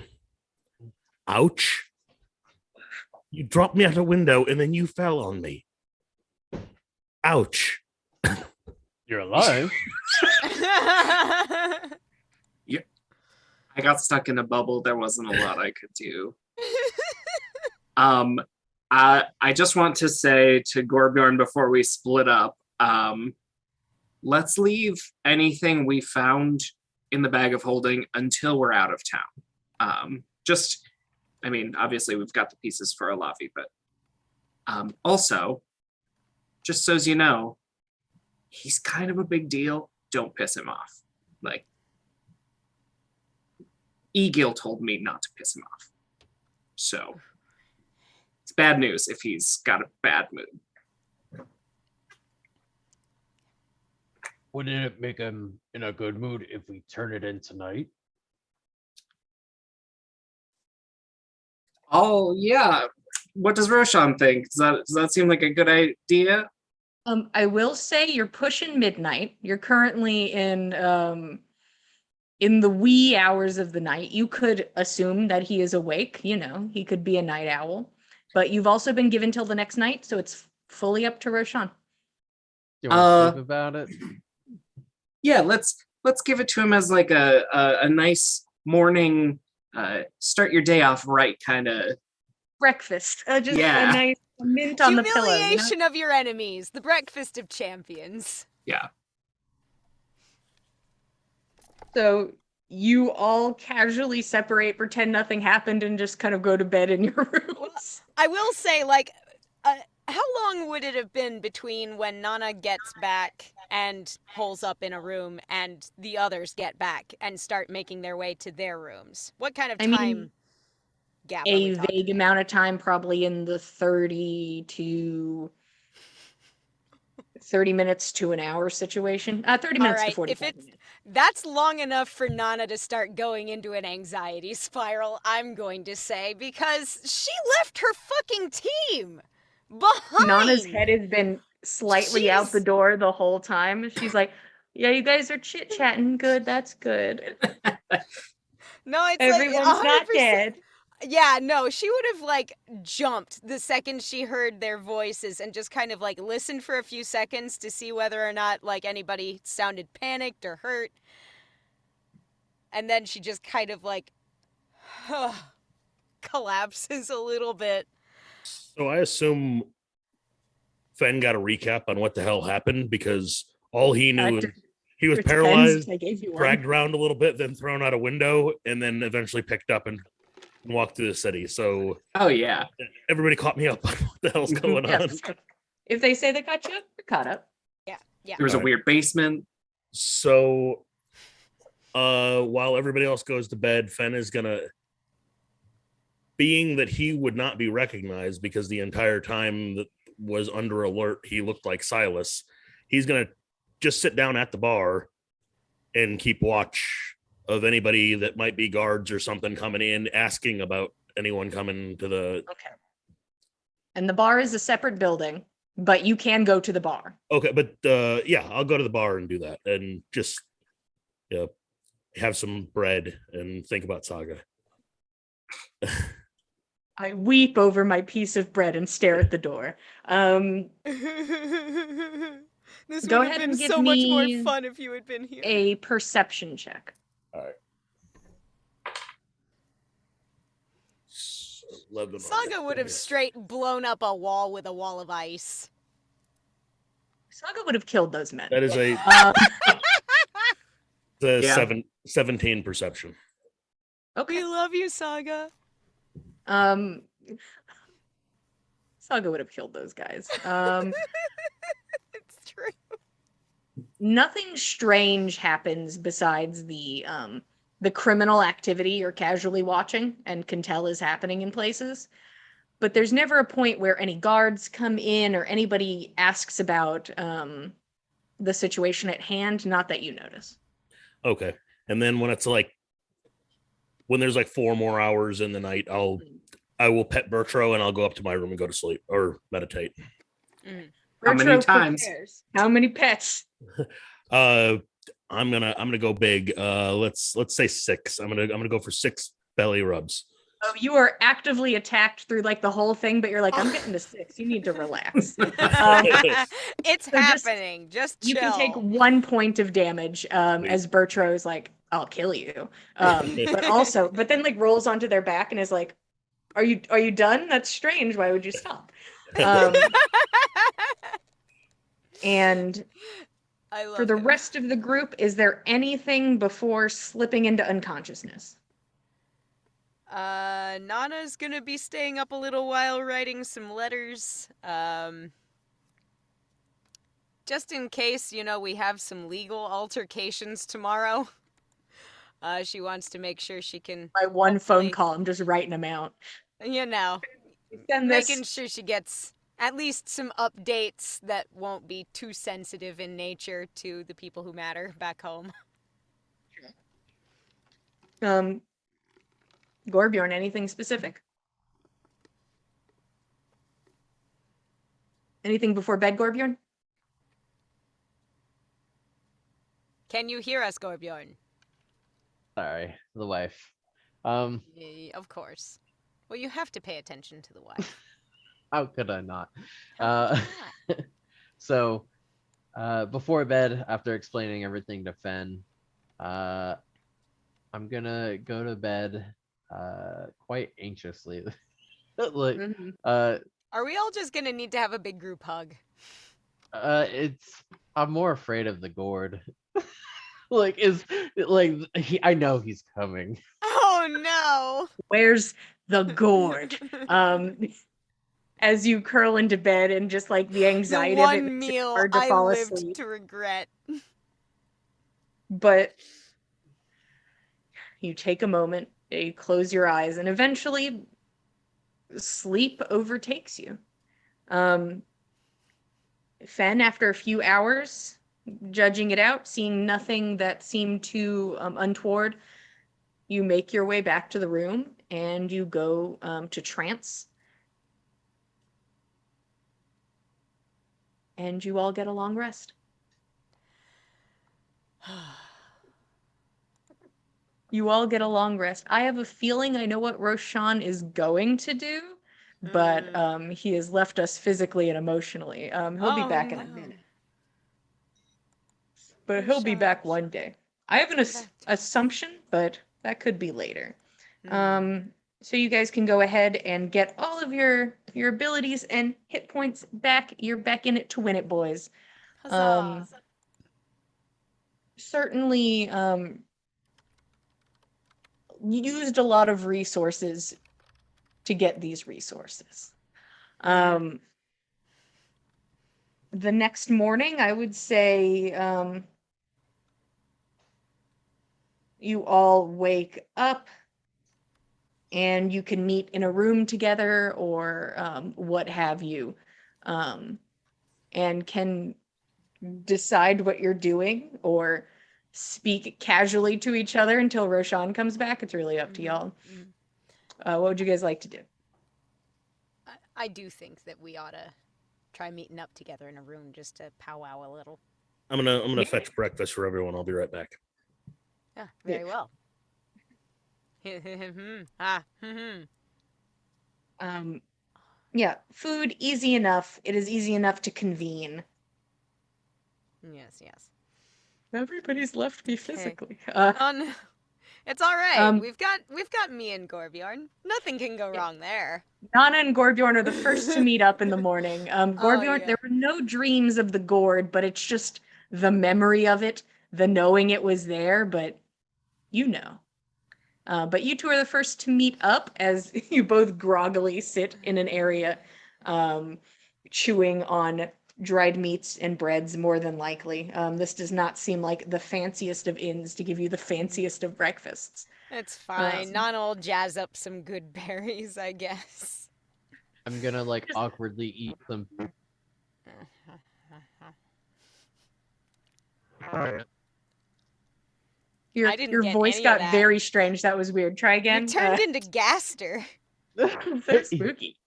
ouch. You dropped me out a window and then you fell on me. Ouch. You're alive. I got stuck in a bubble. There wasn't a lot I could do. I just want to say to Gorbjorn before we split up, let's leave anything we found in the bag of holding until we're out of town. Obviously we've got the pieces for Alavi, but also, just so as you know, he's kind of a big deal. Don't piss him off. Like, Egil told me not to piss him off. So, it's bad news if he's got a bad mood. Wouldn't it make him in a good mood if we turn it in tonight? Oh, yeah. What does Roshan think? Does that seem like a good idea? I will say you're pushing midnight. You're currently in the wee hours of the night. You could assume that he is awake. He could be a night owl. But you've also been given till the next night, so it's fully up to Roshan. Do you want to sleep about it? Yeah, let's give it to him as like a nice morning, start your day off right kind of Breakfast. Just Yeah. a nice mint on the pillow. Humiliation of your enemies. The breakfast of champions. Yeah. So you all casually separate, pretend nothing happened, and just kind of go to bed in your rooms. I will say, how long would it have been between when Nana gets back and holes up in a room and the others get back and start making their way to their rooms? What kind of time gap are we A talking? vague amount of time, probably in the 30 minutes to an hour situation. 30 minutes to Alright, 45 minutes. That's long enough for Nana to start going into an anxiety spiral, I'm going to say, because she left her fucking team behind. Nana's head has been slightly out the Jeez. door the whole time. She's like, yeah, you guys are chit-chatting. Good, that's good. No, it's Everyone's like 100%. not dead. Yeah, no, she would have jumped the second she heard their voices and just kind of listened for a few seconds to see whether or not anybody sounded panicked or hurt. And then she just kind of collapses a little bit. So I assume Fen got a recap on what the hell happened because all he knew, he was paralyzed, dragged around a little bit, then thrown out a window, and then eventually picked up and walked through the city. So Oh, yeah. everybody caught me up on what the hell's going on. Yes. If they say they got you, you're caught up. Yeah. There was a Alright. weird basement. So while everybody else goes to bed, Fen is gonna, being that he would not be recognized because the entire time that was under alert, he looked like Silas, he's gonna just sit down at the bar and keep watch of anybody that might be guards or something coming in, asking about anyone coming to the. Okay. And the bar is a separate building, but you can go to the bar. Okay, but yeah, I'll go to the bar and do that, and just have some bread and think about Saga. I weep over my piece of bread and stare at the door. This Go would have ahead been and give so much more me fun if you had been here. A perception check. All right. 11 on Saga that. would have straight blown up a wall with a wall of ice. Saga would have killed those men. That is a Yeah. 17 perception. Okay. We love you, Saga. Saga would have killed those guys. It's true. Nothing strange happens besides the criminal activity you're casually watching and can tell is happening in places. But there's never a point where any guards come in or anybody asks about the situation at hand, not that you notice. Okay. And then when it's when there's 4 more hours in the night, I will pet Bertro and I'll go up to my room and go to sleep or meditate. How many Bertro times? prepares. How many pets? I'm gonna go big. Let's say 6. I'm gonna go for 6 belly rubs. Oh, you are actively attacked through the whole thing, but you're I'm getting to 6. You need to relax. It's So just- happening. Just chill. You can take 1 point of damage as Bertro's I'll kill you. But then like rolls onto their back and is like, are you done? That's strange. Why would you stop? And I love for the him. rest of the group, is there anything before slipping into unconsciousness? Nana's gonna be staying up a little while writing some letters. Just in case, we have some legal altercations tomorrow. She wants to make sure she can. By one phone hopefully, call, I'm just writing them out. Send making this. sure she gets at least some updates that won't be too sensitive in nature to the people who matter back home. Gorbjorn, anything specific? Anything before bed, Gorbjorn? Can you hear us, Gorbjorn? Sorry, the wife. Of course. Well, you have to pay attention to the wife. How could I not? How could you not? So, before bed, after explaining everything to Fen, I'm gonna go to bed quite anxiously. Like, Mhm. Are we all just gonna need to have a big group hug? I'm more afraid of the gourd. I know he's coming. Oh Where's the gourd? As you curl into bed and just like the no! The anxiety of it one makes it meal hard to I fall lived asleep. to regret. But you take a moment, you close your eyes, and eventually sleep overtakes you. Fen, after a few hours, judging it out, seeing nothing that seemed too untoward, you make your way back to the room and you go to trance. And you all get a long rest. You all get a long rest. I have a feeling I know what Roshan is going to do, but he has left us physically and emotionally. He'll be back in a minute. But he'll be back one day. I have an assumption, but that could be later. So you guys can go ahead and get all of your abilities and hit points back. You're back in it to win it, boys. Huzzah. Certainly used a lot of resources to get these resources. The next morning, I would say you all wake up and you can meet in a room together or what have you, and can decide what you're doing or speak casually to each other until Roshan comes back. It's really up to y'all. What would you guys like to do? I do think that we ought to try meeting up together in a room just to powwow a little. I'm gonna fetch breakfast for everyone. I'll be right back. Yeah, very well. Yeah, food, easy enough. It is easy enough to convene. Yes. Everybody's left me physically. It's all right. Um, We've got me and Gorbjorn. Nothing can go wrong there. Nana and Gorbjorn are the first to meet up in the morning. Gorbjorn, yeah. there were no dreams of the gourd, but it's just the memory of it, the knowing it was there, but you know. But you two are the first to meet up as you both groggily sit in an area, chewing on dried meats and breads, more than likely. This does not seem like the fanciest of inns to give you the fanciest of breakfasts. It's fine. Nana'll jazz up some good berries, I guess. I'm gonna awkwardly eat them. Your voice got very strange. That was weird. Try again. You turned into Gaster. So spooky.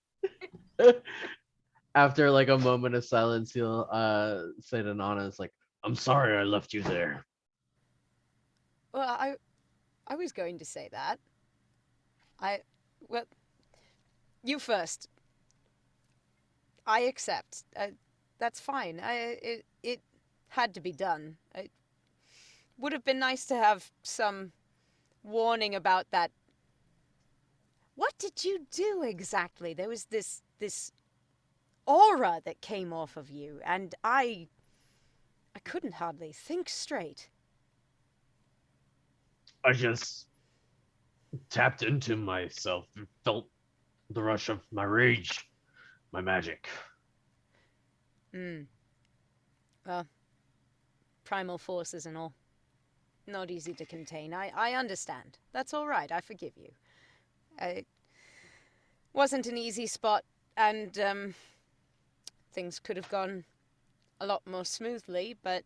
After a moment of silence, he'll say to Nana, "It's like, I'm sorry I left you there." Well, I was going to say that. Well, you first. I accept. That's fine. It had to be done. would have been nice to have some warning about that. What did you do exactly? There was this aura that came off of you, and I couldn't hardly think straight. I just tapped into myself and felt the rush of my rage, my magic. Well, primal forces and all. Not easy to contain. I understand. That's all right. I forgive you. It wasn't an easy spot, and things could have gone a lot more smoothly, but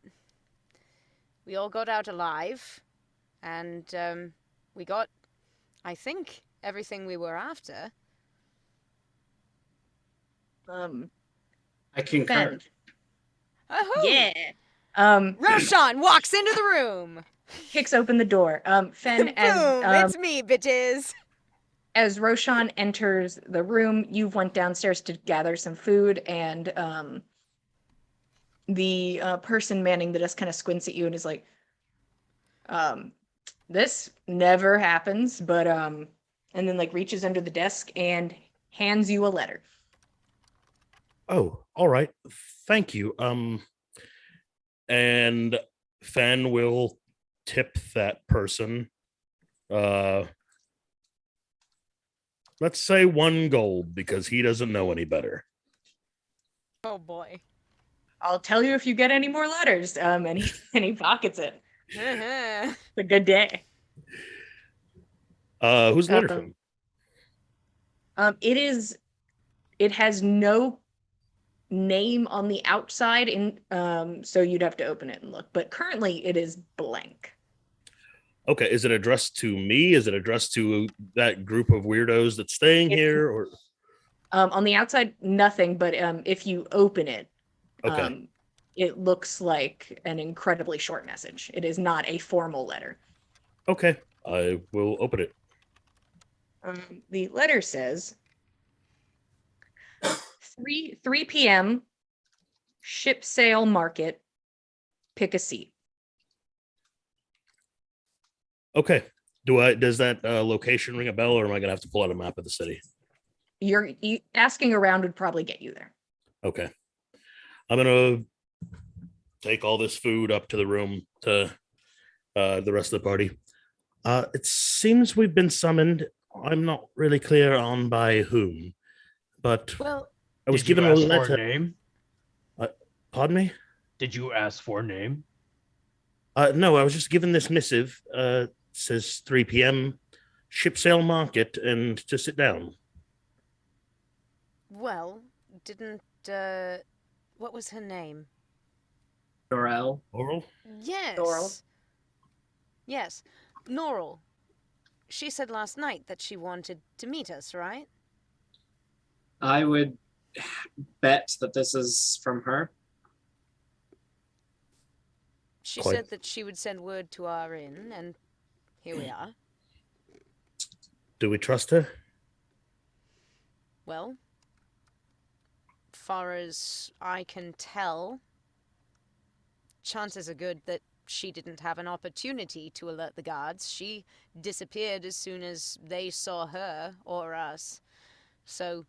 we all got out alive, and we got, I think, everything we were after. I concur. Fen. Oh, Yeah. Roshan walks into the room. Kicks open the door. Fen, Boom! as It's me, bitches. as Roshan enters the room, you went downstairs to gather some food, and the person manning the desk kind of squints at you and is like, this never happens, but and then like reaches under the desk and hands you a letter. Oh, all right. Thank you. And Fen will tip that person. Let's say 1 gold because he doesn't know any better. Oh boy. I'll tell you if you get any more letters. And he pockets it. Uh-huh. It's a good day. Who's the letter from? It has no name on the outside, so you'd have to open it and look. But currently, it is blank. Okay, is it addressed to me? Is it addressed to that group of weirdos that's staying here? Or on the outside, nothing. But if you open it, okay, it looks like an incredibly short message. It is not a formal letter. okay, I will open it. The letter says 3 p.m. ship sale market. Pick a seat. Okay, does that location ring a bell, or am I gonna have to pull out a map of the city? You asking around would probably get you there. Okay, I'm gonna take all this food up to the room to the rest of the party. It seems we've been summoned. I'm not really clear on by whom, but Well, I was Did you given a ask for letter. a name? Pardon me? Did you ask for a name? No, I was just given this missive. It says 3 p.m. ship sale market and to sit down. well, didn't what was her name? Dorel. Oral? Yes. Doral. Yes, Norral. She said last night that she wanted to meet us, right? I would bet that this is from her. She Quite. said that she would send word to our inn, and here we are. Do we trust her? Well, far as I can tell, chances are good that she didn't have an opportunity to alert the guards. She disappeared as soon as they saw her or us. So,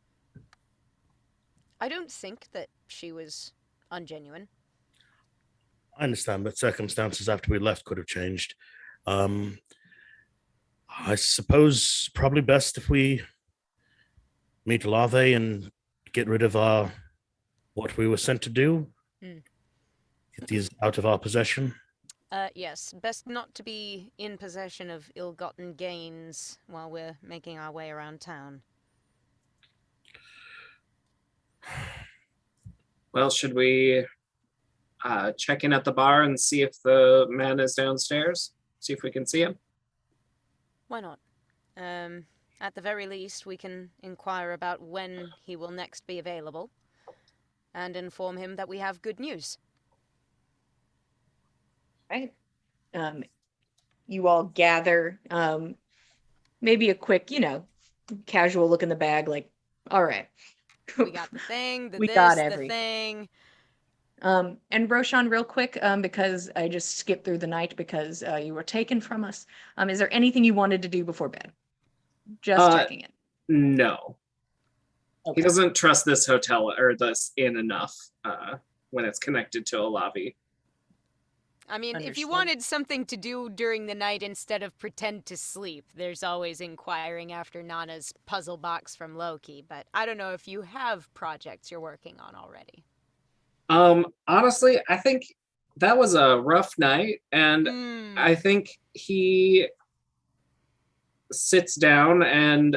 I don't think that she was ungenuine. I understand, but circumstances after we left could have changed. I suppose probably best if we meet Larvae and get rid of what we were sent to do. Mm. Get these out of our possession. Yes, best not to be in possession of ill-gotten gains while we're making our way around town. Well, should we check in at the bar and see if the man is downstairs? See if we can see him? Why not? At the very least, we can inquire about when he will next be available and inform him that we have good news. Right. You all gather. Maybe a quick, casual look in the bag. Like, all right. We got the thing, the We this, got the everything. thing. And Roshan, real quick, because I just skipped through the night because you were taken from us. Is there anything you wanted to do before bed? Just checking it. No. Okay. He doesn't trust this hotel or this inn enough when it's connected to a lobby. I mean, if you Understood. wanted something to do during the night instead of pretend to sleep, there's always inquiring after Nana's puzzle box from Loki, but I don't know if you have projects you're working on already. Honestly, I think that was a rough night, and I think he sits down and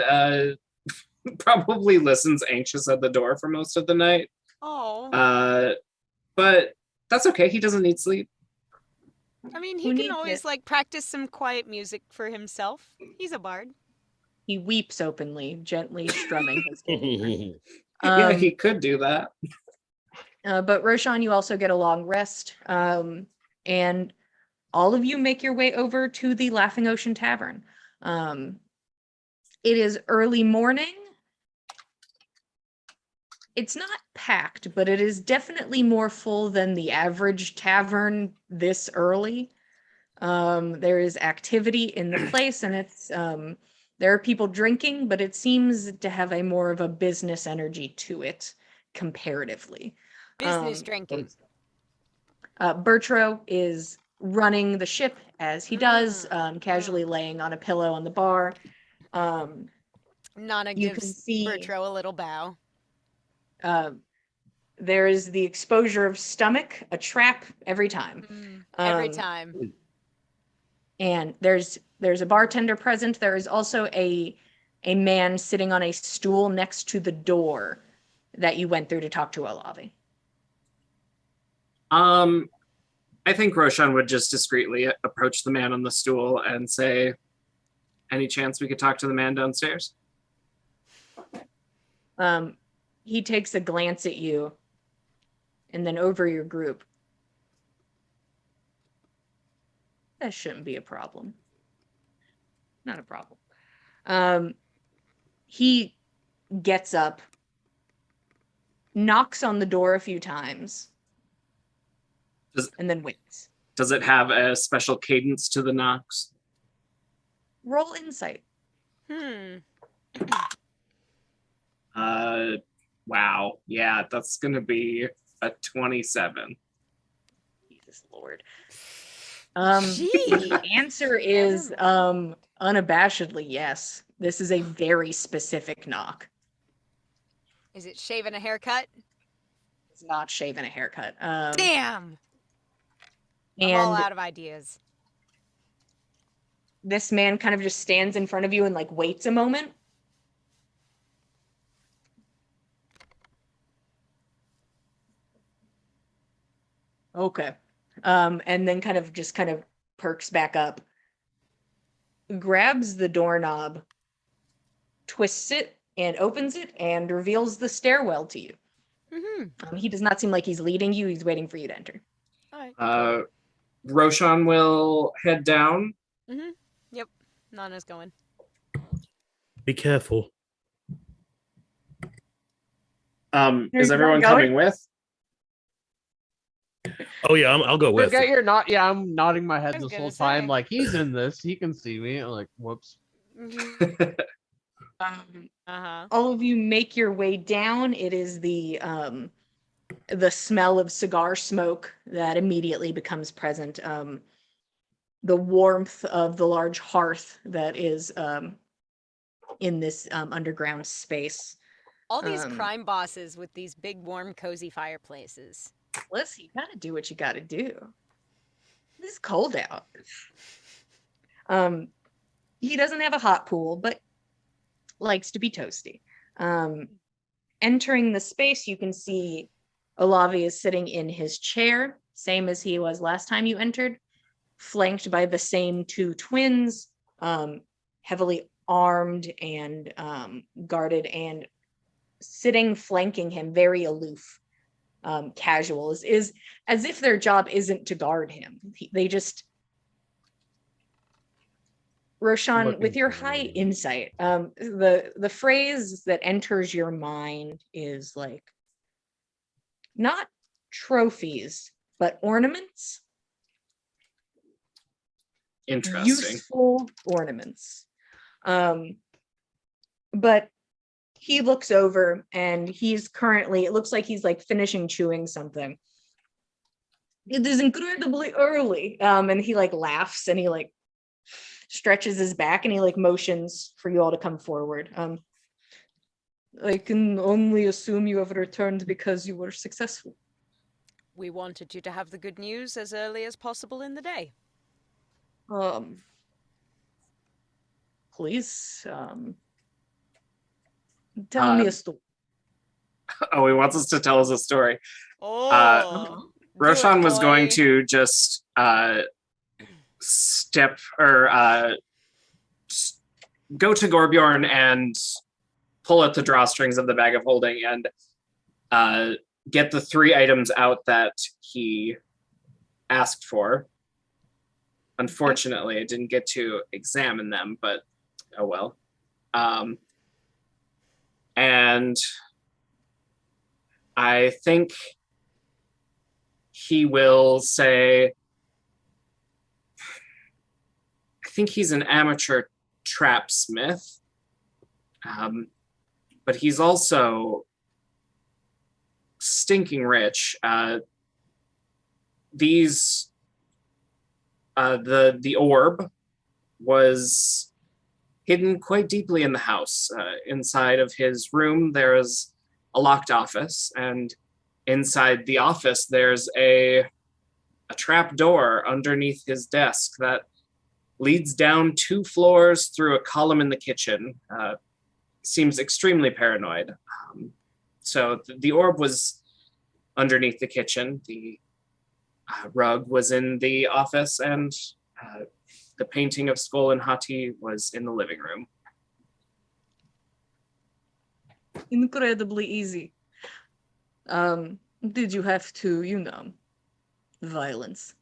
probably listens anxious at the door for most of the night. Oh. But that's okay. He doesn't need sleep. I mean, Who he can needs always it? like practice some quiet music for himself. He's a bard. He weeps openly, gently strumming his guitar. Yeah, he could do that. But Roshan, you also get a long rest. And all of you make your way over to the Laughing Ocean Tavern. It is early morning. It's not packed, but it is definitely more full than the average tavern this early. There is activity in the place, and it's there are people drinking, but it seems to have a more of a business energy to it comparatively. Business drinking. Bertro is running the ship as he does, casually laying on a pillow on the bar. Nana You can gives see Bertro a little bow. there is the exposure of stomach, a trap every time. Every time. And there's a bartender present. There is also a man sitting on a stool next to the door that you went through to talk to Olavi. I think Roshan would just discreetly approach the man on the stool and say, "Any chance we could talk to the man downstairs?" He takes a glance at you and then over your group. That shouldn't be a problem. Not a problem. He gets up, knocks on the door a few times, and then waits. Does it have a special cadence to the knocks? Roll insight. Wow. Yeah, that's gonna be a 27. Jesus Lord. The answer is unabashedly yes. This is a very specific knock. Is it shaving a haircut? It's not shaving a haircut. Damn! I'm And all out of ideas. this man kind of just stands in front of you and like waits a moment. Okay. And then kind of perks back up, grabs the doorknob, twists it, and opens it, and reveals the stairwell to you. He does not seem like he's leading you. He's waiting for you to enter. Roshan will head down. Yep. Nana's going. Be careful. Is everyone coming with? Oh yeah, I'll go with. Forget you're not. Yeah, I'm nodding my head I was this gonna whole time, say. like he's in this. He can see me. I'm like, whoops. All of you make your way down. It is the smell of cigar smoke that immediately becomes present. The warmth of the large hearth that is in this underground space. All these crime bosses with these big, warm, cozy fireplaces. Listen, you gotta do what you gotta do. This is cold out. He doesn't have a hot pool, but likes to be toasty. Entering the space, you can see Olavi is sitting in his chair, same as he was last time you entered, flanked by the same two twins, heavily armed and guarded, and sitting flanking him, very aloof, casual, is as if their job isn't to guard him. They just... Roshan, Looking with your for high me. insight, the phrase that enters your mind is like, not trophies, but ornaments. Interesting. Useful ornaments. But he looks over and it looks like he's like finishing chewing something. It is incredibly early. And he like laughs and he like stretches his back and he like motions for you all to come forward. I can only assume you have returned because you were successful. We wanted you to have the good news as early as possible in the day. Please, tell me a story. Oh, he wants us to tell us a story. Oh, Roshan was going to just step or go to Gorbjorn and pull out the drawstrings of the bag of holding and get the 3 items out that he asked for. Unfortunately, I didn't get to examine them, but oh well. And I think he will say, I think he's an amateur trapsmith, but he's also stinking rich. The orb was hidden quite deeply in the house. Inside of his room, there is a locked office, and inside the office, there's a trap door underneath his desk that leads down 2 floors through a column in the kitchen. Seems extremely paranoid. So the orb was underneath the kitchen. The rug was in the office, and the painting of Skull and Hati was in the living room. Incredibly easy. Did you have to, violence?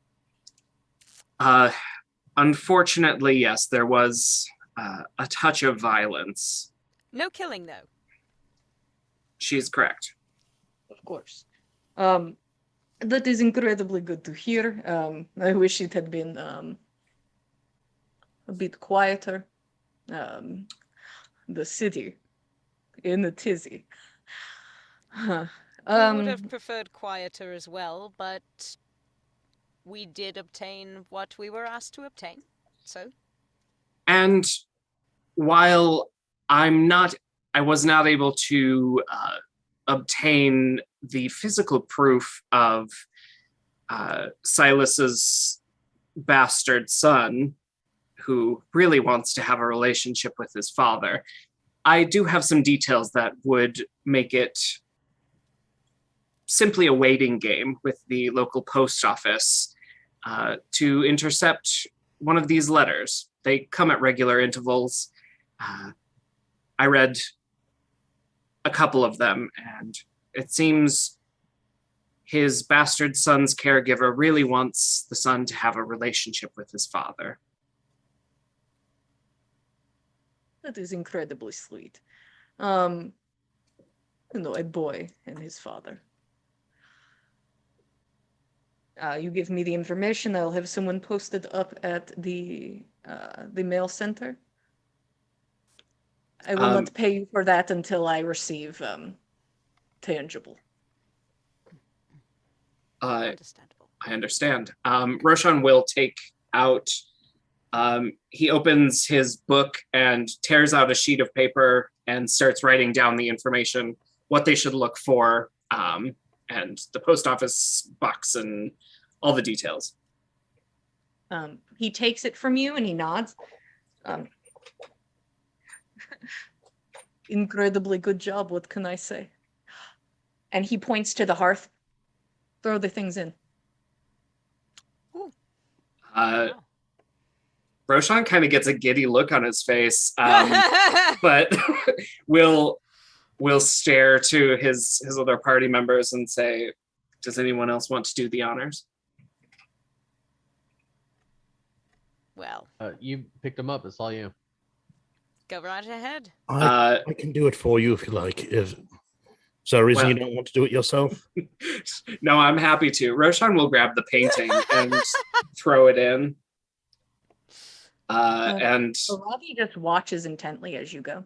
Unfortunately, yes, there was a touch of violence. No killing, though. She's correct. Of course. That is incredibly good to hear. I wish it had been a bit quieter. The city in a tizzy. We would have preferred quieter as well, but we did obtain what we were asked to obtain, so. And while I was not able to obtain the physical proof of Silas's bastard son, who really wants to have a relationship with his father, I do have some details that would make it simply a waiting game with the local post office to intercept one of these letters. They come at regular intervals. I read a couple of them, and it seems his bastard son's caregiver really wants the son to have a relationship with his father. That is incredibly sweet. A boy and his father. You give me the information, I'll have someone posted up at the mail center. I will not pay you for that until I receive tangible. Understandable. I understand. Roshan will take out, he opens his book and tears out a sheet of paper and starts writing down the information, what they should look for, and the post office box and all the details. He takes it from you and he nods. Incredibly good job, what can I say? And he points to the hearth. Throw the things in. Roshan kind of gets a giddy look on his face, but will stare to his other party members and say, does anyone else want to do the honors? Well, You picked him up. It's all you. go right ahead. I can do it for you if you like. Is there a reason Well- you don't want to do it yourself? No, I'm happy to. Roshan will grab the painting and throw it in. And Robbie just watches intently as you go.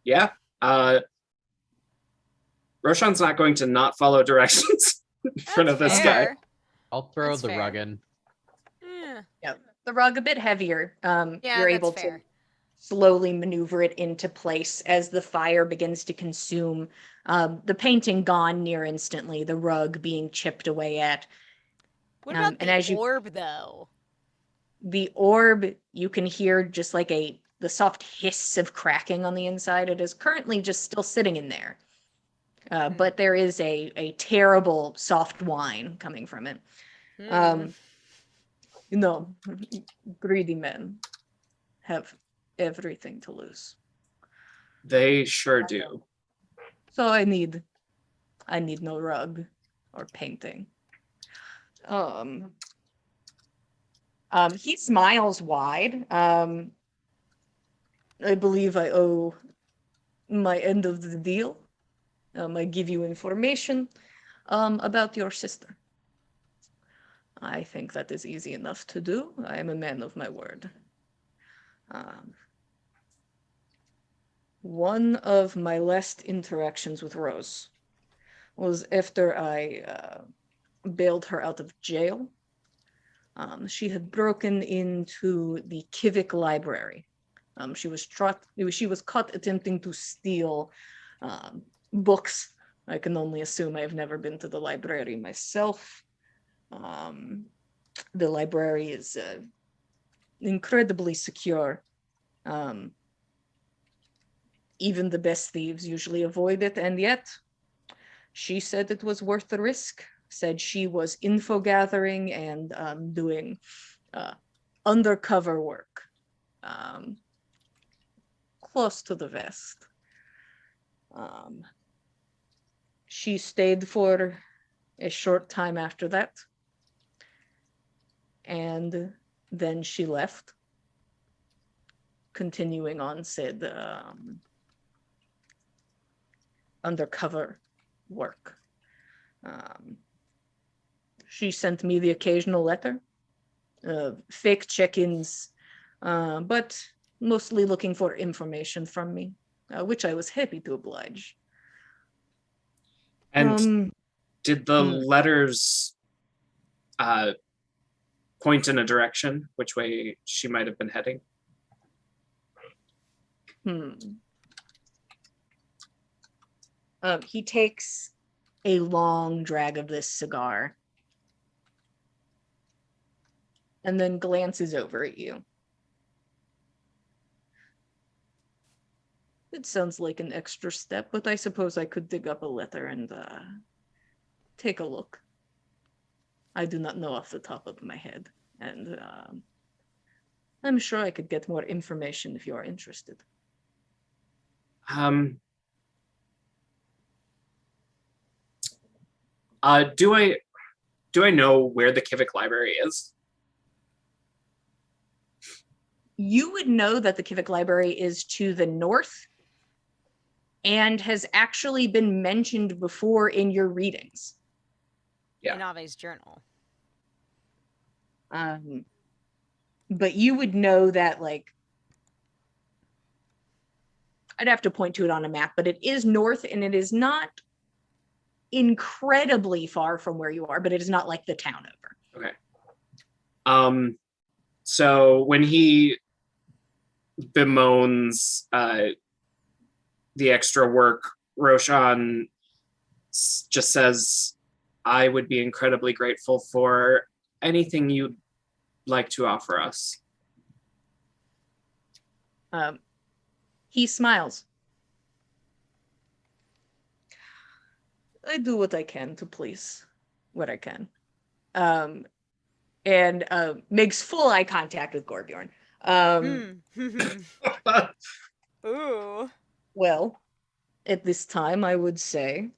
yeah, Roshan's not going to not follow directions in front of this That's guy. fair. I'll throw That's the fair. rug in. Yeah, The rug a bit heavier. yeah, You're that's able fair. to slowly maneuver it into place as the fire begins to consume the painting gone near instantly, the rug being chipped away at. What about and the as you- orb, though? The orb, you can hear just like the soft hiss of cracking on the inside. It is currently just still sitting in there. But there is a terrible soft whine coming from it. Greedy men have everything to lose. They sure do. So I need no rug or painting. He smiles wide. I believe I owe my end of the deal. I give you information about your sister. I think that is easy enough to do. I am a man of my word. One of my last interactions with Rose was after I bailed her out of jail. She had broken into the Civic library. She was caught attempting to steal books. I can only assume I've never been to the library myself. The library is incredibly secure. Even the best thieves usually avoid it, and yet she said it was worth the risk. Said she was info gathering and doing undercover work close to the vest. She stayed for a short time after that, and then she left, continuing on said undercover work. She sent me the occasional letter, fake check-ins, but mostly looking for information from me, which I was happy to oblige. And did the letters point in a direction, which way she might have been heading? He takes a long drag of this cigar and then glances over at you. It sounds like an extra step, but I suppose I could dig up a letter and take a look. I do not know off the top of my head, and I'm sure I could get more information if you are interested. Do I know where the Civic Library is? You would know that the Civic Library is to the north and has actually been mentioned before in your readings. Yeah. In Ave's journal. But you would know that, like, I'd have to point to it on a map, but it is north and it is not incredibly far from where you are, but it is not like the town over. Okay. So when he bemoans the extra work, Roshan just says, I would be incredibly grateful for anything you'd like to offer us. He smiles. I do what I can to please what I can. And makes full eye contact with Gorbjorn. Ooh. Well, at this time, I would say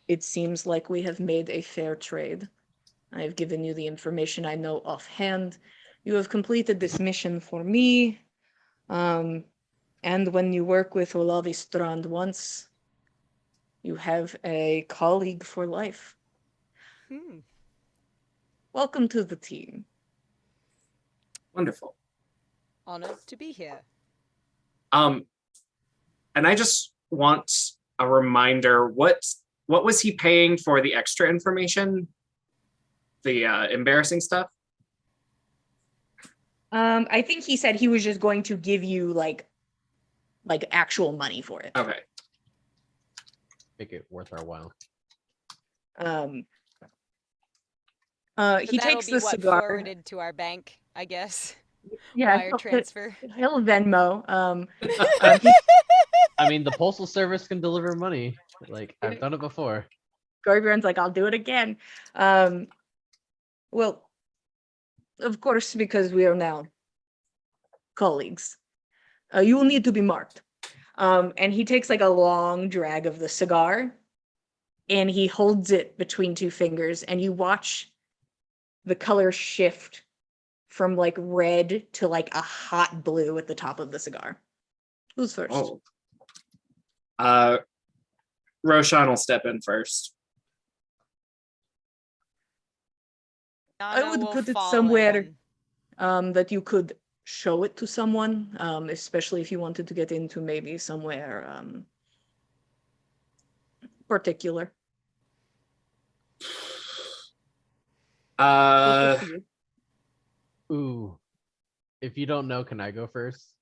it seems like we have made a fair trade. I have given you the information I know offhand. You have completed this mission for me. And when you work with Olavi Strand once, You have a colleague for life. Hmm. Welcome to the team. Wonderful. Honored to be here. And I just want a reminder, what was he paying for the extra information? The embarrassing stuff? I think he said he was just going to give you like actual money for it. Okay. Make it worth our while. So He that'll takes be the what cigar. forwarded to our bank, I guess. Yeah, Wire transfer. He'll Venmo. I mean, the postal service can deliver money. Like I've done it before. Gorbjorn's like, I'll do it again. Well, of course, because we are now colleagues, you will need to be marked. And he takes like a long drag of the cigar, and he holds it between two fingers, and you watch the color shift from like red to like a hot blue at the top of the cigar. Who's first? Oh. Roshan will step in first. I Nana would will put it fall somewhere in. that you could show it to someone, especially if you wanted to get into maybe somewhere particular. Uh, Ooh. If you don't know, can I go first?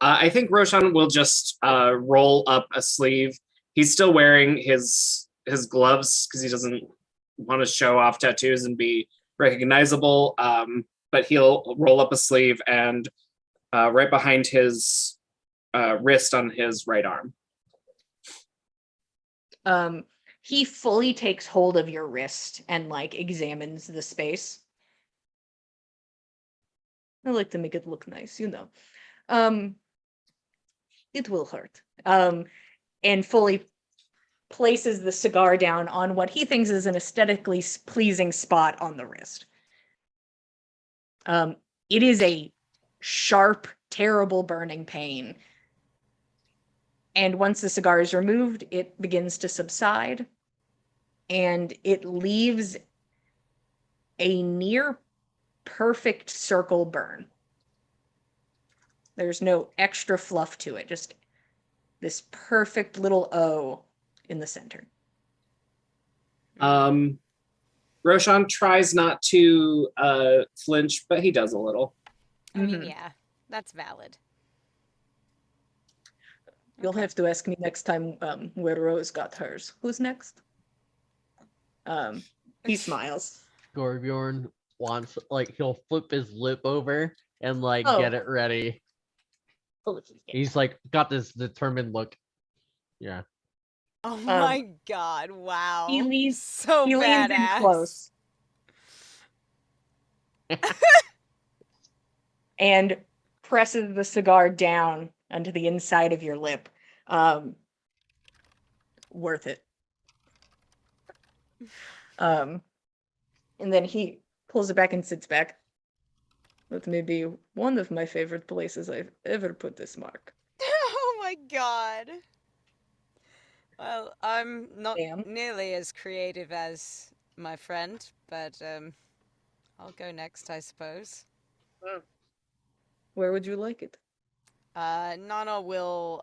I think Roshan will just roll up a sleeve. He's still wearing his gloves because he doesn't want to show off tattoos and be recognizable. But he'll roll up a sleeve and right behind his wrist on his right arm. He fully takes hold of your wrist and like examines the space. I like to make it look nice, you know. It will hurt. And fully places the cigar down on what he thinks is an aesthetically pleasing spot on the wrist. It is a sharp, terrible burning pain. And once the cigar is removed, it begins to subside, and it leaves a near perfect circle burn. There's no extra fluff to it, just this perfect little O in the center. Roshan tries not to flinch, but he does a little. I mean, Mhm. yeah, that's valid. You'll Okay. have to ask me next time where Rose got hers. Who's next? He smiles. Gorbjorn wants like he'll flip his lip over and like Oh. get it ready. He's like got this determined look. Yeah. Oh my god, wow. He leans so in badass. close. And presses the cigar down onto the inside of your lip. Worth it. And then he pulls it back and sits back. That may be one of my favorite places I've ever put this mark. Oh my god. Well, I'm not Damn. nearly as creative as my friend, but I'll go next, I suppose. Where would you like it? Nana will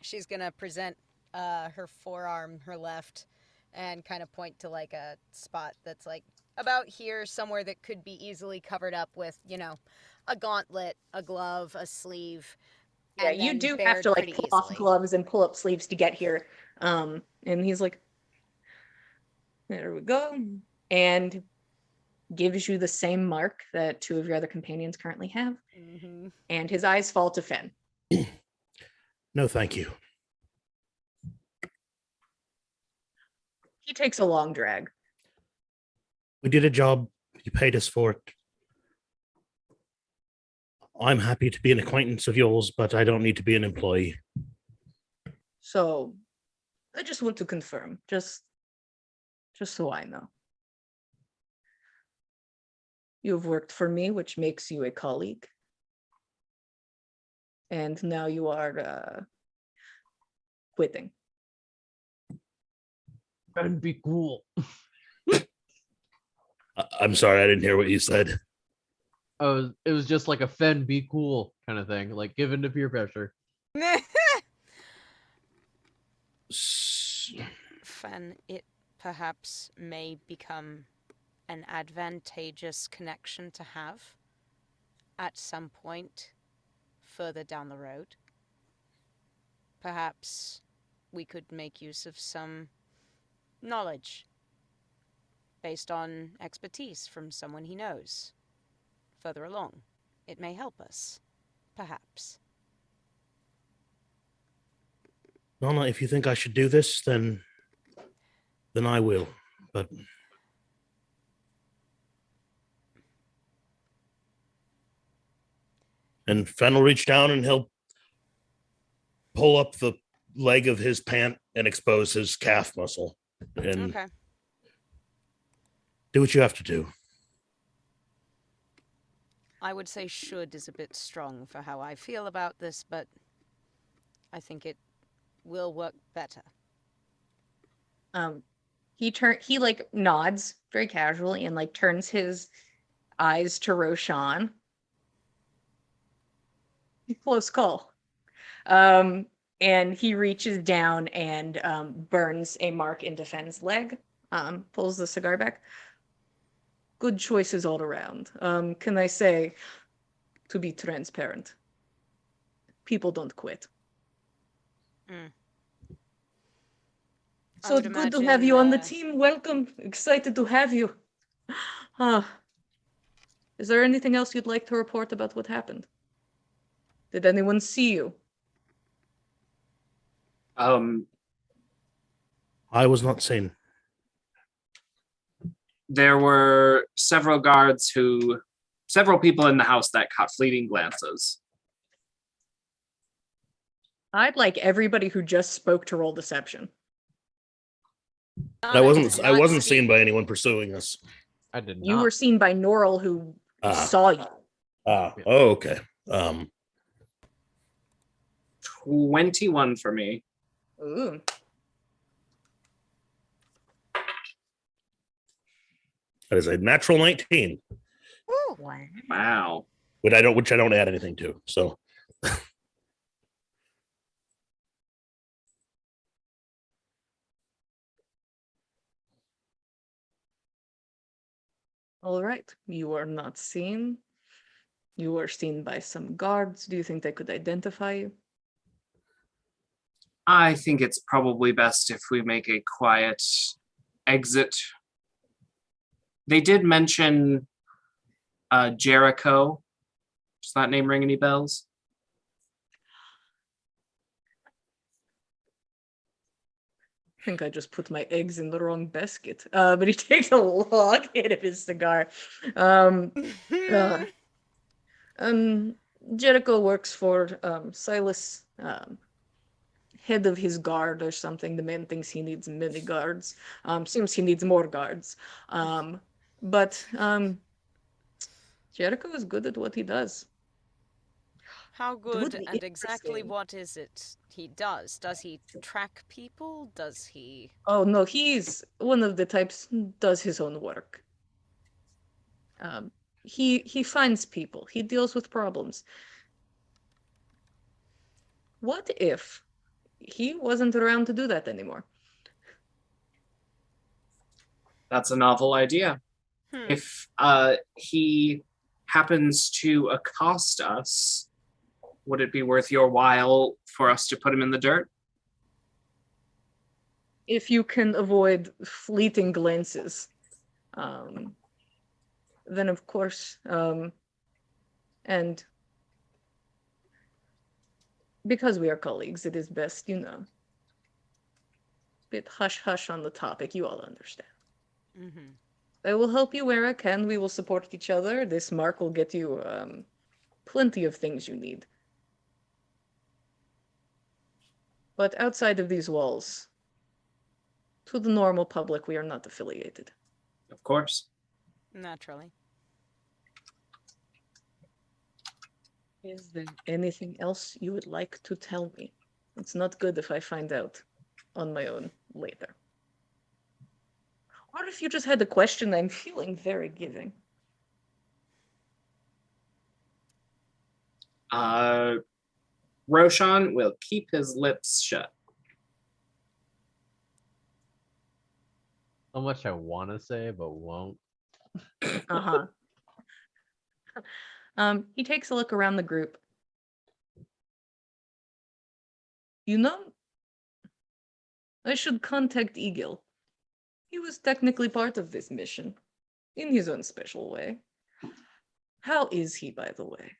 she's gonna present her forearm, her left, and kind of point to like a spot that's like about here, somewhere that could be easily covered up with, you know, a gauntlet, a glove, a sleeve. Yeah, and you then do have bared to like pretty pull off easily. gloves and pull up sleeves to get here. And he's like, there we go. And gives you the same mark that two of your other companions currently have. Mm-hmm. And his eyes fall to Fen. No, thank you. He takes a long drag. We did a job. You paid us for it. I'm happy to be an acquaintance of yours, but I don't need to be an employee. So I just want to confirm, just so I know. You've worked for me, which makes you a colleague. And now you are quitting. And be cool. I'm sorry, I didn't hear what you said. It was just like a Fen be cool kind of thing, like give in to peer pressure. Fen, it perhaps may become an advantageous connection to have at some point further down the road. Perhaps we could make use of some knowledge based on expertise from someone he knows further along. It may help us, perhaps. No, if you think I should do this, then I will. But and Fen will reach down and he'll pull up the leg of his pant and expose his calf muscle and Okay. do what you have to do. I would say should is a bit strong for how I feel about this, but I think it will work better. He like nods very casually and like turns his eyes to Roshan. Close call. And he reaches down and burns a mark into Fenn's leg. Pulls the cigar back. Good choices all around. Can I say, to be transparent, people don't quit. So it's good to have you on the team. Welcome. Excited to have you. Is there anything else you'd like to report about what happened? Did anyone see you? I was not seen. There were several people in the house that caught fleeting glances. I'd like everybody who just spoke to roll deception. I wasn't seen by anyone pursuing us. I did not. You were seen by Norrell, who saw you. Okay. 21 for me. Ooh. That is a natural 19. Wow. Which I don't add anything to. So All right. You are not seen. You were seen by some guards. Do you think they could identify you? I think it's probably best if we make a quiet exit. They did mention Jericho. Does that name ring any bells? I think I just put my eggs in the wrong basket. But he takes a long hit of his cigar. Jericho works for Silas, head of his guard or something. The man thinks he needs many guards. Seems he needs more guards. But Jericho is good at what he does. How good be and exactly interesting. what is it he does? Does he track people? Does he... Oh no, he's one of the types who does his own work. He finds people. He deals with problems. What if he wasn't around to do that anymore? That's a novel idea. If he happens to accost us, would it be worth your while for us to put him in the dirt? If you can avoid fleeting glances, then of course, and because we are colleagues, it is best, bit hush-hush on the topic, you all understand. I will help you where I can. We will support each other. This mark will get you plenty of things you need. But outside of these walls, to the normal public, we are not affiliated. Of course. Naturally. Is there anything else you would like to tell me? It's not good if I find out on my own later. Or if you just had a question, I'm feeling very giving. Roshan will keep his lips shut. So much I want to say, but won't. Uh-huh. He takes a look around the group. You know, I should contact Eagle. He was technically part of this mission, in his own special way. How is he, by the way?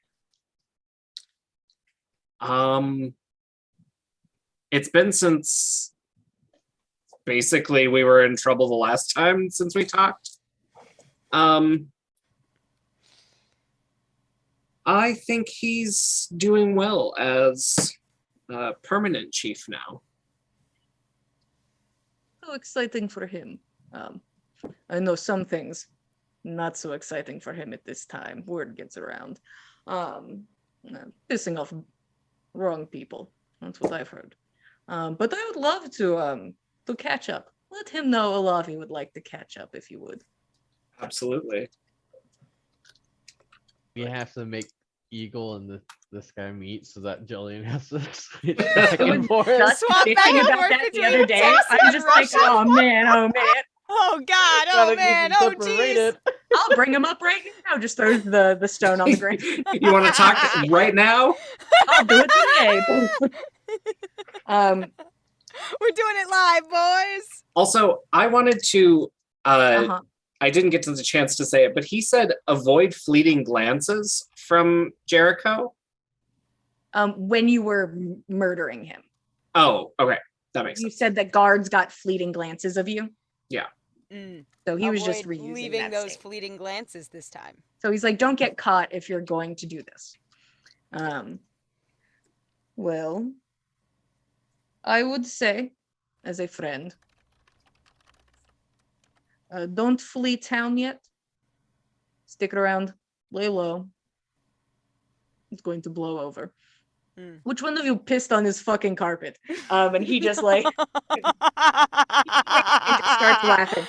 It's been since basically we were in trouble the last time since we talked. I think he's doing well as permanent chief now. So exciting for him. I know some things not so exciting for him at this time. Word gets around. Pissing off wrong people. That's what I've heard. But I would love to catch up. Let him know Olavi would like to catch up if you would. Absolutely. We have to make Eagle and this guy meet so that Jillian has to switch back and forth. Just Swap back thinking and about forth that the between other day. Texas I'm and just like, Russia. oh man, oh man. Oh God! Gotta Oh keep man! them Oh separated. geez! I'll bring him up right now. Just throw the stone on the ground. You want to talk right now? I'll do it today. We're doing it live, boys. Also, I wanted to Uh-huh. I didn't get to the chance to say it, but he said avoid fleeting glances from Jericho. When you were murdering him, Oh, okay. That makes you sense. said that guards got fleeting glances of you. Mm. So he was just Avoid reusing leaving that those statement. fleeting glances this time. So he's like, don't get caught if you're going to do this. Well, I would say, as a friend, don't flee town yet. Stick around, lay low. It's going to blow over. Mm. Which one of you pissed on his fucking carpet? And he just like starts laughing.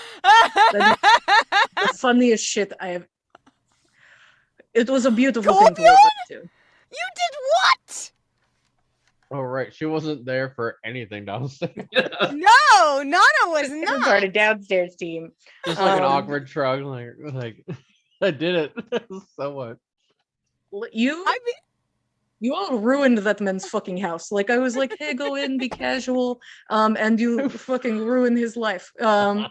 The funniest shit I have. It was a beautiful thing to look up to. You did what? Oh right, she wasn't there for anything downstairs. No, Nana was It was not. part of downstairs team. Just like an Um, awkward shrug, like I did it. So what? You I mean, you all ruined that man's fucking house. Like I was like, hey, go in, be casual. And you fucking ruined his life. And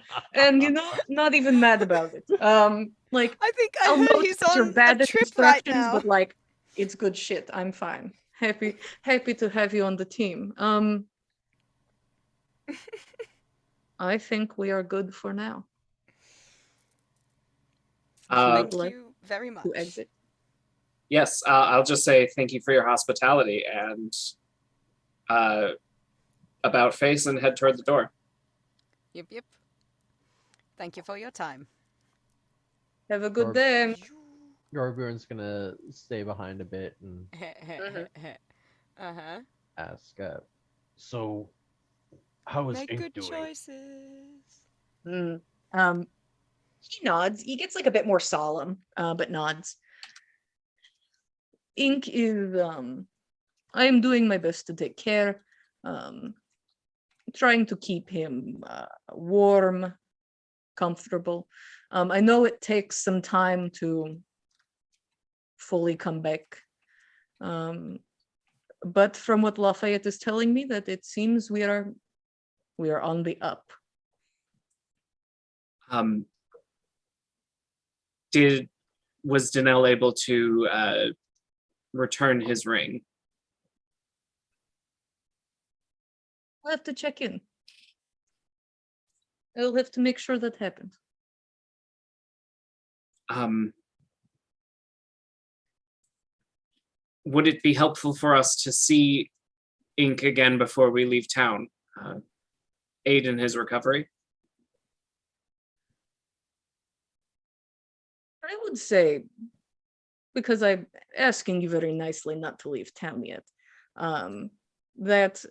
you know, not even mad about it. Like I think I'll I heard note he's that you're on bad a at trip right instructions, now. but like it's good shit. I'm fine. Happy to have you on the team. I think we are good for now. Thank Like you very much. to exit. Yes, I'll just say thank you for your hospitality and about face and head toward the door. Yep, yep. Thank you for your time. Have a good Or- day. Gorbjorn's gonna stay behind a bit and Uh-huh. ask, So, how is Make Ink good doing? choices. He nods. He gets like a bit more solemn, but nods. Ink is I am doing my best to take care. Trying to keep him warm, comfortable. I know it takes some time to fully come back. But from what Lafayette is telling me, that it seems we are on the up. Was Danelle able to return his ring? I'll have to check in. I'll have to make sure that happens. Would it be helpful for us to see Ink again before we leave town? Aid in his recovery? I would say, because I'm asking you very nicely not to leave town yet, that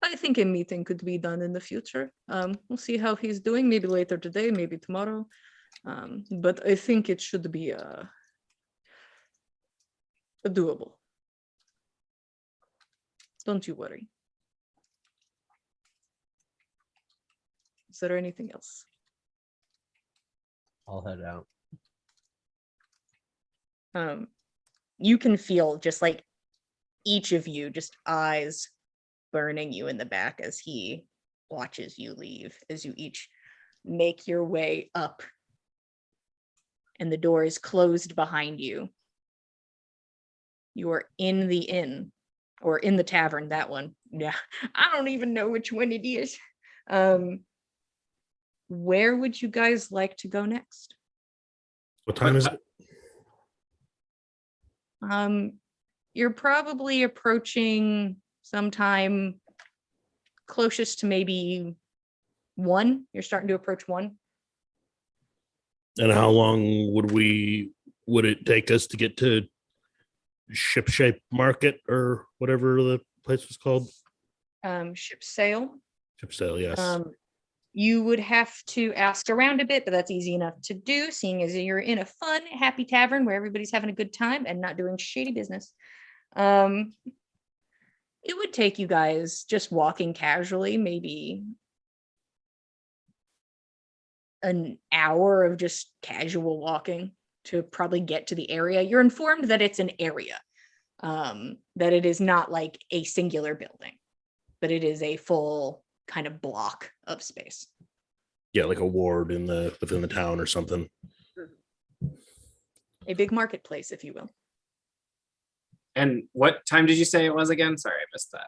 I think a meeting could be done in the future. We'll see how he's doing, maybe later today, maybe tomorrow. But I think it should be doable. Don't you worry. Is there anything else? I'll head out. You can feel just like each of you, just eyes burning you in the back as he watches you leave, as you each make your way up and the door is closed behind you. You are in the inn, or in the tavern, that one. Yeah, I don't even know which one it is. Where would you guys like to go next? What time is it? You're probably approaching sometime closest to maybe 1. You're starting to approach 1. And how long would it take us to get to Shipshape Market or whatever the place was called? Ship sail. Ship Sail, yes. You would have to ask around a bit, but that's easy enough to do, seeing as you're in a fun, happy tavern where everybody's having a good time and not doing shady business. It would take you guys just walking casually, maybe an hour of just casual walking to probably get to the area. You're informed that it's an area, that it is not like a singular building, but it is a full kind of block of space. Yeah, like a ward within the town or something. A big marketplace, if you will. And what time did you say it was again? Sorry, I missed that.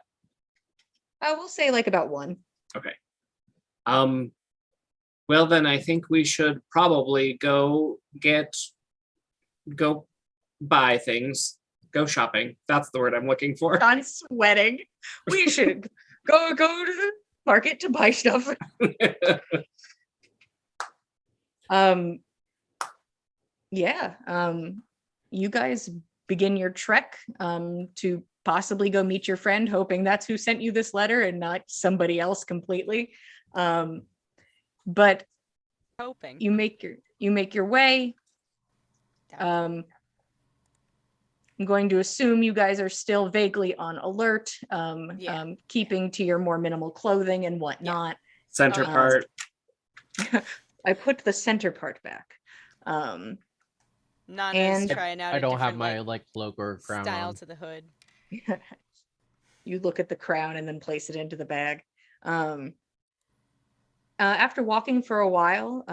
I will say like about 1. Okay. Well, then I think we should probably go buy things, go shopping. That's the word I'm looking for. I'm sweating. We should go to the market to buy stuff. You guys begin your trek to possibly go meet your friend, hoping that's who sent you this letter and not somebody else completely. But Hoping. you make your way. I'm going to assume you guys are still vaguely on alert, keeping to your more minimal clothing and whatnot. Center part. I put the center part back. Nana's and- trying out I a don't have different, my cloak or crown style on. to the hood. You look at the crown and then place it into the bag. After walking for a while,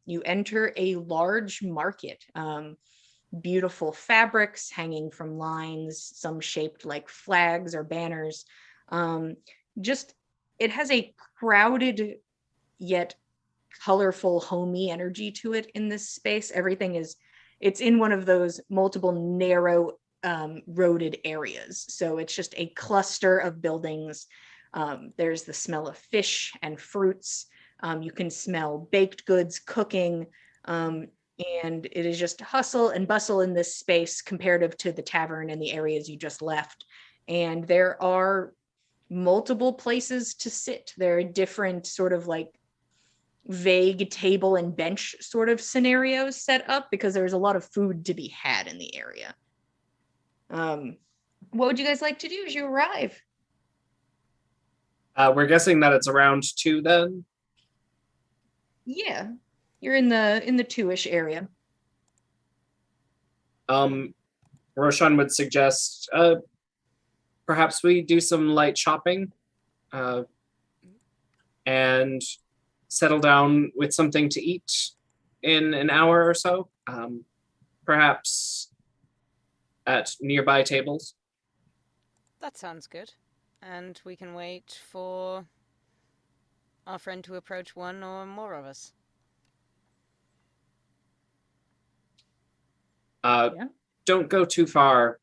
you enter a large market. Beautiful fabrics hanging from lines, some shaped like flags or banners. It has a crowded yet colorful, homey energy to it in this space. It's in one of those multiple narrow roaded areas. So it's just a cluster of buildings. There's the smell of fish and fruits. You can smell baked goods cooking. And it is just hustle and bustle in this space comparative to the tavern and the areas you just left. And there are multiple places to sit. There are different sort of like vague table and bench sort of scenarios set up because there's a lot of food to be had in the area. What would you guys like to do as you arrive? We're guessing that it's around 2 then. Yeah, you're in the 2-ish area. Roshan would suggest perhaps we do some light shopping and settle down with something to eat in an hour or so, perhaps at nearby tables. That sounds good. And we can wait for our friend to approach one or more of us. Don't go too far.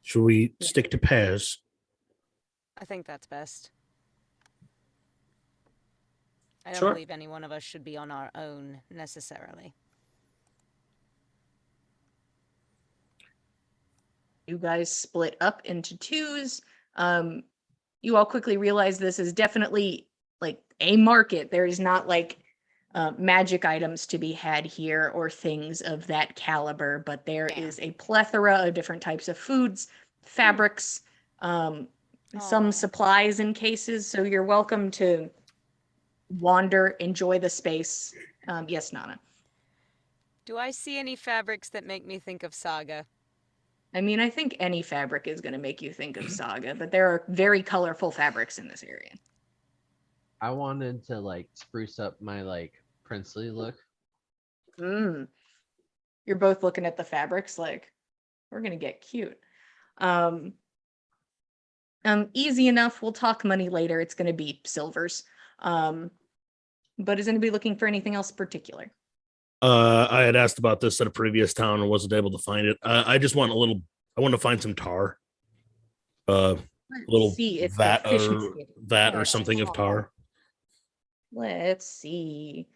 Should we stick to pairs? I think that's best. I don't Sure. believe any one of us should be on our own necessarily. You guys split up into 2s. You all quickly realize this is definitely like a market. There is not like magic items to be had here or things of that caliber, but there is a plethora of different types of foods, fabrics, some supplies in cases. So you're welcome to wander, enjoy the space. Yes, Nana. Do I see any fabrics that make me think of Saga? I mean, I think any fabric is going to make you think of Saga, but there are very colorful fabrics in this area. I wanted to like spruce up my like princely look. You're both looking at the fabrics like, we're going to get cute. Easy enough. We'll talk money later. It's going to be silvers. But is anybody looking for anything else particular? I had asked about this at a previous town and wasn't able to find it. I just want I want to find some tar. A little vat or something of tar. Let's see.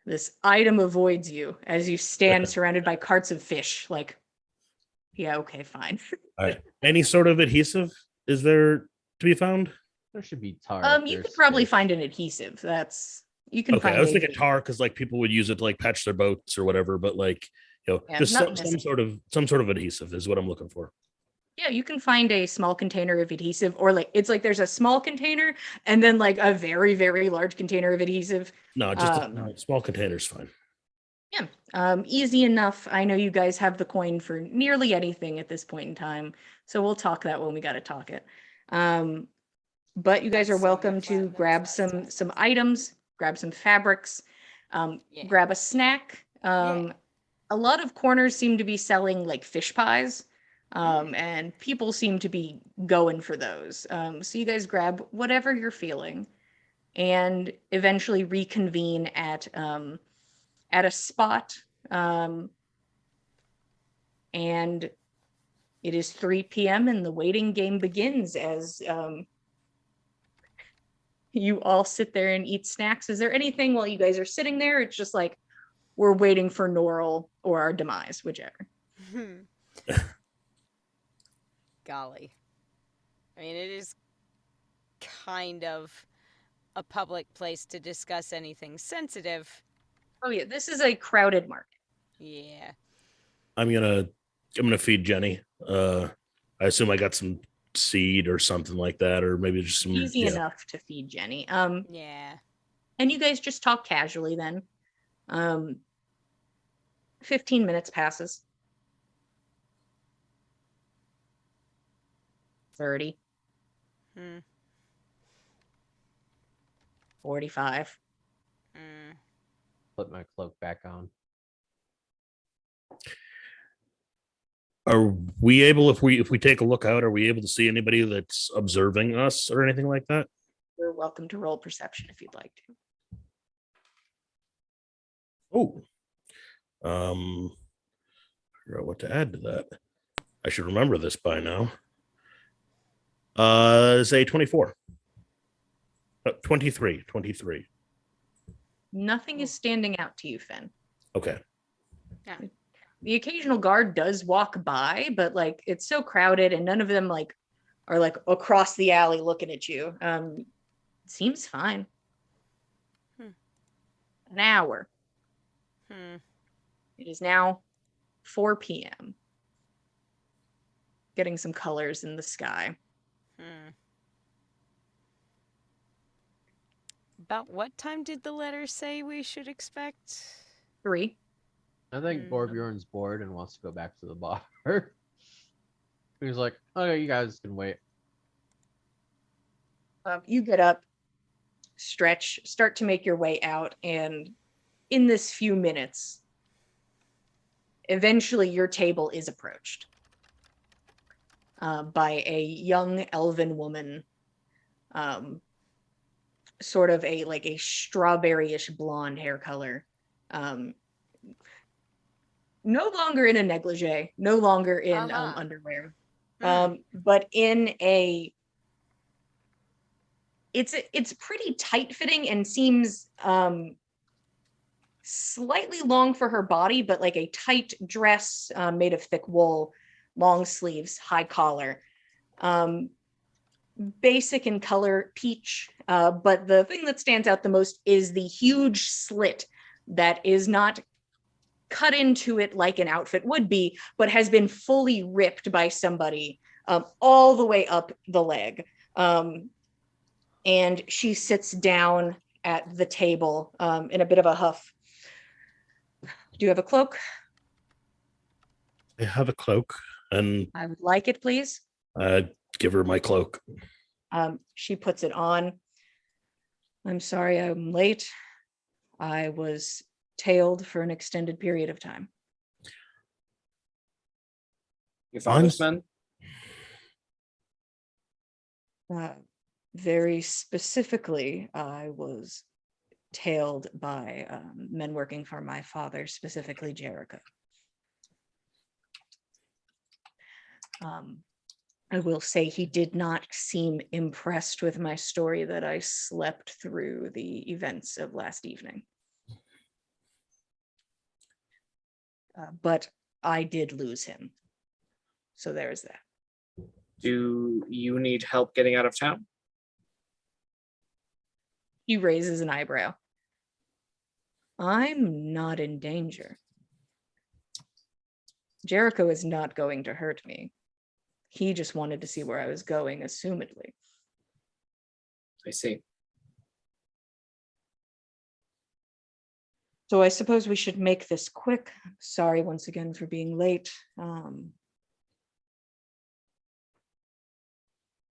This item avoids you as you stand surrounded by carts of fish. Like, yeah, okay, fine. All right. Any sort of adhesive is there to be found? There should be tar. You could probably find an adhesive. You can okay, find. I was thinking tar because like people would use it to like patch their boats or whatever, but like just some sort of adhesive is what I'm looking for. Yeah, you can find a small container of adhesive, or like it's like there's a small container and then like a very, very large container of adhesive. No, just a small container's fine. Yeah, easy enough. I know you guys have the coin for nearly anything at this point in time, so we'll talk that when we got to talk it. But you guys are welcome to grab some items, grab some fabrics, grab a snack. A lot of corners seem to be selling like fish pies, and people seem to be going for those. So you guys grab whatever you're feeling, and eventually reconvene at a spot. And it is 3 p.m. and the waiting game begins as you all sit there and eat snacks. Is there anything while you guys are sitting there? It's just like we're waiting for Norrell or our demise, whichever. Golly. I mean, it is kind of a public place to discuss anything sensitive. Oh yeah, this is a crowded market. Yeah. I'm gonna feed Jenny. I assume I got some seed or something like that, or maybe just some easy enough to feed Jenny. Yeah. And you guys just talk casually then. 15 minutes passes. 30. 45. Put my cloak back on. Are we able, if we take a look out, are we able to see anybody that's observing us or anything like that? You're welcome to roll perception if you'd like to. Oh, figure out what to add to that. I should remember this by now. Say 24. 23. Nothing is standing out to you, Finn. Okay. Yeah. The occasional guard does walk by, but like it's so crowded and none of them like are like across the alley looking at you. It seems fine. An hour. It is now 4 p.m. Getting some colors in the sky. About what time did the letter say we should expect? 3. I think Gorbjorn's bored and wants to go back to the bar. He's like, okay, you guys can wait. You get up, stretch, start to make your way out, and in this few minutes, eventually your table is approached by a young elven woman, sort of a strawberry-ish blonde hair color. No longer in a negligee, no longer in underwear, but in a. It's pretty tight fitting and seems slightly long for her body, but like a tight dress made of thick wool, long sleeves, high collar. Basic in color, peach, but the thing that stands out the most is the huge slit that is not cut into it like an outfit would be, but has been fully ripped by somebody all the way up the leg. And she sits down at the table in a bit of a huff. Do you have a cloak? I have a cloak, and I would like it, please. give her my cloak. She puts it on. I'm sorry I'm late. I was tailed for an extended period of time. Your father's men? Very specifically, I was tailed by men working for my father, specifically Jericho. I will say he did not seem impressed with my story that I slept through the events of last evening. But I did lose him. So there's that. Do you need help getting out of town? He raises an eyebrow. I'm not in danger. Jericho is not going to hurt me. He just wanted to see where I was going, assumedly. I see. So I suppose we should make this quick. Sorry once again for being late.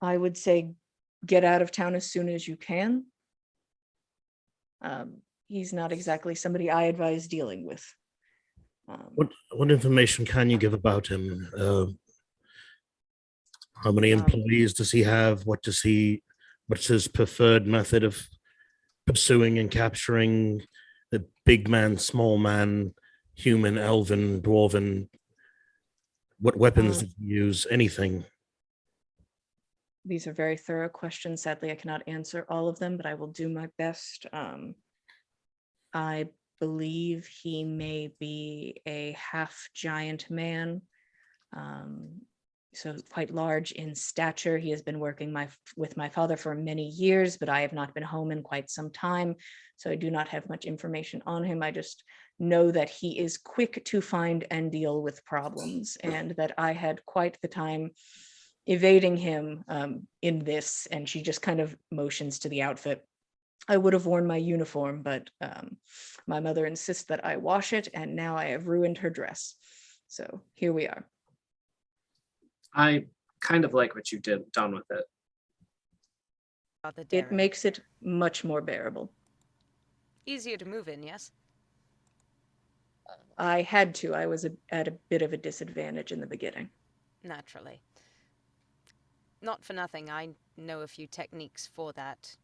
I would say get out of town as soon as you can. He's not exactly somebody I advise dealing with. What information can you give about him? How many employees does he have? What's his preferred method of pursuing and capturing the big man, small man, human, elven, dwarven? What weapons does he use? Anything? These are very thorough questions. Sadly, I cannot answer all of them, but I will do my best. I believe he may be a half giant man. So quite large in stature. He has been working with my father for many years, but I have not been home in quite some time. So I do not have much information on him. I just know that he is quick to find and deal with problems, and that I had quite the time evading him in this. And she just kind of motions to the outfit. I would have worn my uniform, but my mother insists that I wash it, and now I have ruined her dress. So here we are. I kind of like what you done with it. It makes it much more bearable. Easier to move in, yes? I had to. I was at a bit of a disadvantage in the beginning. Naturally. Not for nothing, I know a few techniques for that,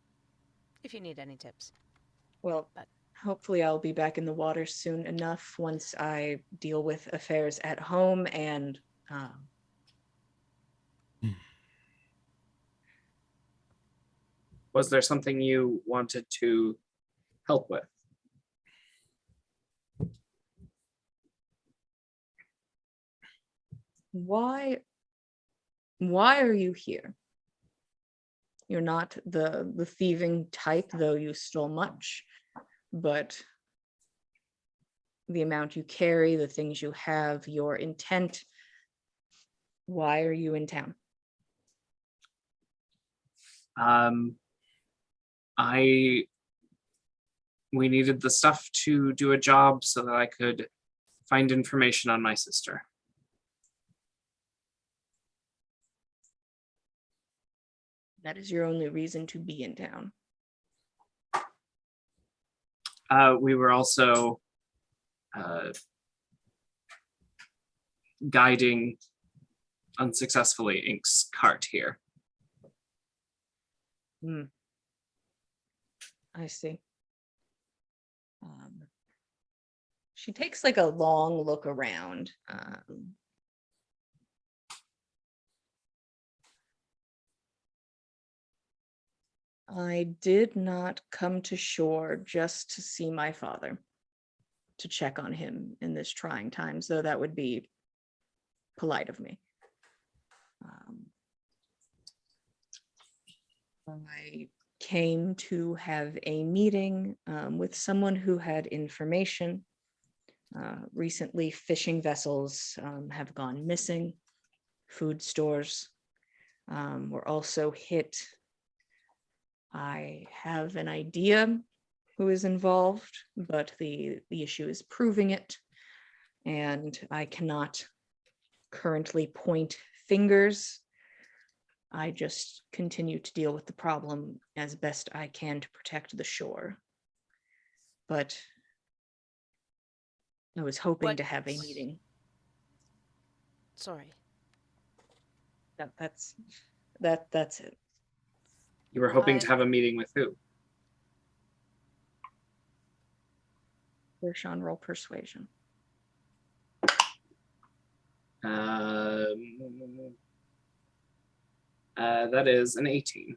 if you need any tips. Well, hopefully I'll be back in the water soon enough once I deal with affairs at home and Was there something you wanted to help with? why are you here? You're not the thieving type, though you stole much, but the amount you carry, the things you have, your intent. Why are you in town? We needed the stuff to do a job so that I could find information on my sister. That is your only reason to be in town. We were also guiding unsuccessfully Ink's cart here. I see. She takes like a long look around. I did not come to shore just to see my father. to check on him in this trying times, though that would be polite of me. I came to have a meeting with someone who had information. Recently, fishing vessels have gone missing. Food stores were also hit. I have an idea who is involved, but the issue is proving it. And I cannot currently point fingers. I just continue to deal with the problem as best I can to protect the shore. But I was hoping to have a meeting. Sorry. That's it. You were hoping to have a meeting with who? Roshan, roll persuasion. That is an 18.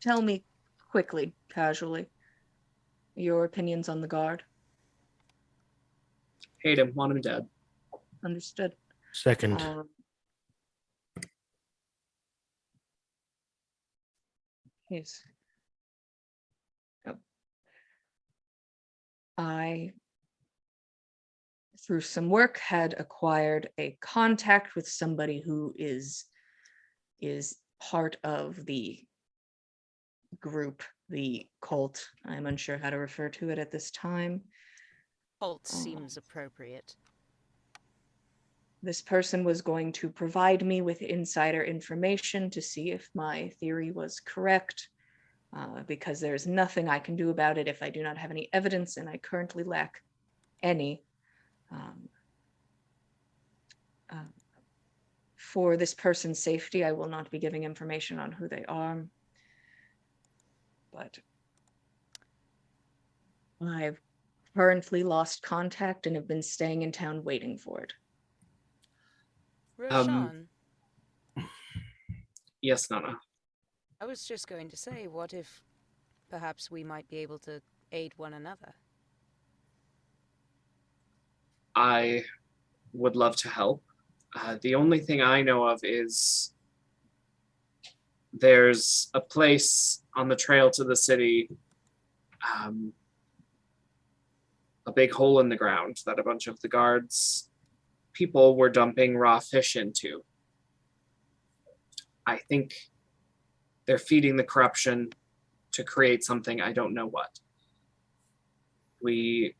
Tell me quickly, casually, your opinions on the guard. Hate him, want him dead. Understood. Second. Yes. Oh. I, through some work, had acquired a contact with somebody who is part of the group, the cult. I'm unsure how to refer to it at this time. Cult seems appropriate. This person was going to provide me with insider information to see if my theory was correct, because there's nothing I can do about it if I do not have any evidence, and I currently lack any. For this person's safety, I will not be giving information on who they are. But I've currently lost contact and have been staying in town waiting for it. Roshan, Yes, Nana. I was just going to say, what if perhaps we might be able to aid one another? I would love to help. The only thing I know of is there's a place on the trail to the city, a big hole in the ground that a bunch of the guards people were dumping raw fish into. I think they're feeding the corruption to create something, I don't know what. We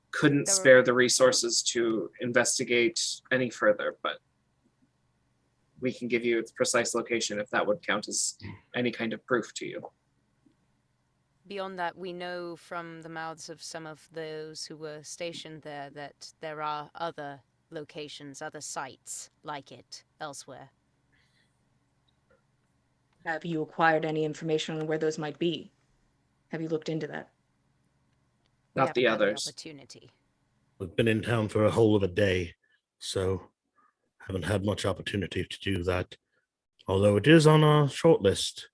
couldn't spare the resources to investigate any further, but we can give you its precise location if that would count as any kind of proof to you. Beyond that, we know from the mouths of some of those who were stationed there that there are other locations, other sites like it elsewhere. Have you acquired any information on where those might be? Have you looked into that? Not the haven't had others. Opportunity. We've been in town for a whole of a day, so haven't had much opportunity to do that. Although it is on our short list.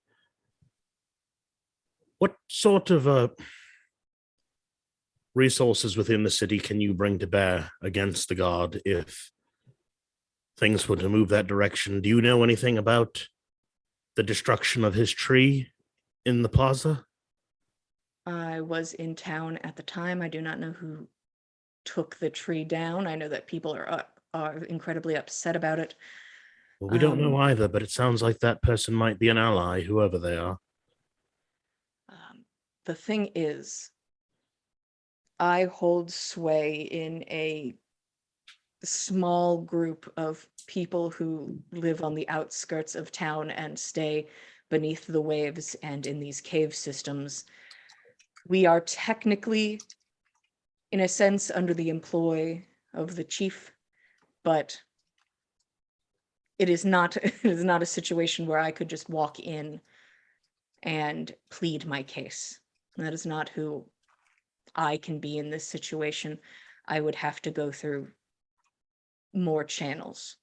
What sort of resources within the city can you bring to bear against the guard if things were to move that direction? Do you know anything about the destruction of his tree in the plaza? I was in town at the time. I do not know who took the tree down. I know that people are incredibly upset about it. Well, we don't know either, but it sounds like that person might be an ally, whoever they are. The thing is, I hold sway in a small group of people who live on the outskirts of town and stay beneath the waves and in these cave systems. We are technically, in a sense, under the employ of the chief, but it is not a situation where I could just walk in and plead my case. That is not who I can be in this situation. I would have to go through more channels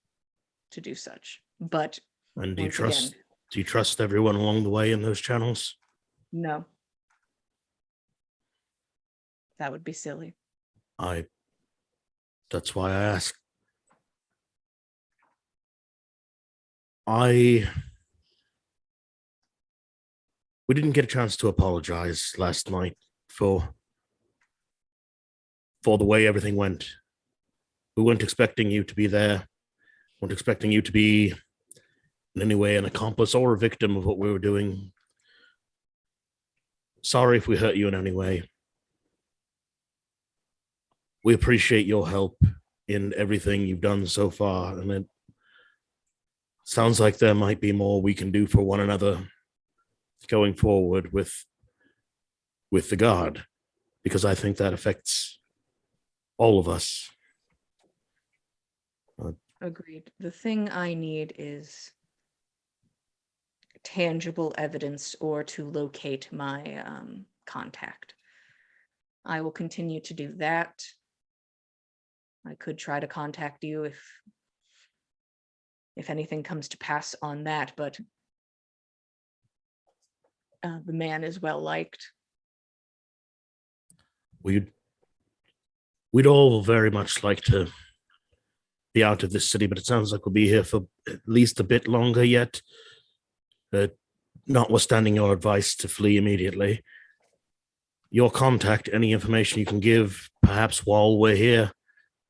to do such. But And once again, do you trust everyone along the way in those channels? no. That would be silly. That's why I ask. We didn't get a chance to apologize last night for the way everything went. We weren't expecting you to be there. Weren't expecting you to be in any way an accomplice or a victim of what we were doing. Sorry if we hurt you in any way. We appreciate your help in everything you've done so far, and it sounds like there might be more we can do for one another going forward with the guard, because I think that affects all of us. Agreed. The thing I need is tangible evidence or to locate my contact. I will continue to do that. I could try to contact you if anything comes to pass on that, but the man is well liked. We'd all very much like to be out of this city, but it sounds like we'll be here for at least a bit longer yet. Notwithstanding your advice to flee immediately, your contact, any information you can give, perhaps while we're here,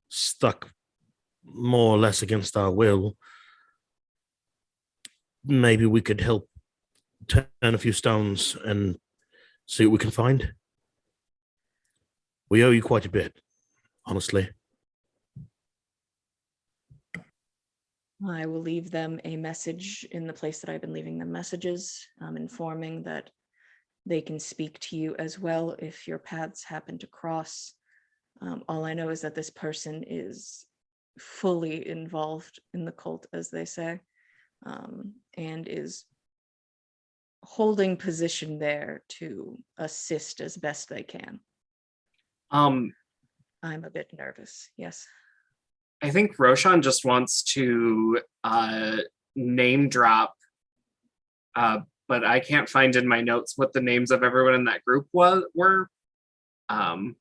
stuck more or less against our will, maybe we could help turn a few stones and see what we can find. We owe you quite a bit, honestly. I will leave them a message in the place that I've been leaving them messages, informing that they can speak to you as well if your paths happen to cross. All I know is that this person is fully involved in the cult, as they say, and is holding position there to assist as best they can. I'm a bit nervous, yes. I think Roshan just wants to name drop, but I can't find in my notes what the names of everyone in that group were. Those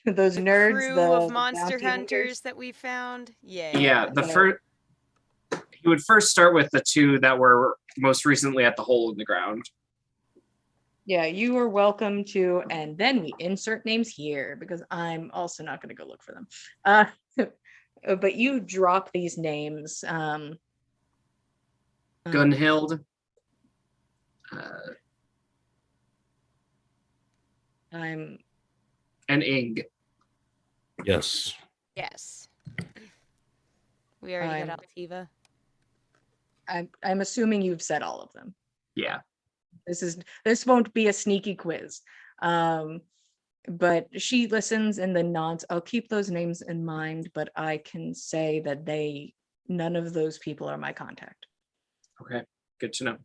The nerds, crew the of monster bounty hunters that we found. Yeah, he would first start with the two that were most recently at the hole in the ground. Yeah, you are welcome to, and then we insert names here because I'm also not going to go look for them. But you drop these names. Gunhild. I'm And Ing. Yes. Yes. We already got Altiva. I'm assuming you've said all of them. Yeah. This won't be a sneaky quiz. But she listens and then nods. I'll keep those names in mind, but I can say that none of those people are my contact. Okay, good to know.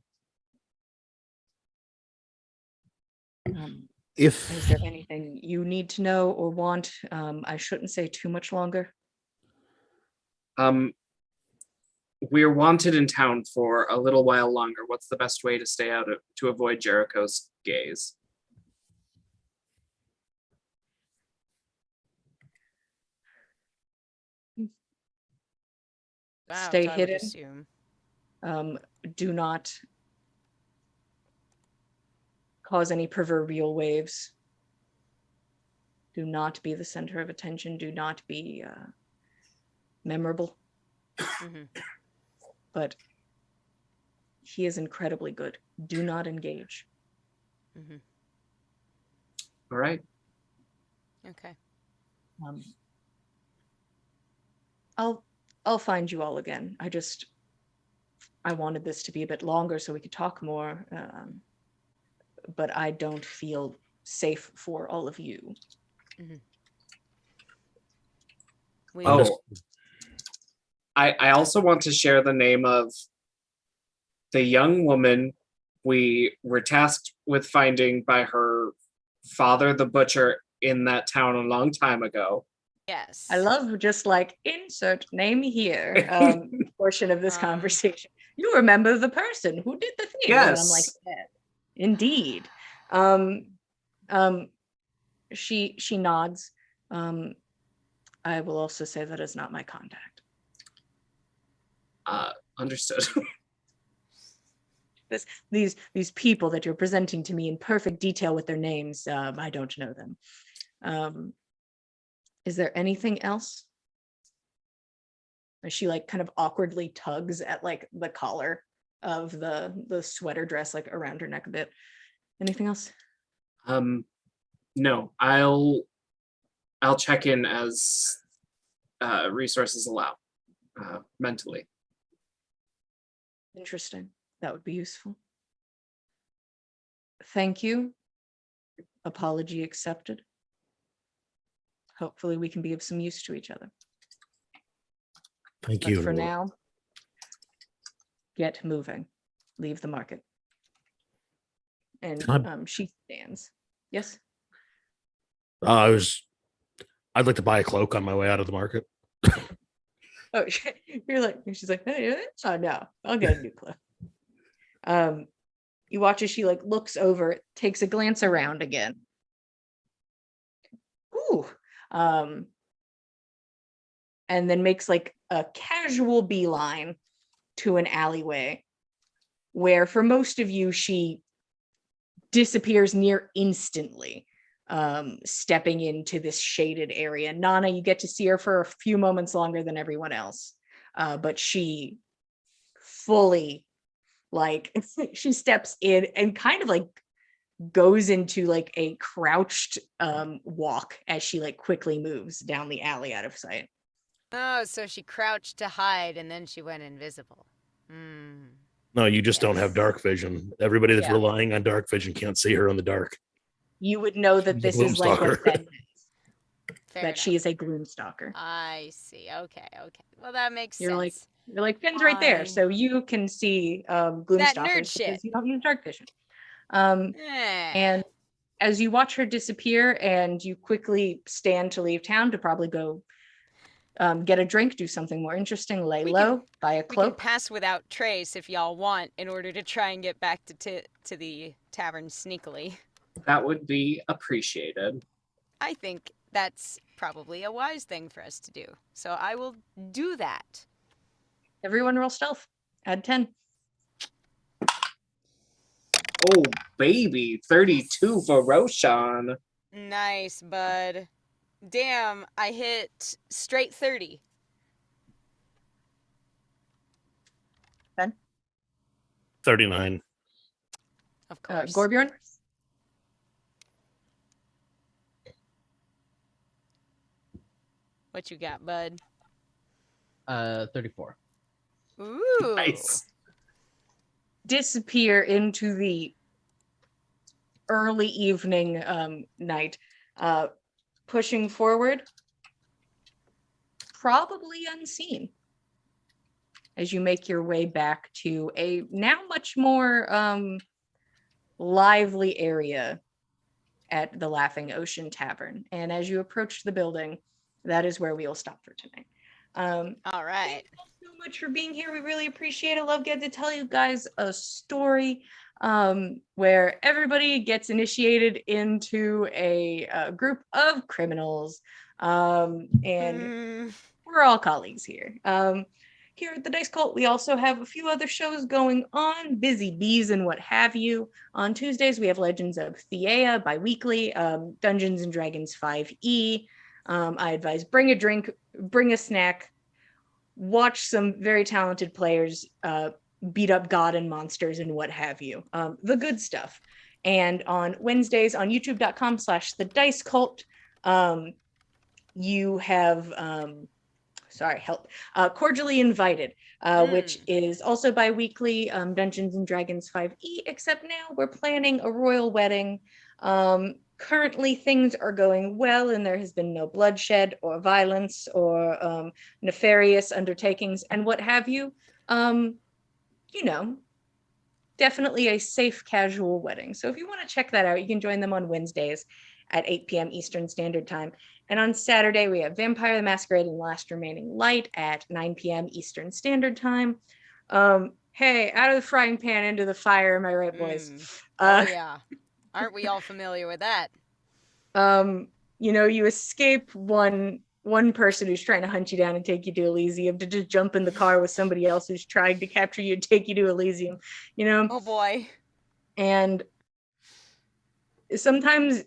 Is there anything you need to know or want? I shouldn't say too much longer. We're wanted in town for a little while longer. What's the best way to stay to avoid Jericho's gaze? Stay I would hidden. assume. Do not cause any proverbial waves. Do not be the center of attention. Do not be memorable. Mm-hmm. But he is incredibly good. Do not engage. Mm-hmm. All right. Okay. I'll find you all again. I wanted this to be a bit longer so we could talk more. But I don't feel safe for all of you. Mm-hmm. I also want to share the name of the young woman we were tasked with finding by her father the butcher in that town a long time ago. Yes. I love just like insert name here portion of this conversation. You remember the person who did the thing. And I'm like, Yes. yeah, indeed. She nods. I will also say that is not my contact. Understood. These people that you're presenting to me in perfect detail with their names, I don't know them. Is there anything else? She like kind of awkwardly tugs at like the collar of the sweater dress like around her neck a bit. Anything else? No, I'll check in as resources allow, mentally. Interesting. That would be useful. Thank you. Apology accepted. Hopefully we can be of some use to each other. Thank But you. for now, get moving. Leave the market. And she stands. Yes? I'd like to buy a cloak on my way out of the market. Oh, you're like, she's like, hey, oh no, I'll get a new cloak. You watch as she like looks over, takes a glance around again. Ooh. And then makes like a casual beeline to an alleyway where for most of you, she disappears near instantly, stepping into this shaded area. Nana, you get to see her for a few moments longer than everyone else, but she fully like she steps in and kind of like goes into like a crouched walk as she like quickly moves down the alley out of sight. Oh, so she crouched to hide and then she went invisible. No, you just don't have dark vision. Everybody that's Yeah. relying on dark vision can't see her in the dark. You would know that She's a this is like what gloomstalker. Ben is, Fair that enough. she is a gloom stalker. I see. Okay. Well, that makes You're sense. like Ben's right there, Fine. so you can see gloom That stalkers nerd shit. because you don't use dark vision. Eh. And as you watch her disappear and you quickly stand to leave town to probably go get a drink, do something more interesting, lay We low, buy a we can cloak. pass without trace if y'all want in order to try and get back to the tavern sneakily. That would be appreciated. I think that's probably a wise thing for us to do. So I will do that. Everyone roll stealth. Add 10. Oh, baby. 32 for Roshan. Nice, bud. Damn, I hit straight 30. Ben? 39. Of course. Gorbjorn? What you got, bud? 34. Ooh. Nice. Disappear into the early evening night, pushing forward, probably unseen, as you make your way back to a now much more lively area at the Laughing Ocean Tavern. And as you approach the building, that is where we will stop for tonight. All right. Thank you all so much for being here. We really appreciate it. Love getting to tell you guys a story where everybody gets initiated into a group of criminals, and we're all colleagues here. Here at the Dice Cult, we also have a few other shows going on, Busy Bees and what have you. On Tuesdays, we have Legends of Theia bi-weekly, Dungeons and Dragons 5e. I advise bring a drink, bring a snack, watch some very talented players beat up god and monsters and what have you. The good stuff. And on Wednesdays on youtube.com/the Dice Cult, you have Cordially Invited, which is also bi-weekly, Dungeons and Dragons 5e, except now we're planning a royal wedding. Currently things are going well and there has been no bloodshed or violence or nefarious undertakings and what have you. You know, definitely a safe, casual wedding. So if you want to check that out, you can join them on Wednesdays at 8 p.m. Eastern Standard Time. And on Saturday, we have Vampire the Masquerade and Last Remaining Light at 9 p.m. Eastern Standard Time. Hey, out of the frying pan into the fire, am I right, boys? Oh yeah. Aren't we all familiar with that? You escape one person who's trying to hunt you down and take you to Elysium to just jump in the car with somebody else who's trying to capture you and take you to Elysium, Oh boy. And sometimes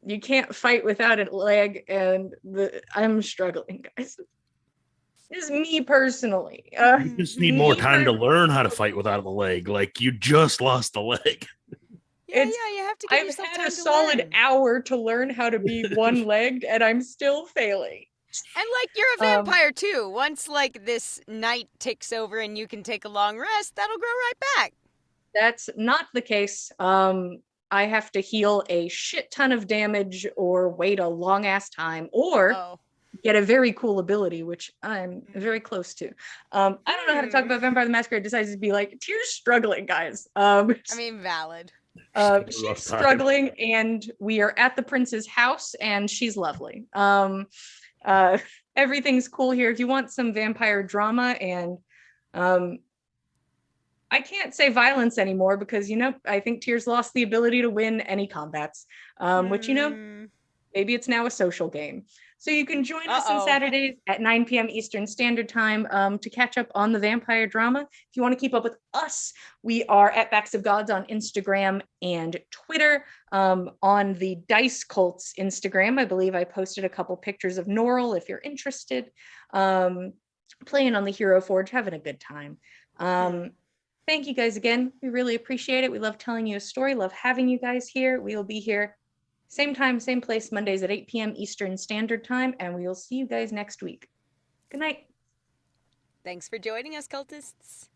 you can't fight without a leg, and I'm struggling, guys. This is me personally. You just need more time to learn how to fight without a leg. Like, you just lost a leg. Yeah, you have to give I've yourself had time a to solid learn. hour to learn how to be one-legged, and I'm still failing. And like, you're a vampire too. Once like this night ticks over and you can take a long rest, that'll grow right back. That's not the case. I have to heal a shit ton of damage or wait a long ass time or get a very cool ability, which I'm very close to. I don't know how to talk about Vampire the Masquerade. Decides to be like, Tyr's struggling, guys. I mean, valid. She's struggling, and we are at the prince's house, and she's lovely. Everything's cool here. If you want some vampire drama, and I can't say violence anymore because I think Tyr's lost the ability to win any combats, which maybe it's now a social game. So you can join us on Saturdays at 9 p.m. Eastern Standard Time to catch up on the vampire drama. If you want to keep up with us, we are at Backs of Gods on Instagram and Twitter. On the Dice Cults Instagram, I believe I posted a couple pictures of Norrell if you're interested. Playing on the Hero Forge, having a good time. Thank you guys again. We really appreciate it. We love telling you a story, love having you guys here. We will be here same time, same place, Mondays at 8 p.m. Eastern Standard Time, and we will see you guys next week. Good night. Thanks for joining us, cultists.